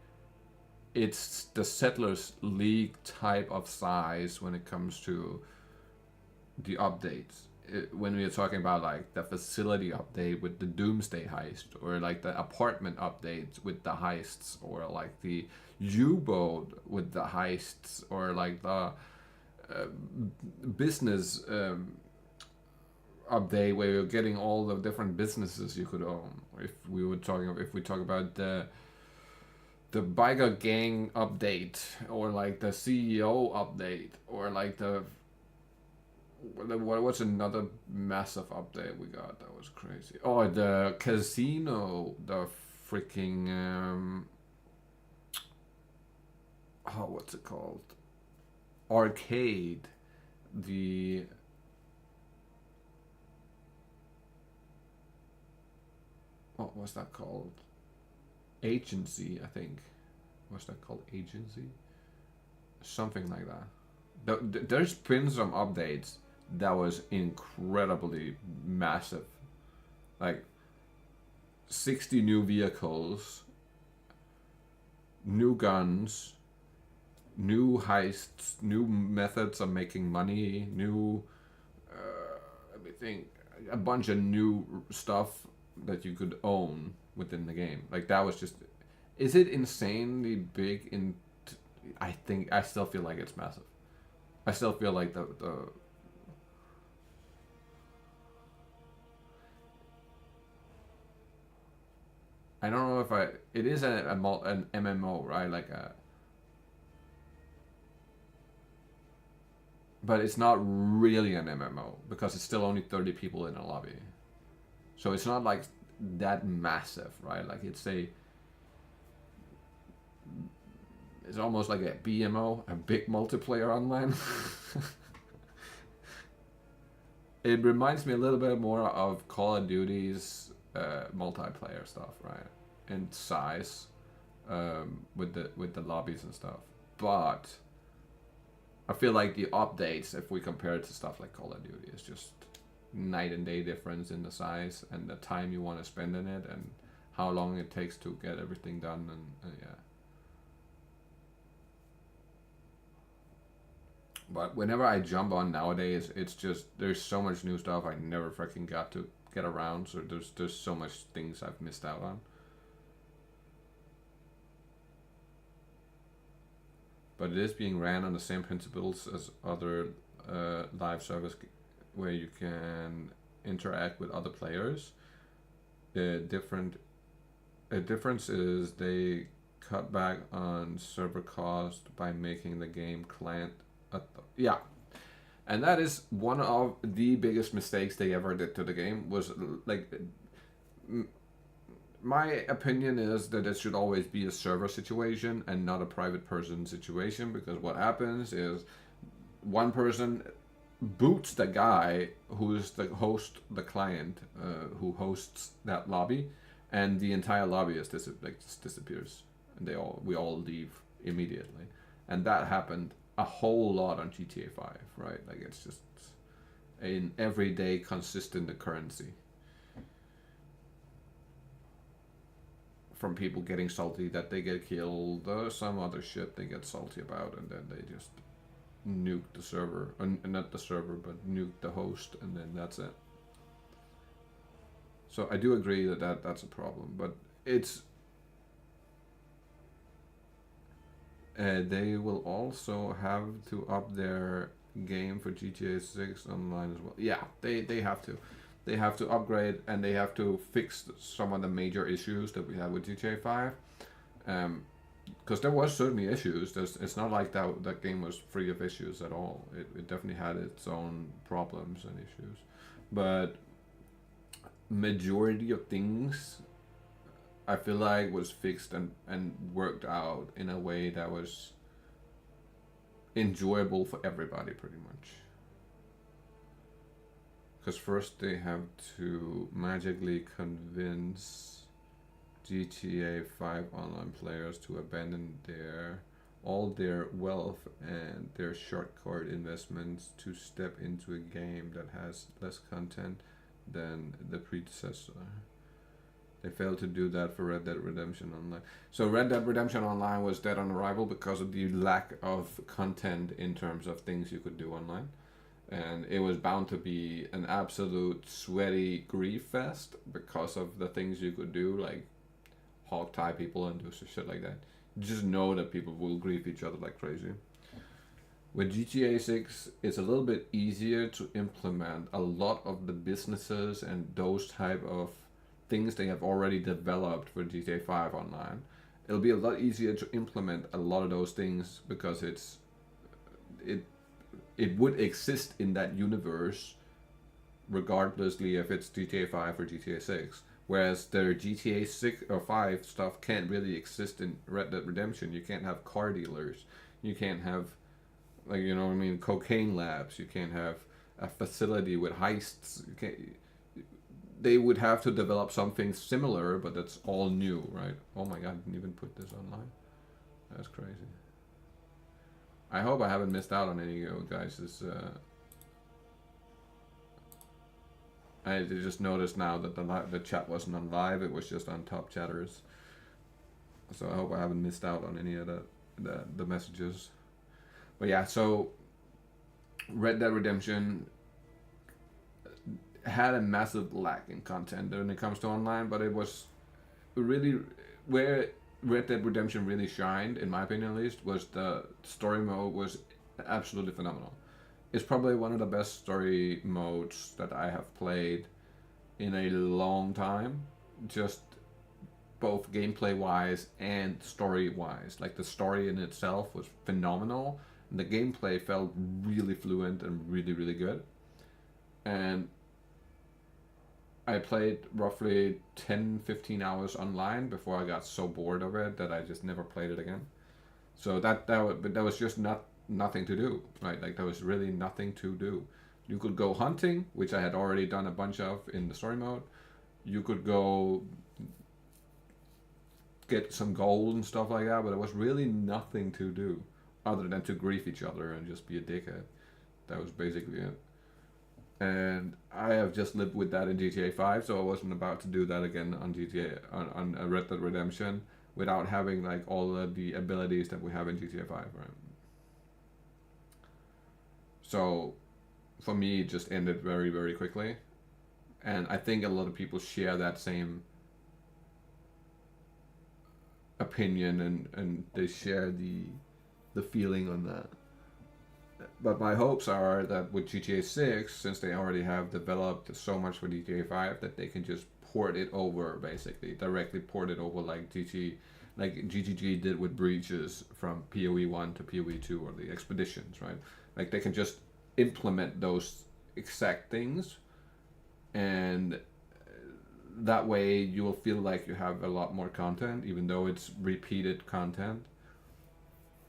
it's the Settlers League type of size when it comes to the updates. When we're talking about like the facility update with the Doomsday heist, or like the apartment updates with the heists, or like the U-boat with the heists, or like the business update where you're getting all the different businesses you could own. If we talk about the biker gang update, or like the CEO update, or like what's another massive update we got that was crazy? Oh, the casino, the freaking what's it called? Arcade, what was that called? Agency, I think. What's that called? Agency? Something like that. There's been some updates that was incredibly massive. Like 60 new vehicles, new guns, new heists, new methods of making money, new let me think, a bunch of new stuff that you could own within the game. Like that was just, is it insanely big? I still feel like it's massive. I still feel like the I don't know if it is an MMO, right? Like but it's not really an MMO because it's still only 30 people in a lobby. So it's not like that massive, right? Like it's almost like a BMO, a big multiplayer online. It reminds me a little bit more of Call of Duty's multiplayer stuff, right? In size, with the lobbies and stuff. But I feel like the updates, if we compare it to stuff like Call of Duty, is just night and day difference in the size and the time you want to spend in it, and how long it takes to get everything done, and yeah. But whenever I jump on nowadays, it's just there's so much new stuff I never freaking got to get around. So there's so much things I've missed out on. But it is being ran on the same principles as other live service where you can interact with other players. The difference is they cut back on server cost by making the game client. Yeah, and that is one of the biggest mistakes they ever did to the game. Was like, my opinion is that it should always be a server situation and not a private person situation, because what happens is one person boots the guy who's the host, the client who hosts that lobby, and the entire lobby is just disappears, and we all leave immediately. And that happened a whole lot on GTA 5, right? Like, it's just an everyday consistent occurrence. From people getting salty that they get killed, or some other shit they get salty about, and then they just nuke the server, not the server, but nuke the host, and then that's it. So I do agree that that's a problem, but it's they will also have to up their game for GTA 6 online as well. Yeah, they have to. They have to upgrade, and they have to fix some of the major issues that we have with GTA 5. Because there was certainly issues. It's not like that game was free of issues at all. It definitely had its own problems and issues. But majority of things, I feel like, was fixed and worked out in a way that was enjoyable for everybody, pretty much. Because first they have to magically convince GTA 5 online players to abandon all their wealth and their short-card investments to step into a game that has less content than the predecessor. They failed to do that for Red Dead Redemption Online. So Red Dead Redemption Online was dead on arrival because of the lack of content in terms of things you could do online. And it was bound to be an absolute sweaty grief fest because of the things you could do, like hog tie people and do shit like that. You just know that people will grief each other like crazy. With GTA 6, it's a little bit easier to implement a lot of the businesses and those type of things they have already developed for GTA 5 online. It'll be a lot easier to implement a lot of those things because it would exist in that universe regardlessly if it's GTA 5 or GTA 6. Whereas their GTA 6 or 5 stuff can't really exist in Red Dead Redemption. You can't have car dealers. You can't have, like, you know what I mean, cocaine labs. You can't have a facility with heists. You can't, they would have to develop something similar, but that's all new, right? Oh my god, I didn't even put this online. That's crazy. I hope I haven't missed out on any of you guys. I just noticed now that the chat wasn't on live, it was just on top chatters. So I hope I haven't missed out on any of the messages. But yeah, so Red Dead Redemption had a massive lack in content when it comes to online, but it was really where Red Dead Redemption really shined, in my opinion at least, was the story mode was absolutely phenomenal. It's probably one of the best story modes that I have played in a long time, just both gameplay wise and story wise. Like, the story in itself was phenomenal, and the gameplay felt really fluent and really, really good. And I played roughly 10-15 hours online before I got so bored of it that I just never played it again. So that was just nothing to do, right? Like, there was really nothing to do. You could go hunting, which I had already done a bunch of in the story mode. You could go get some gold and stuff like that, but there was really nothing to do other than to grief each other and just be a dickhead. That was basically it. And I have just lived with that in GTA 5, so I wasn't about to do that again on GTA on Red Dead Redemption without having like all of the abilities that we have in GTA 5, right? So for me, it just ended very, very quickly, and I think a lot of people share that same opinion, and they share the feeling on that. But my hopes are that with GTA 6, since they already have developed so much for GTA 5, that they can just port it over, basically, directly port it over like GGG did with breaches from PoE 1 to PoE 2, or the expeditions, right? Like they can just implement those exact things, and that way you will feel like you have a lot more content, even though it's repeated content.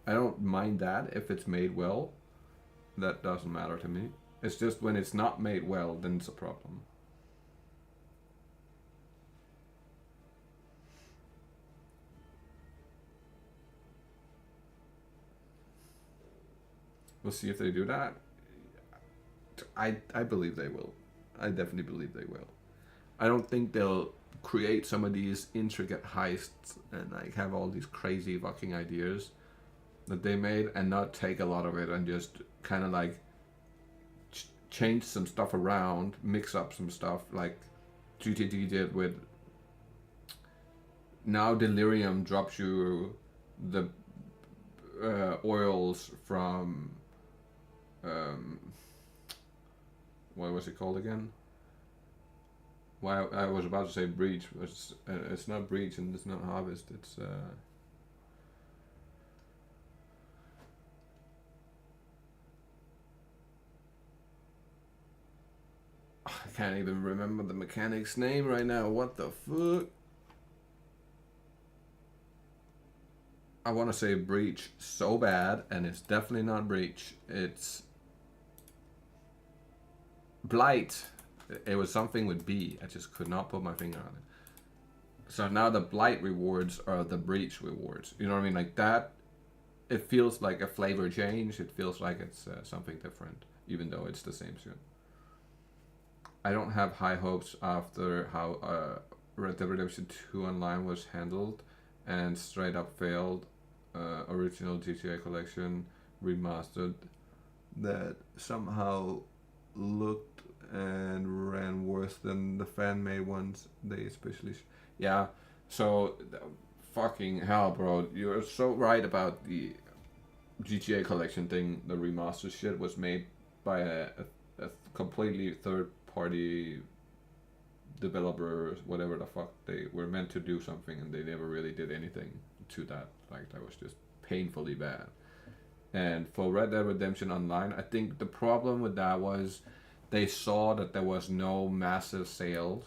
I don't mind that if it's made well. That doesn't matter to me. It's just when it's not made well, then it's a problem. We'll see if they do that. I believe they will. I definitely believe they will. I don't think they'll create some of these intricate heists and like have all these crazy fucking ideas that they made and not take a lot of it and just kind of like change some stuff around, mix up some stuff like GTD did with. Now Delirium drops you the oils from what was it called again? Well, I was about to say Breach. It's not Breach and it's not Harvest. It's I can't even remember the mechanic's name right now. What the fuck? I want to say Breach so bad, and it's definitely not Breach. It's Blight. It was something with B. I just could not put my finger on it. So now the Blight rewards are the Breach rewards. You know what I mean? Like that, it feels like a flavor change. It feels like it's something different, even though it's the same shit. I don't have high hopes after how Red Dead Redemption 2 Online was handled and straight up failed. Original GTA collection remastered that somehow looked and ran worse than the fan made ones. They especially yeah, so fucking hell, bro, you're so right about the GTA collection thing. The remaster shit was made by a completely third party developers, whatever the fuck. They were meant to do something and they never really did anything to that. Like that was just painfully bad. And for Red Dead Redemption Online, I think the problem with that was they saw that there was no massive sales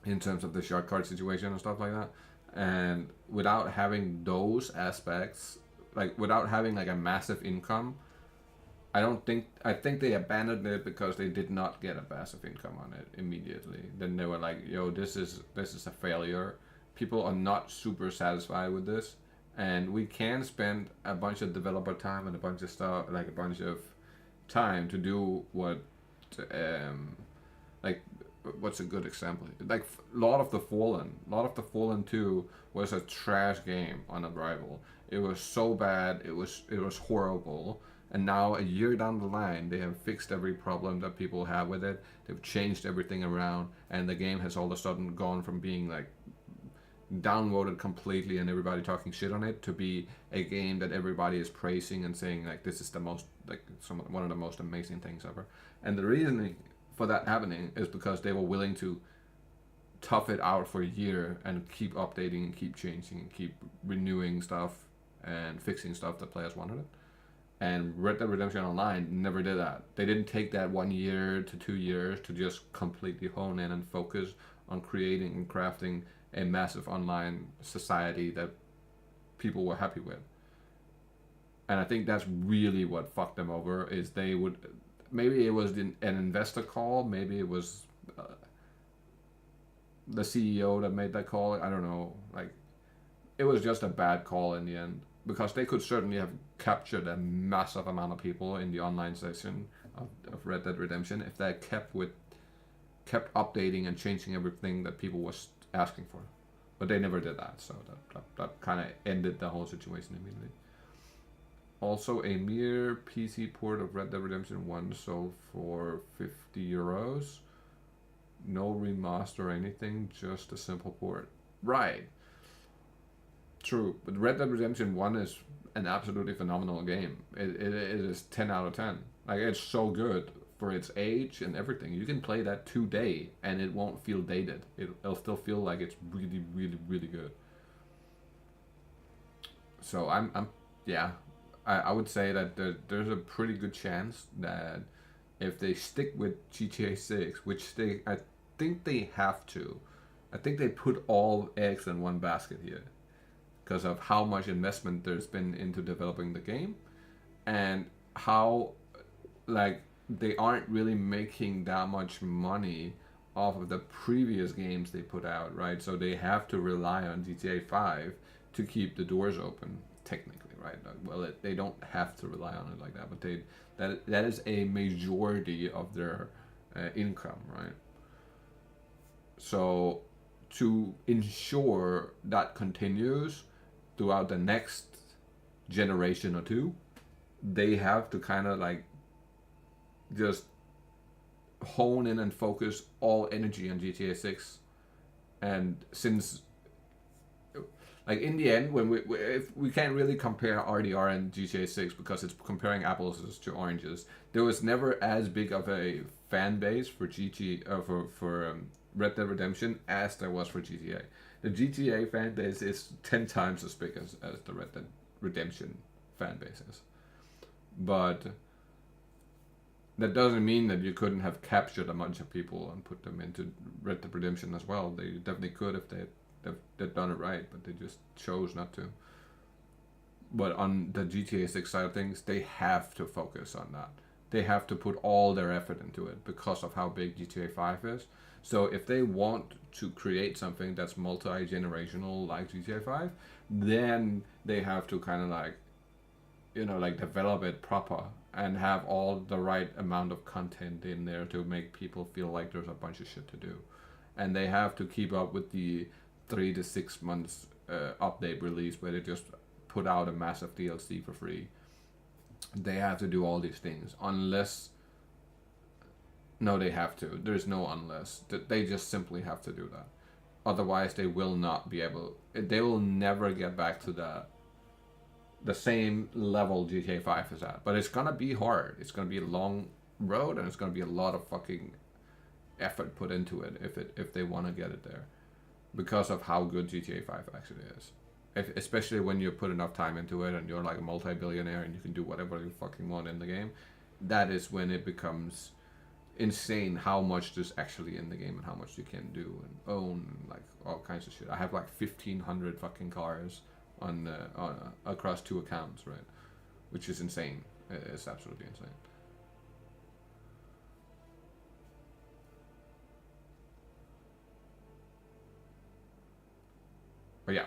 in terms of the shark card situation and stuff like that. And without having those aspects, like without having like a massive income, I think they abandoned it because they did not get a passive income on it immediately. Then they were like, yo, this is a failure. People are not super satisfied with this, and we can spend a bunch of developer time and a bunch of stuff, like a bunch of time to do what, like, what's a good example? Like Lot of the Fallen 2 was a trash game on arrival. It was so bad, it was horrible. And now, a year down the line, they have fixed every problem that people have with it. They've changed everything around, and the game has all of a sudden gone from being like downvoted completely and everybody talking shit on it to be a game that everybody is praising and saying like this is the most like one of the most amazing things ever. And the reasoning for that happening is because they were willing to tough it out for a year and keep updating and keep changing and keep renewing stuff and fixing stuff that players wanted it. And Red Dead Redemption Online never did that. They didn't take that 1 year to 2 years to just completely hone in and focus on creating and crafting a massive online society that people were happy with. And I think that's really what fucked them over, is they would, maybe it was an investor call, maybe it was the CEO that made that call, I don't know. Like, it was just a bad call in the end. Because they could certainly have captured a massive amount of people in the online session of Red Dead Redemption if they kept updating and changing everything that people was asking for. But they never did that, so that kind of ended the whole situation immediately. Also, a mere PC port of Red Dead Redemption 1 sold for €50. No remaster or anything, just a simple port. Right. True, but Red Dead Redemption 1 is an absolutely phenomenal game. It is 10 out of 10. Like, it's so good for its age and everything. You can play that today and it won't feel dated. It'll still feel like it's really, really, really good. So I would say that there's a pretty good chance that if they stick with GTA 6, which I think they have to, I think they put all eggs in one basket here because of how much investment there's been into developing the game and how, like, they aren't really making that much money off of the previous games they put out, right? So they have to rely on GTA 5 to keep the doors open, technically, right? Well, they don't have to rely on it like that, but that is a majority of their income, right? So to ensure that continues throughout the next generation or two, they have to kind of like just hone in and focus all energy on GTA 6. And since, like, in the end, when if we can't really compare RDR and GTA 6 because it's comparing apples to oranges, there was never as big of a fan base for Red Dead Redemption as there was for GTA. The GTA fan base is 10 times as big as the Red Dead Redemption fan base is. But that doesn't mean that you couldn't have captured a bunch of people and put them into Red Dead Redemption as well. They definitely could if they'd done it right, but they just chose not to. But on the GTA 6 side of things, they have to focus on that. They have to put all their effort into it because of how big GTA 5 is. So if they want to create something that's multi-generational like GTA 5, then they have to kind of like, like develop it proper and have all the right amount of content in there to make people feel like there's a bunch of shit to do. And they have to keep up with the 3 to 6 months update release where they just put out a massive DLC for free. They have to do all these things no, they have to. There's no unless. They just simply have to do that. Otherwise, they will not be able. They will never get back to the same level GTA 5 is at. But it's gonna be hard. It's gonna be a long road, and it's gonna be a lot of fucking effort put into it if they want to get it there, because of how good GTA 5 actually is. Especially when you put enough time into it and you're like a multi-billionaire and you can do whatever you fucking want in the game, that is when it becomes insane how much there's actually in the game and how much you can do and own and like all kinds of shit. I have like 1,500 fucking cars on across 2 accounts, right? Which is insane. It's absolutely insane. But yeah,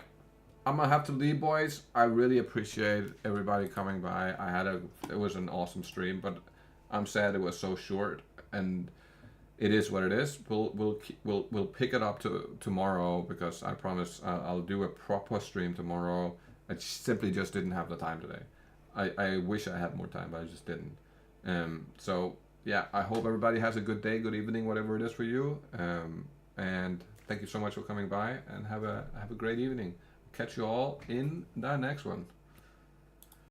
I'm gonna have to leave, boys. I really appreciate everybody coming by. It was an awesome stream, but I'm sad it was so short, and it is what it is. We'll pick it up tomorrow, because I promise I'll do a proper stream tomorrow. I simply just didn't have the time today. I wish I had more time, but I just didn't. So yeah, I hope everybody has a good day, good evening, whatever it is for you. And thank you so much for coming by, and have a great evening. Catch you all in the next one.